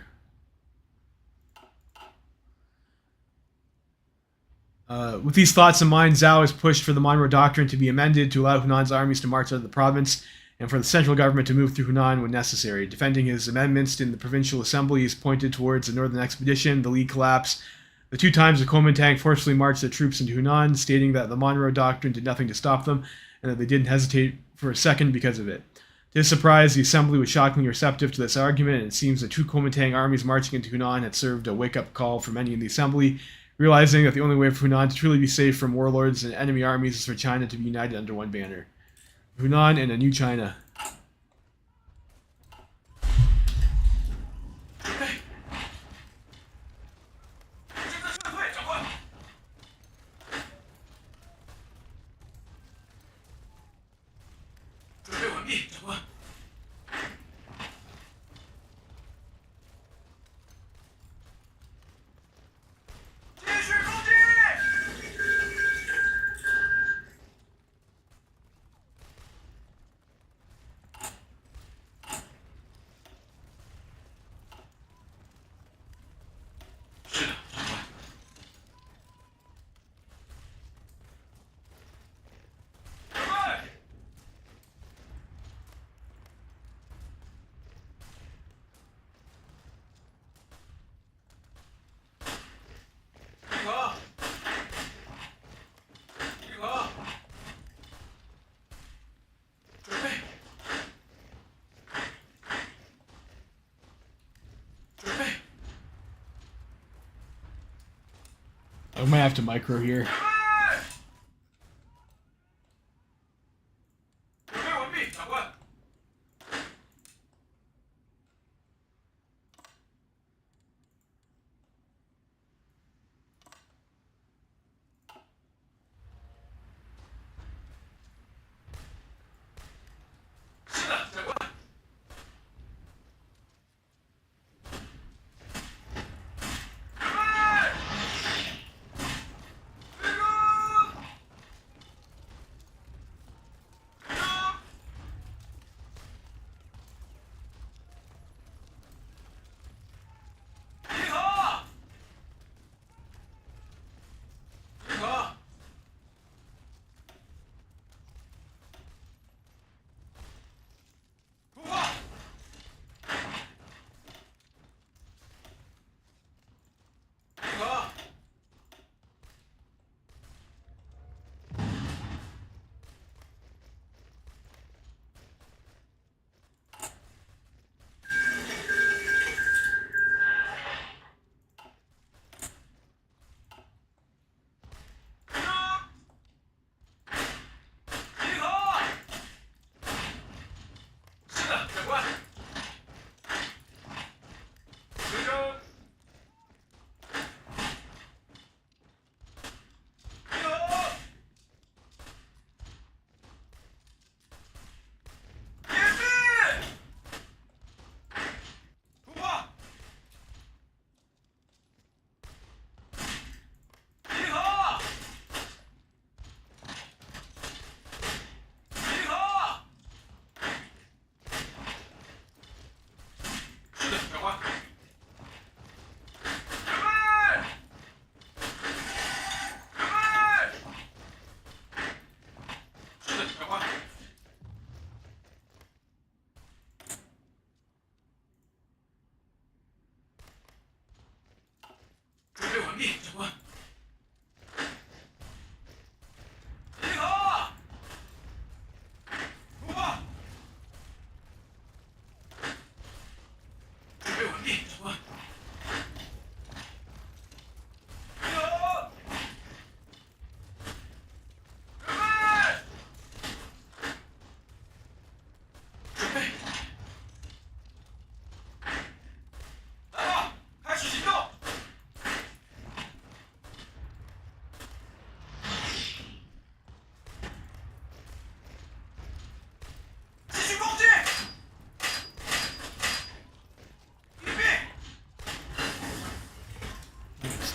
[SPEAKER 1] With these thoughts in mind, Zhao has pushed for the Monroe Doctrine to be amended to allow Hunan's armies to march out of the province, and for the central government to move through Hunan when necessary. Defending his amendments in the provincial assembly, he's pointed towards the northern expedition, the League collapse. The 2 times the Kuomintang forcefully marched their troops into Hunan, stating that the Monroe Doctrine did nothing to stop them, and that they didn't hesitate for a second because of it. To his surprise, the assembly was shockingly receptive to this argument, and it seems the 2 Kuomintang armies marching into Hunan had served a wake-up call for many in the assembly, realizing that the only way for Hunan to truly be safe from warlords and enemy armies is for China to be united under one banner. Hunan and a new China. I might have to micro here.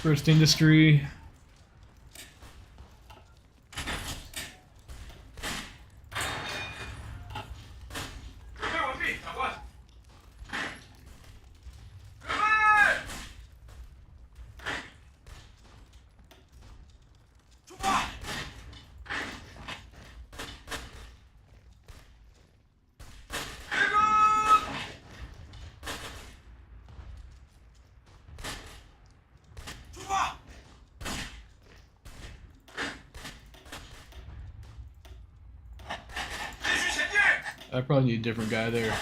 [SPEAKER 1] First industry. I probably need a different guy there.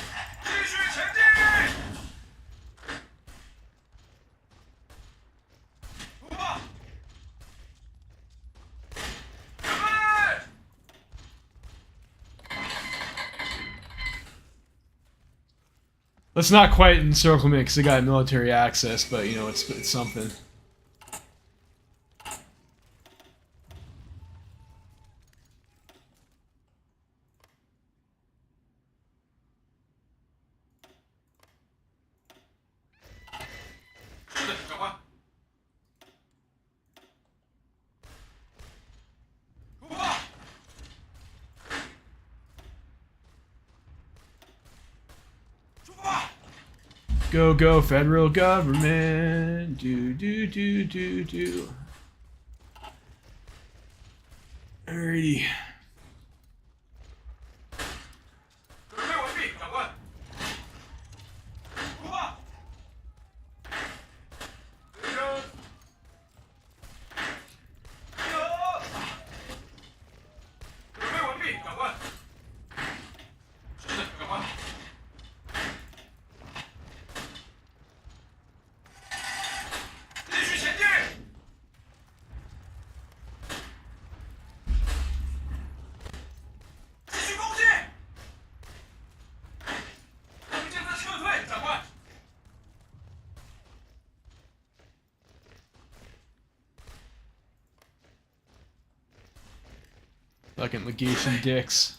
[SPEAKER 1] That's not quite encircle me because they got military access, but you know it's something. Go, go, federal government. Do, do, do, do, do. Alrighty. Fucking legation dicks.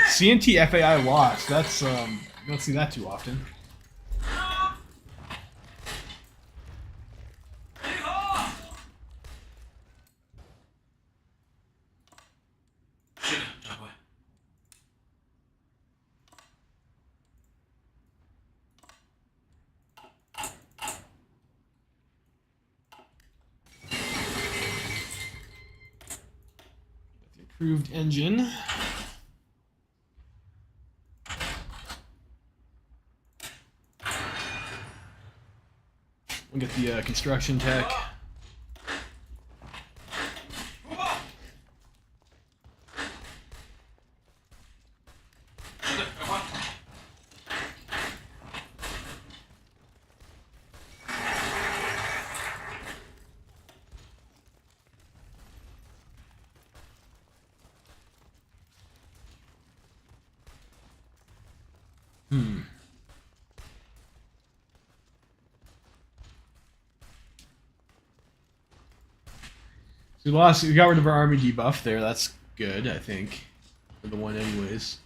[SPEAKER 1] CNT FAI lost. That's you don't see that too often. Improved engine. We'll get the construction tech. We got rid of our army debuff there. That's good, I think. For the one anyways.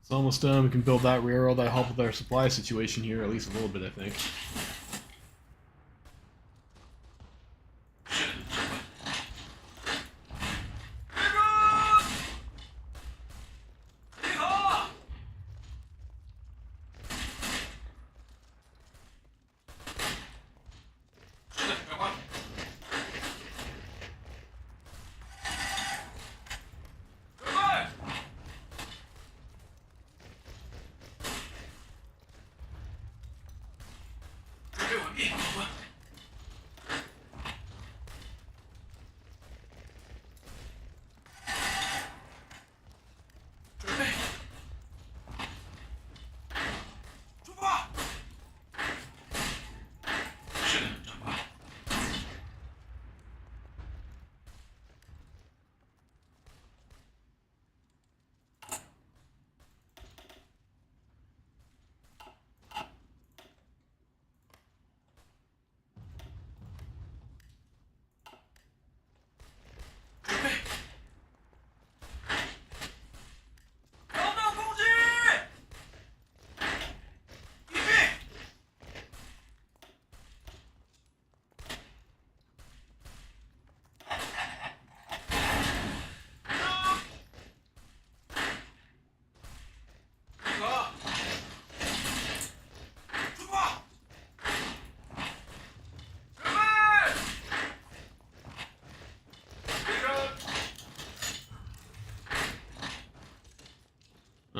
[SPEAKER 1] It's almost done. We can build that railroad. That'll help with our supply situation here, at least a little bit, I think.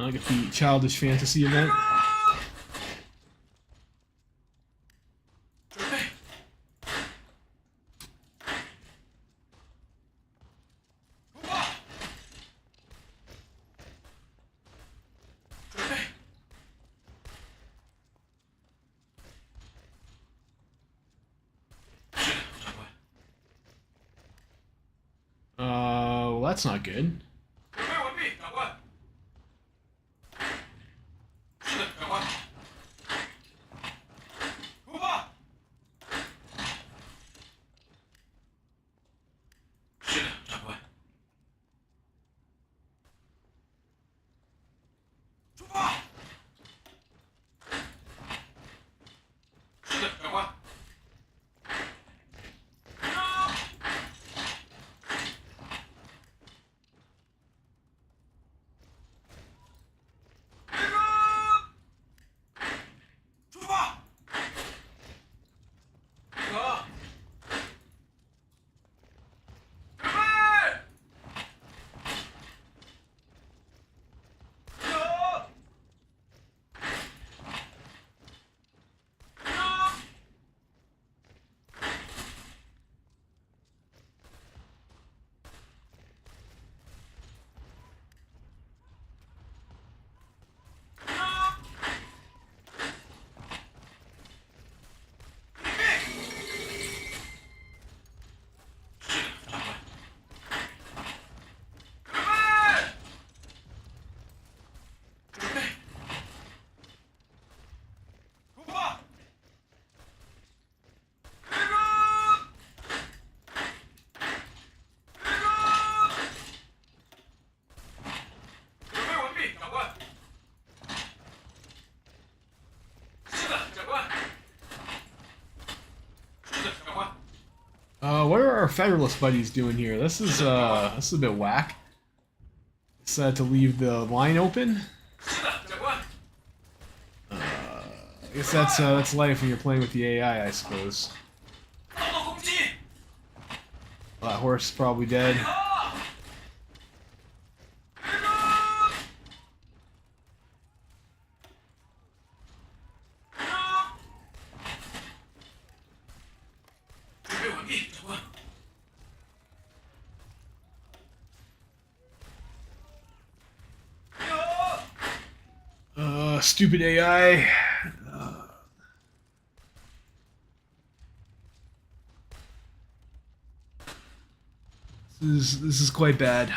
[SPEAKER 1] I got the Childish Fantasy event. Well, that's not good. What are our Federalist buddies doing here? This is a bit whack. Decided to leave the line open. I guess that's life when you're playing with the AI, I suppose. That horse is probably dead. Stupid AI. This is quite bad.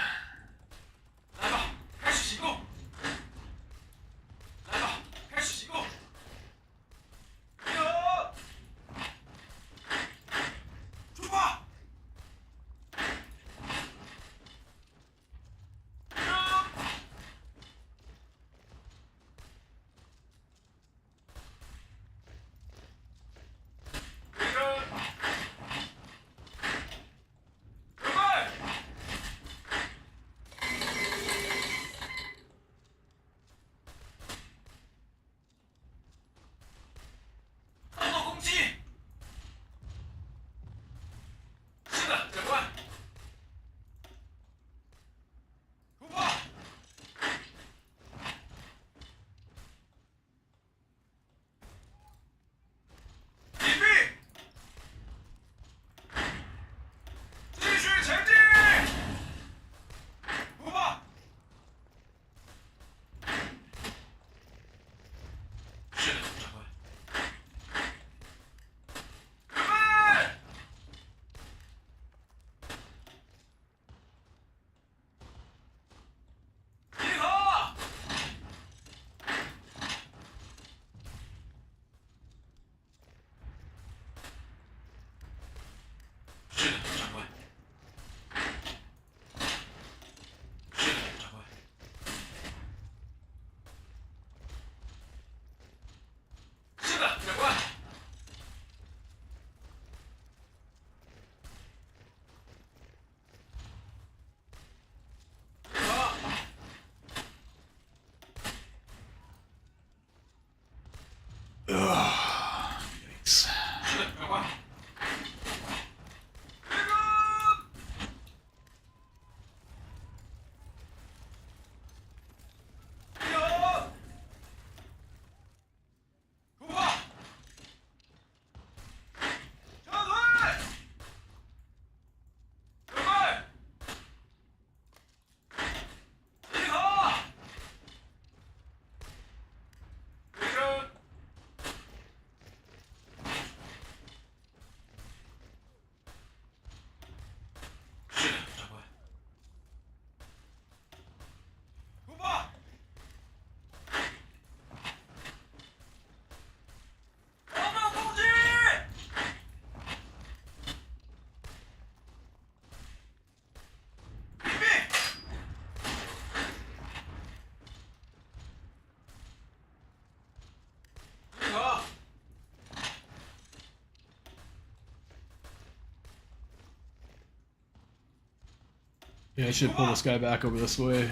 [SPEAKER 1] Yeah, I should pull this guy back over this way.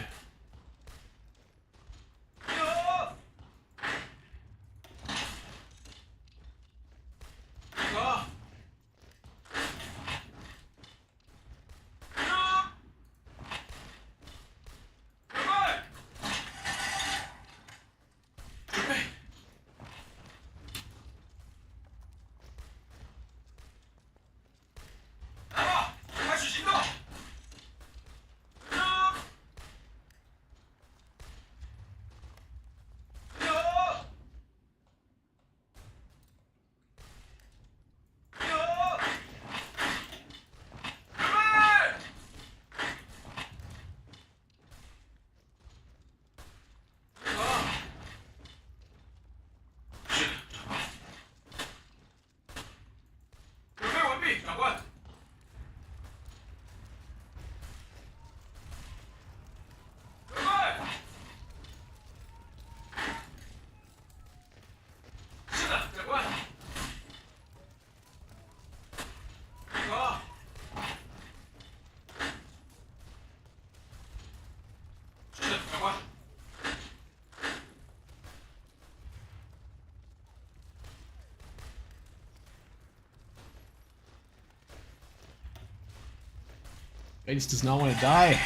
[SPEAKER 1] He just does not want to die.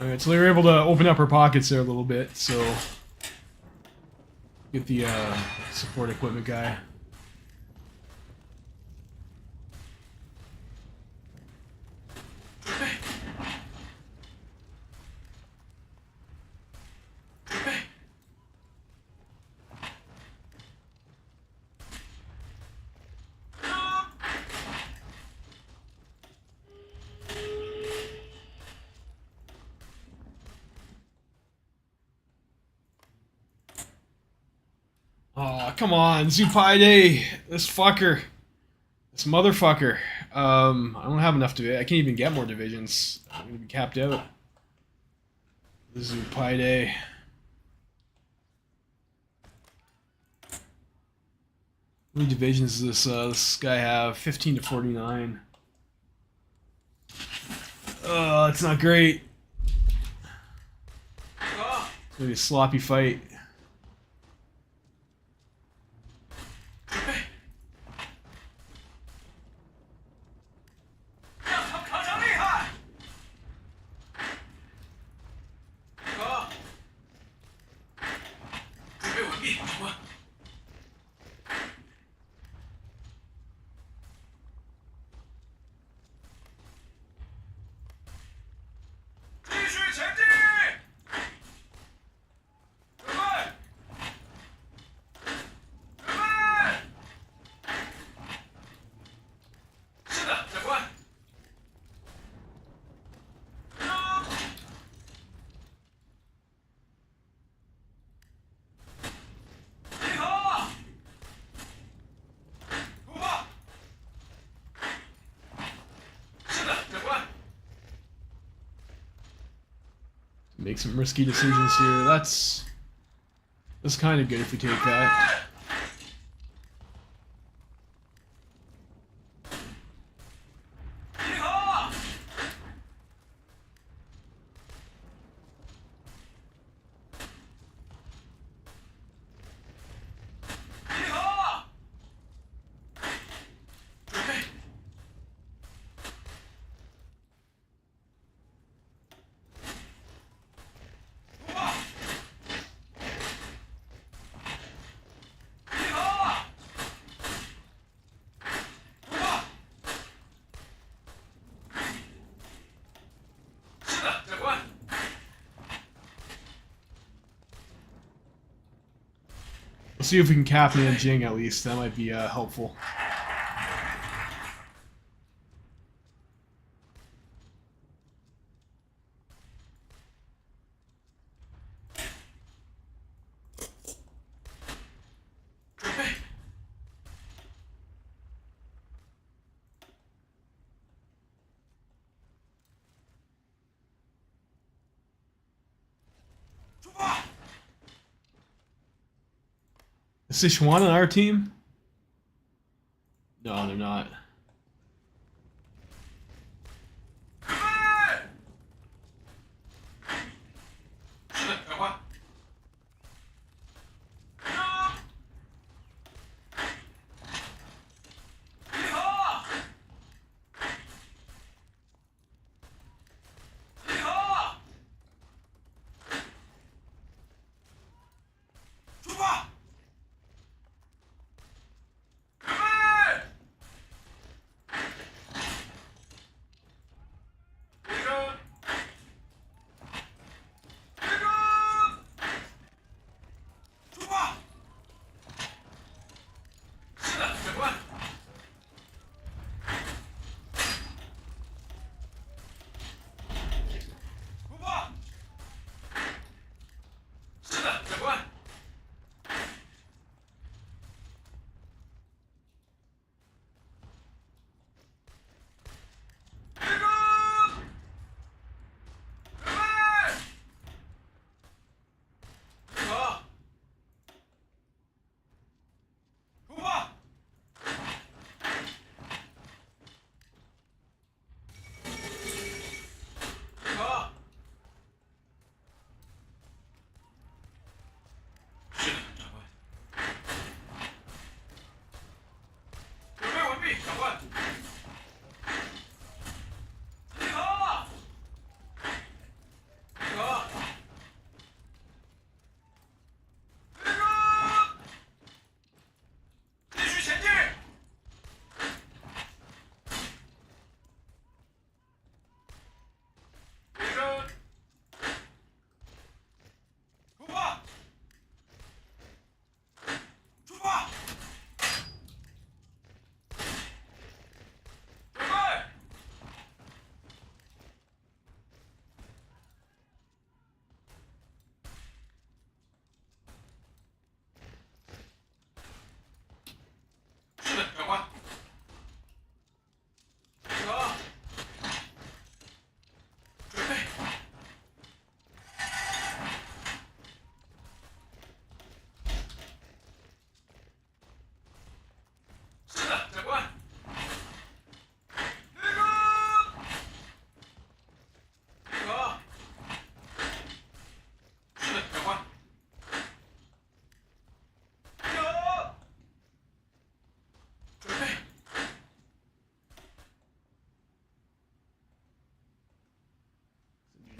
[SPEAKER 1] Alright, so they were able to open up her pockets there a little bit, so get the support equipment guy. Oh, come on, Zupaide! This fucker. This motherfucker. I don't have enough I can't even get more divisions. I'm gonna be capped out. Zupaide. How many divisions does this guy have? 15 to 49. Oh, it's not great. It's gonna be a sloppy fight. Make some risky decisions here. That's kind of good if we take that. 是的，长官。Let's see if we can cap Nanjing at least. That might be helpful. Is Sichuan on our team? No, they're not.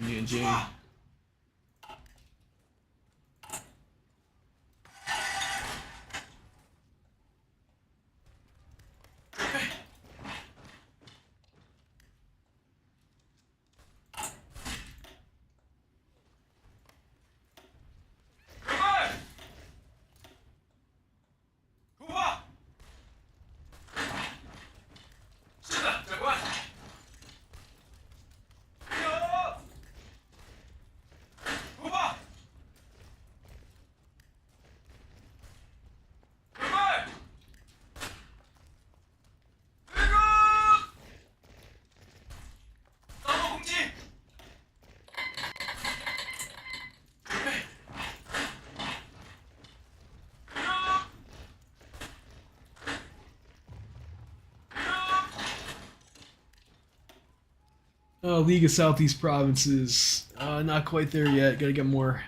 [SPEAKER 1] Nanjing. League of Southeast Provinces. Not quite there yet. Gotta get more.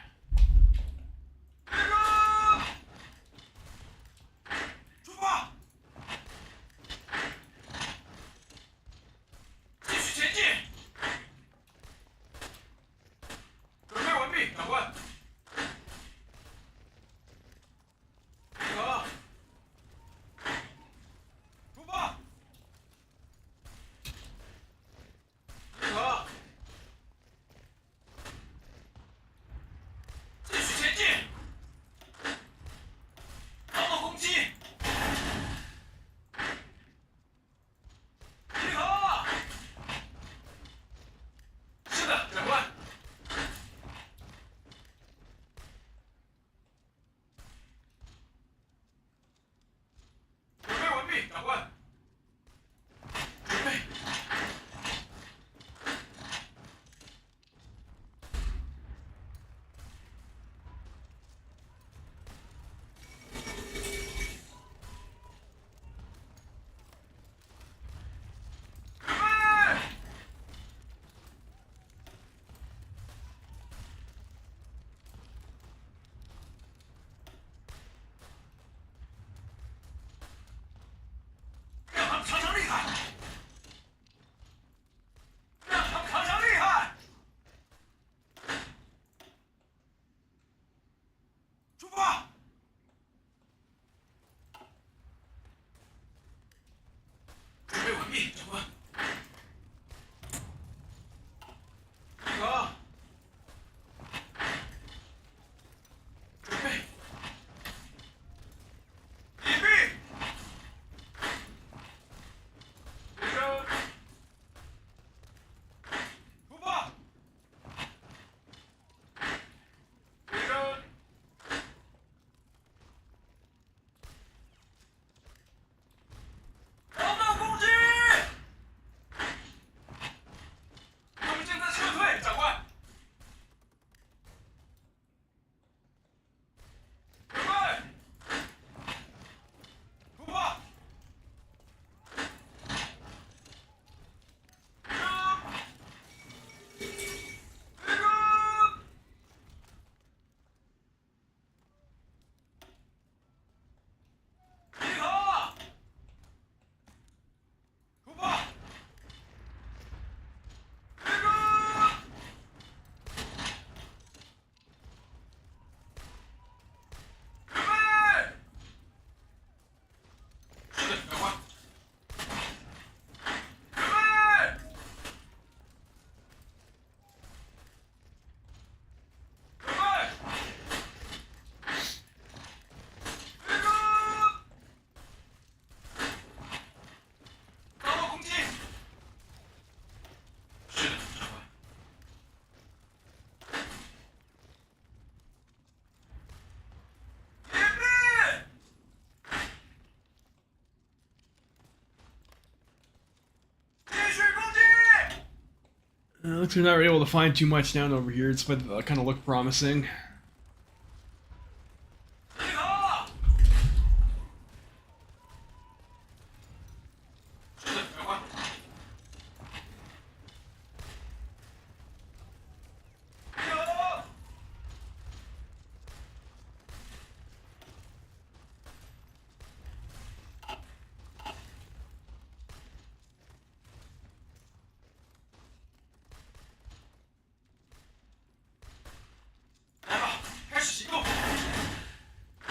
[SPEAKER 1] Looks like we're not able to find too much down over here, but kind of look promising.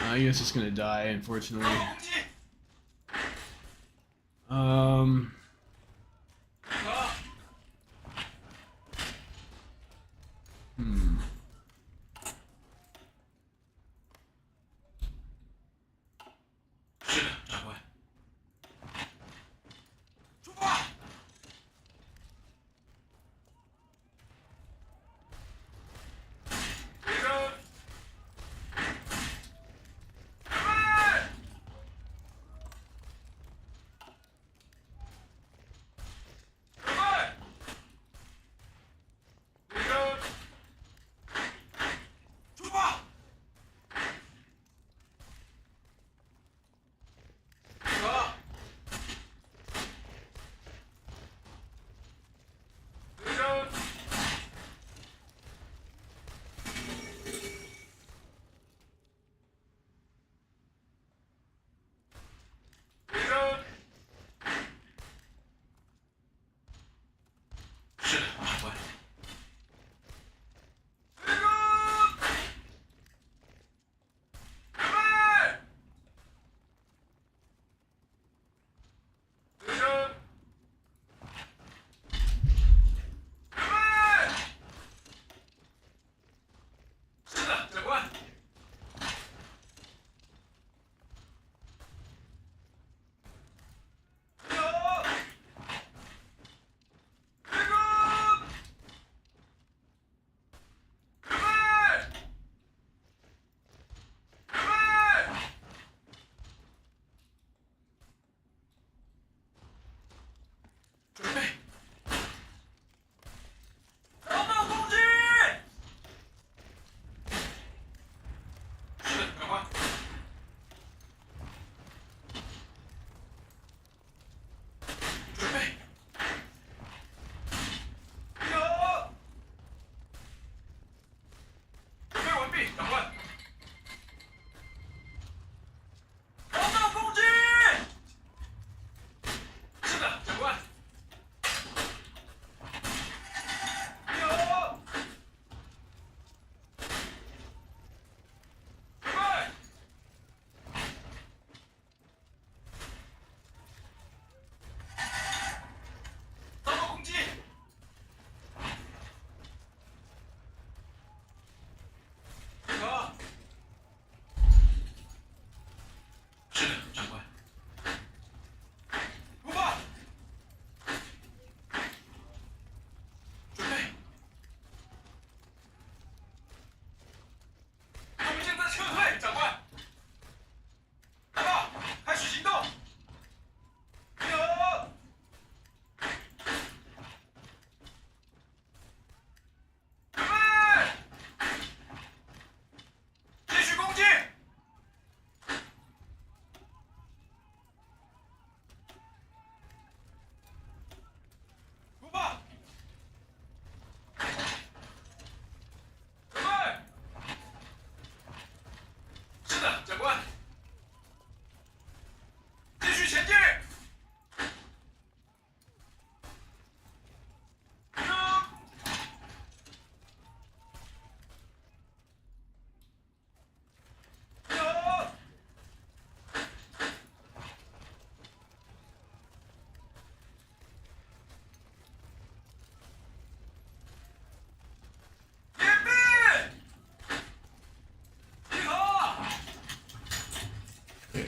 [SPEAKER 1] I guess it's gonna die, unfortunately.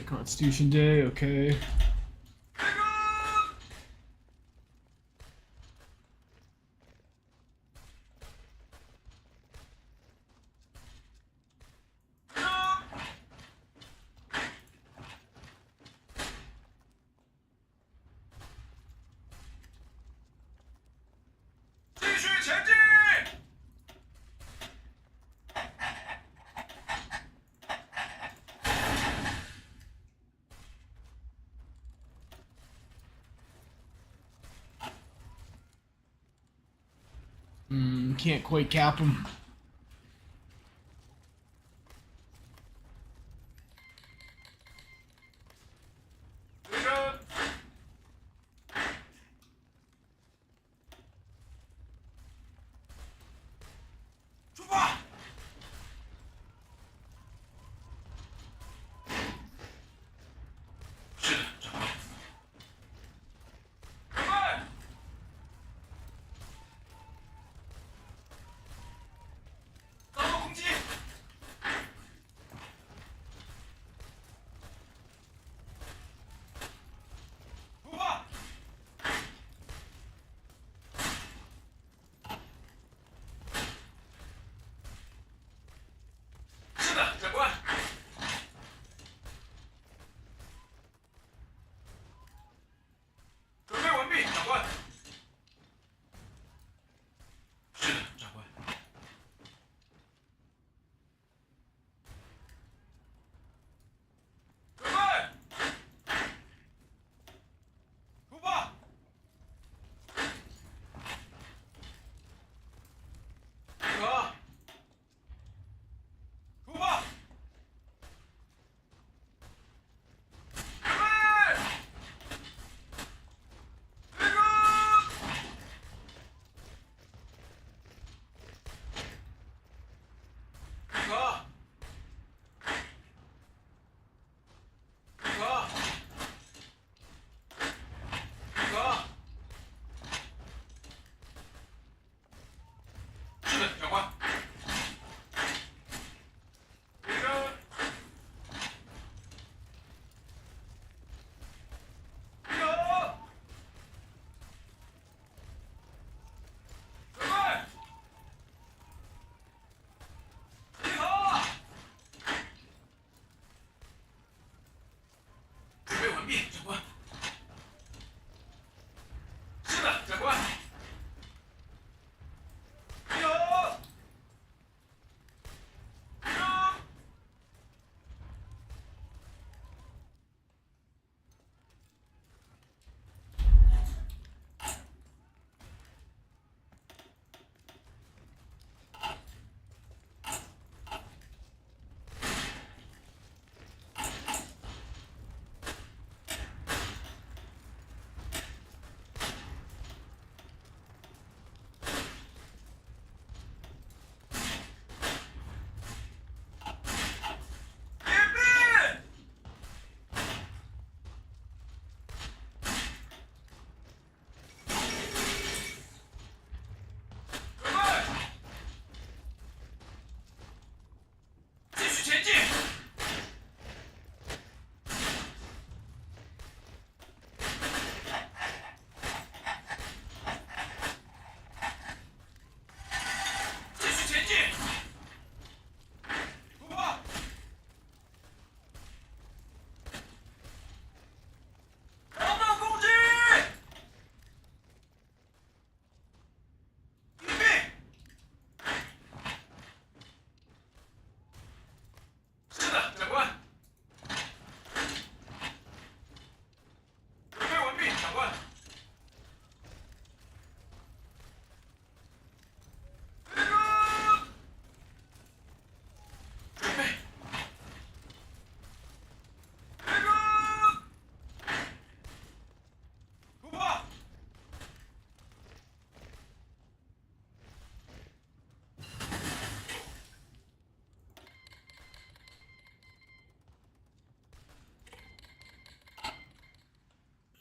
[SPEAKER 1] Constitution Day, okay. can't quite cap him.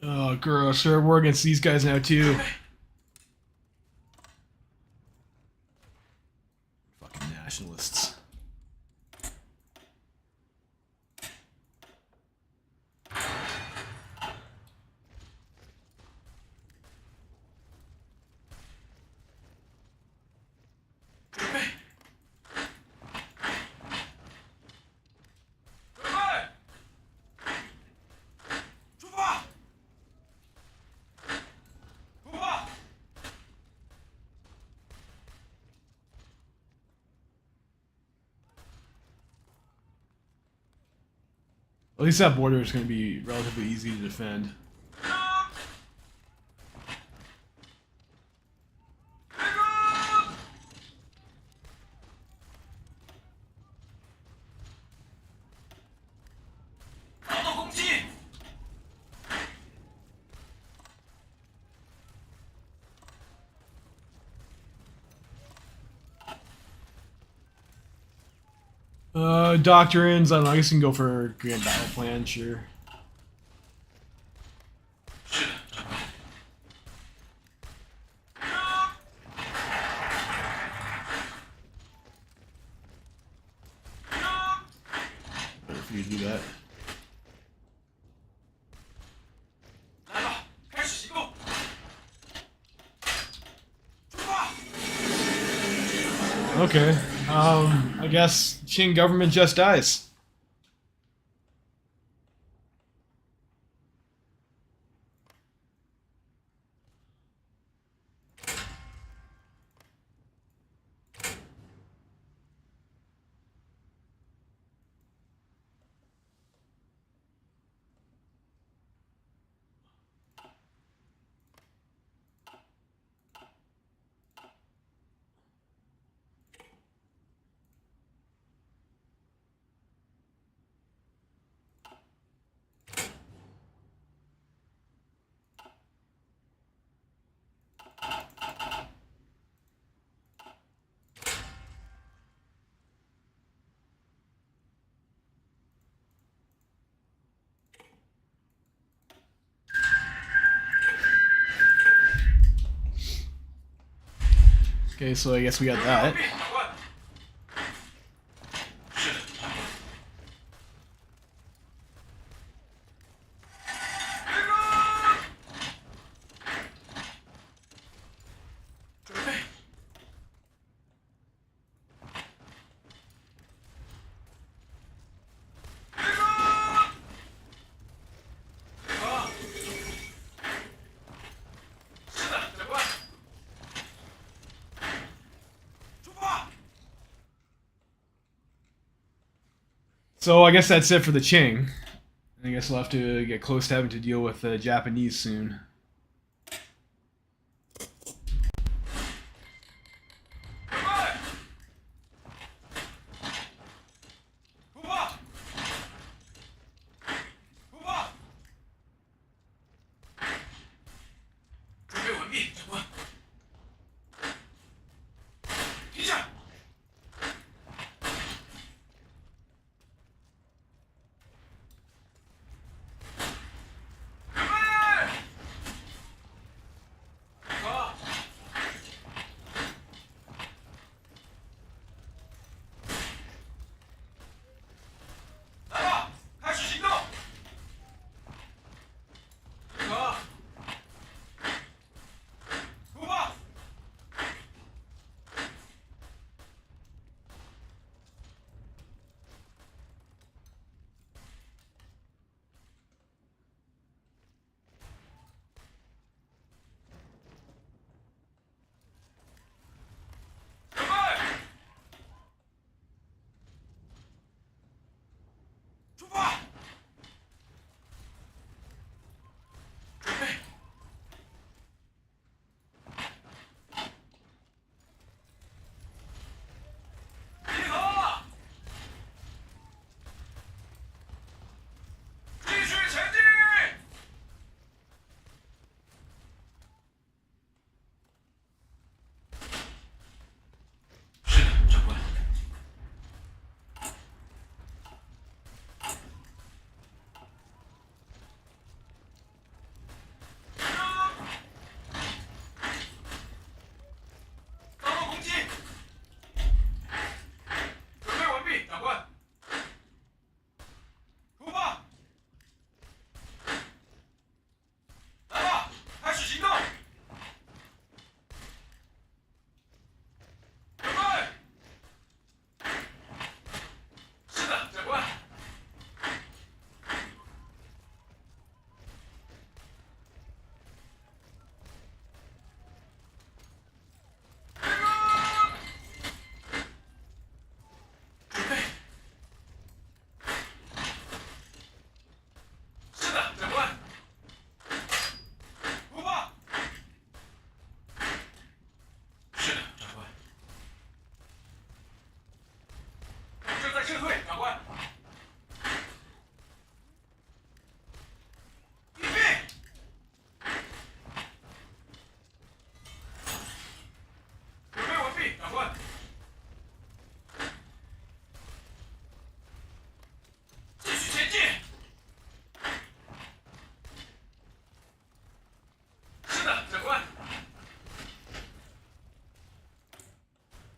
[SPEAKER 1] Oh, gross. We're against these guys now, too. Fucking nationalists. At least that border is going to be relatively easy to defend. Doctrines. I don't know. I guess you can go for Grand Battle Plan. Sure. Better for you to do that. Okay. I guess Qing government just dies. Okay, so I guess we got that. So I guess that's it for the Qing. I guess we'll have to get close to having to deal with the Japanese soon.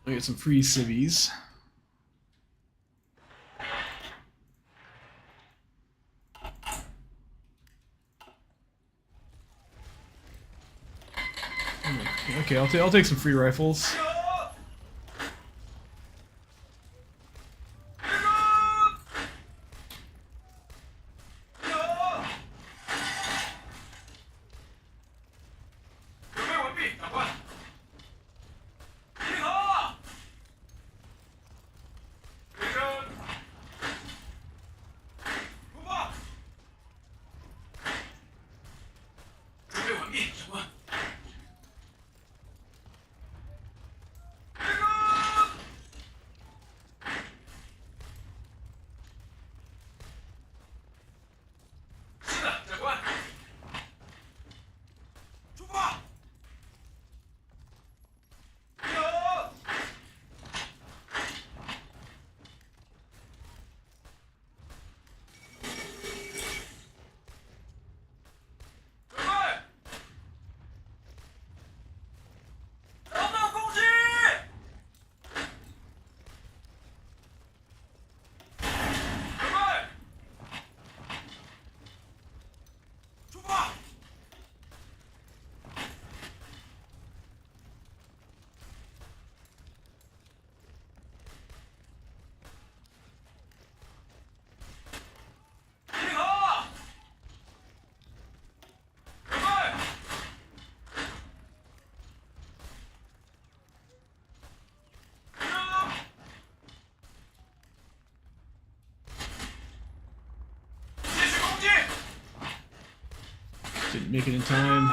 [SPEAKER 1] I get some free civvies. Okay, I'll take some free rifles. Didn't make it in time.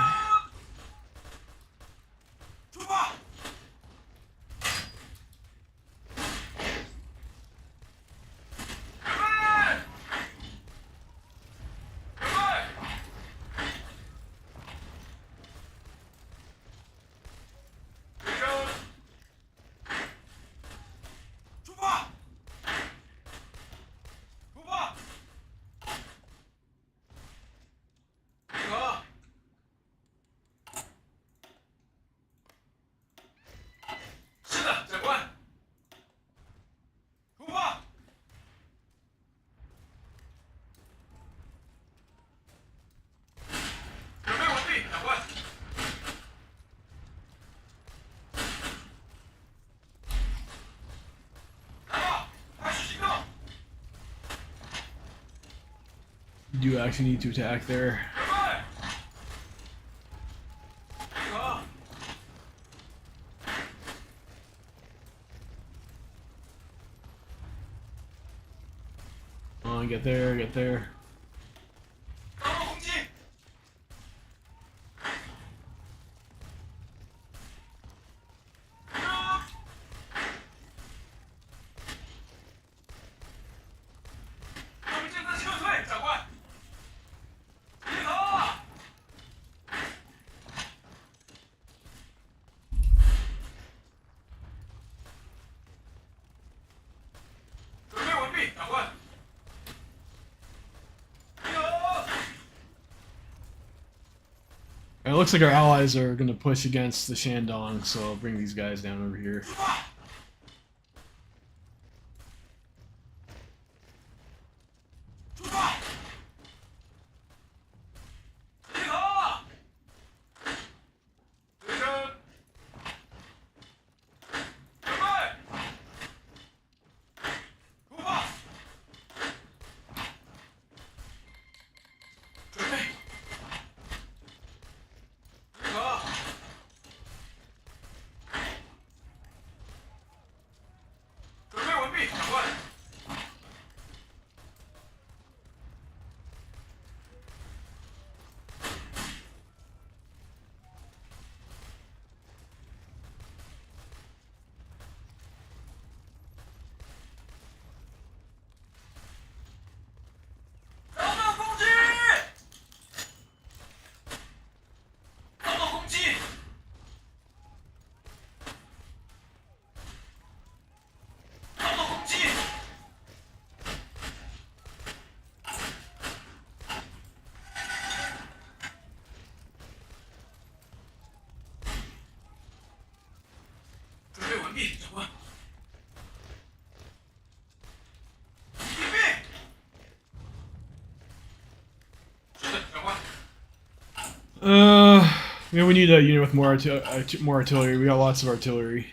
[SPEAKER 1] You do actually need to attack there. Come on, get there, get there. It looks like our allies are going to push against the Shandong, so I'll bring these guys down over here. Yeah, we need a unit with more artillery. We got lots of artillery.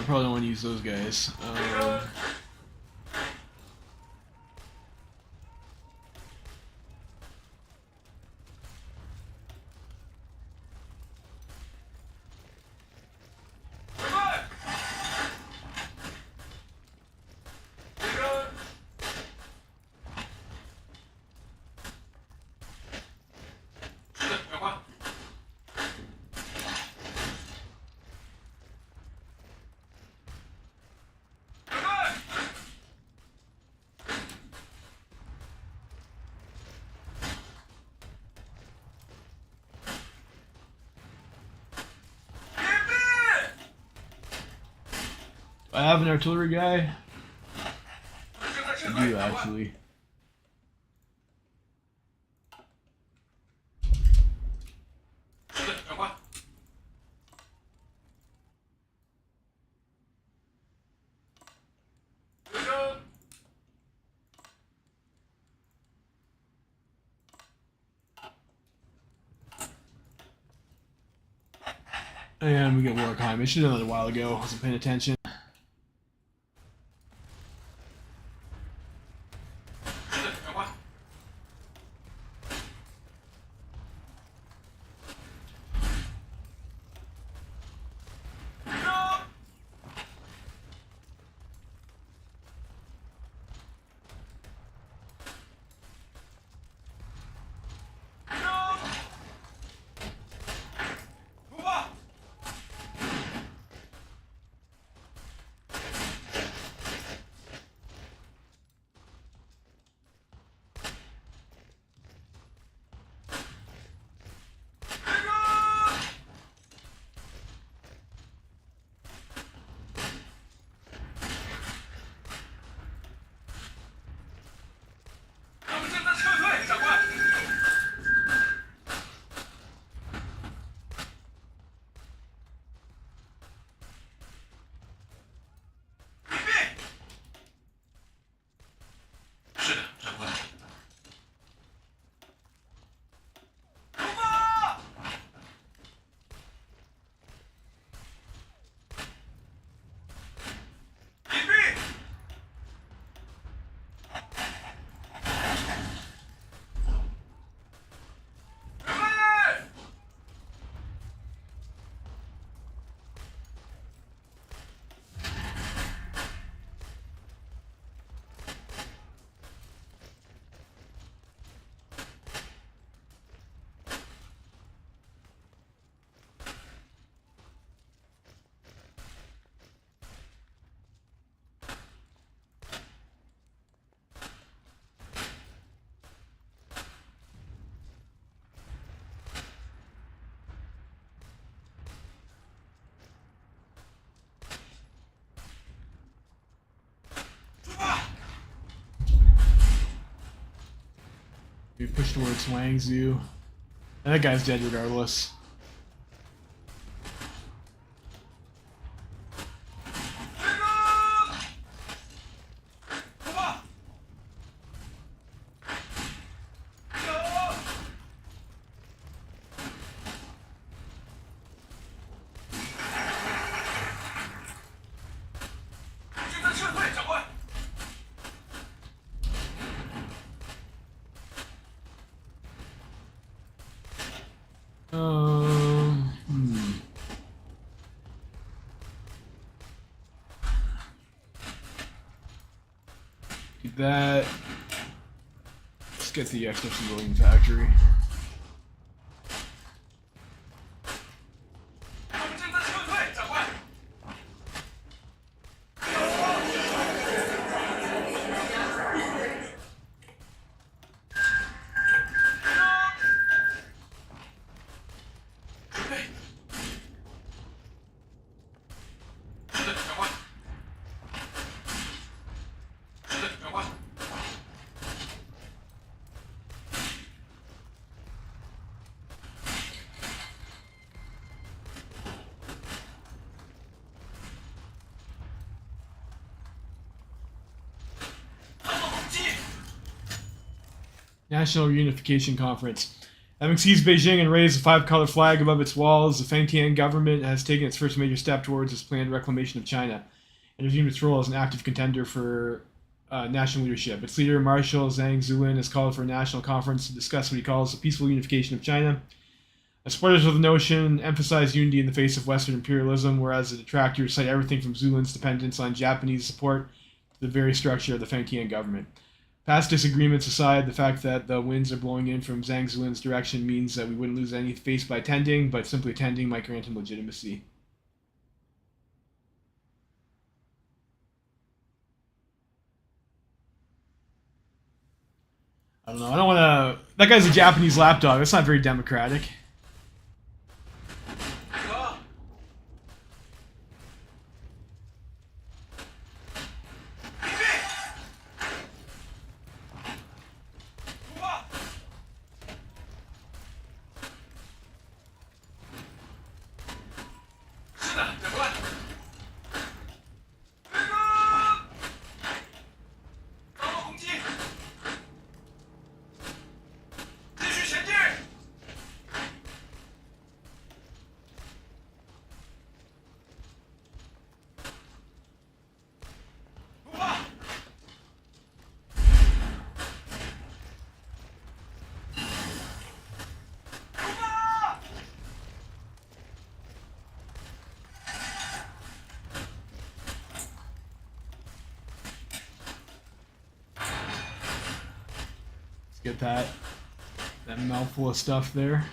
[SPEAKER 1] Probably don't want to use those guys. I have an artillery guy. I do actually. And we get Warwickheim. I should have done it a while ago. I wasn't paying attention. We push towards Wangzhou. And that guy's dead regardless. Hmm. Do that. Let's get the extra civilian factory. National Reunification Conference. Having seized Beijing and raised the five-color flag above its walls, the Fengtian government has taken its first major step towards its planned reclamation of China and resumed its role as an active contender for national leadership. Its leader, Marshal Zhang Zuolin, has called for a national conference to discuss what he calls the peaceful unification of China. The supporters of the notion emphasize unity in the face of Western imperialism, whereas the detractors cite everything from Zuolin's dependence on Japanese support to the very structure of the Fengtian government. Past disagreements aside, the fact that the winds are blowing in from Zhang Zuolin's direction means that we wouldn't lose any face by attending, but simply attending might grant him legitimacy. I don't know. I don't want to. That guy's a Japanese lapdog. That's not very democratic. Get that mouthful of stuff there.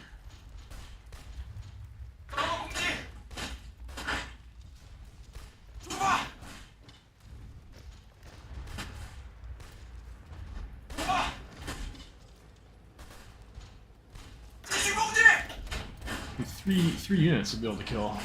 [SPEAKER 1] Three units to be able to kill.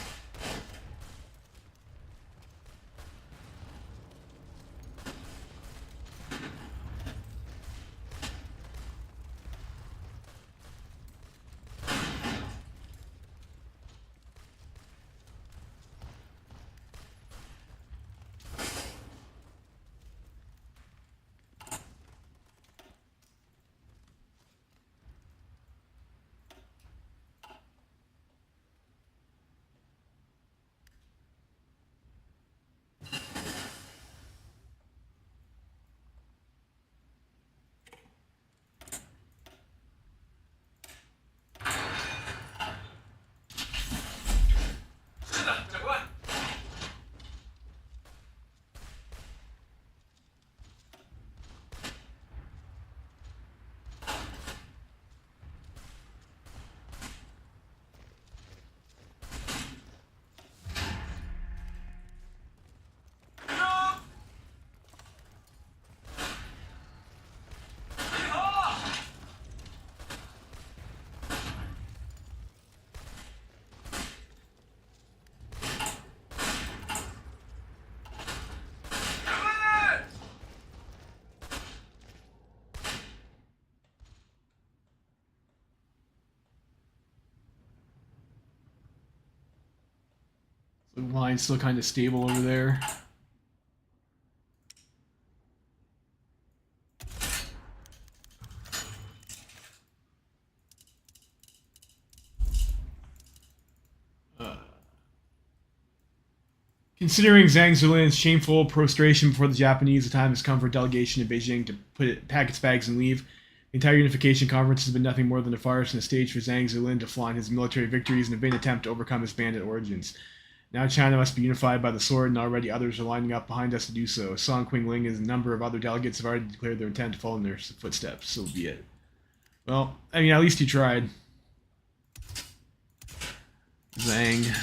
[SPEAKER 1] The line's still kind of stable over there. Considering Zhang Zuolin's shameful prostration before the Japanese, the time has come for a delegation to Beijing to pack its bags and leave. The entire unification conference has been nothing more than a farce and a stage for Zhang Zuolin to flaunt his military victories in a vain attempt to overcome his bandit origins. Now China must be unified by the sword, and already others are lining up behind us to do so. Song Qingling and a number of other delegates have already declared their intent to follow in their footsteps. So be it. Well, I mean, at least he tried. Zhang.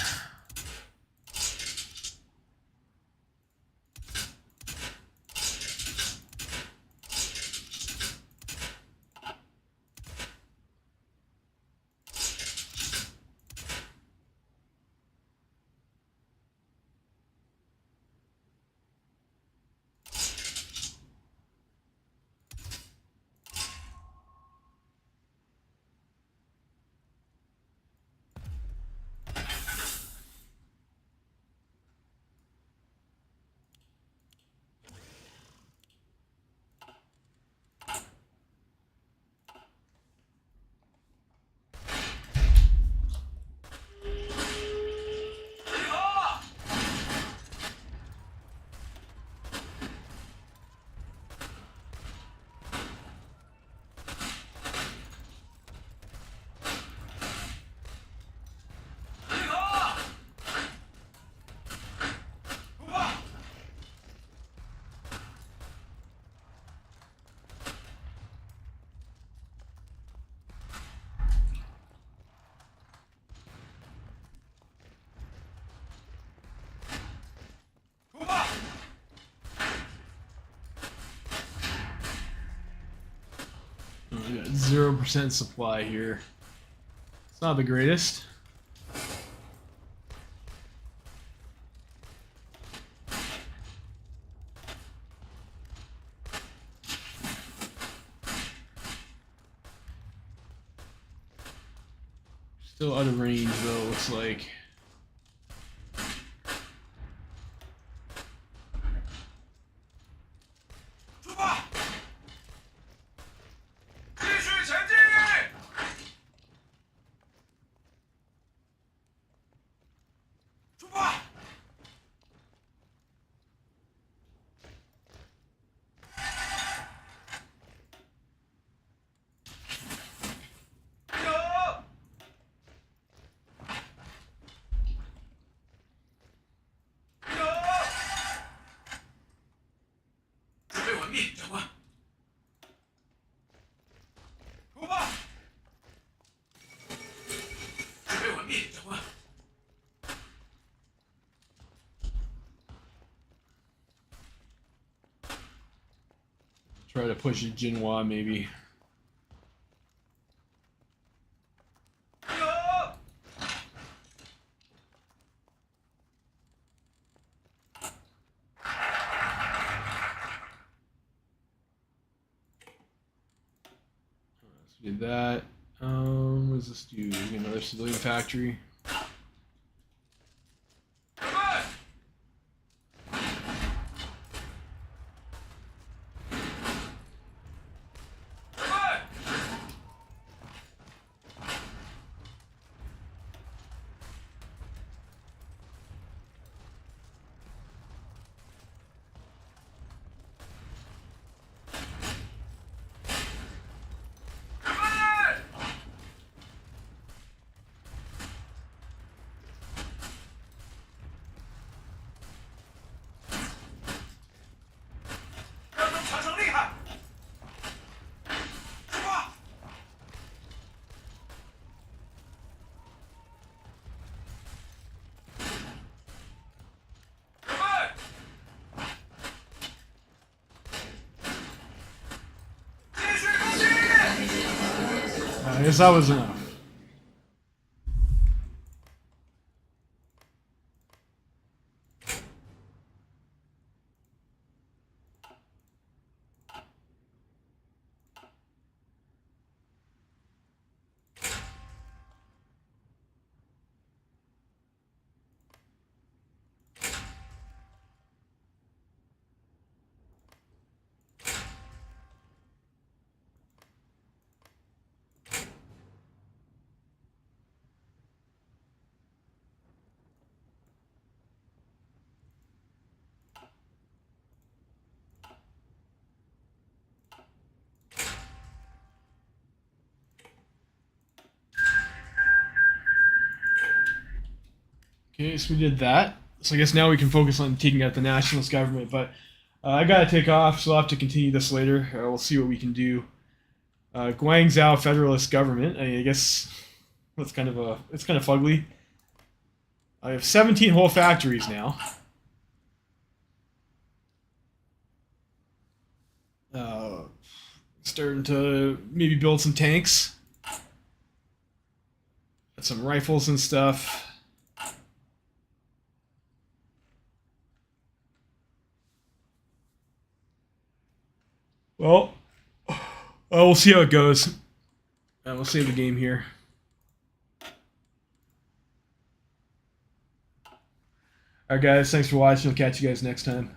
[SPEAKER 1] We got 0% supply here. It's not the greatest. Still out of range though, looks like. Try to push a Jinhua maybe. So we did that. What does this do? Another civilian factory. I guess that was enough. Okay, so we did that. So I guess now we can focus on taking out the nationalist government. But I gotta take off, so I'll have to continue this later. We'll see what we can do. Guangzhou Federalist Government. I guess that's it's kind of fugly. I have 17 whole factories now. Starting to maybe build some tanks. Got some rifles and stuff. Well, we'll see how it goes. We'll save the game here. Alright guys, thanks for watching. I'll catch you guys next time.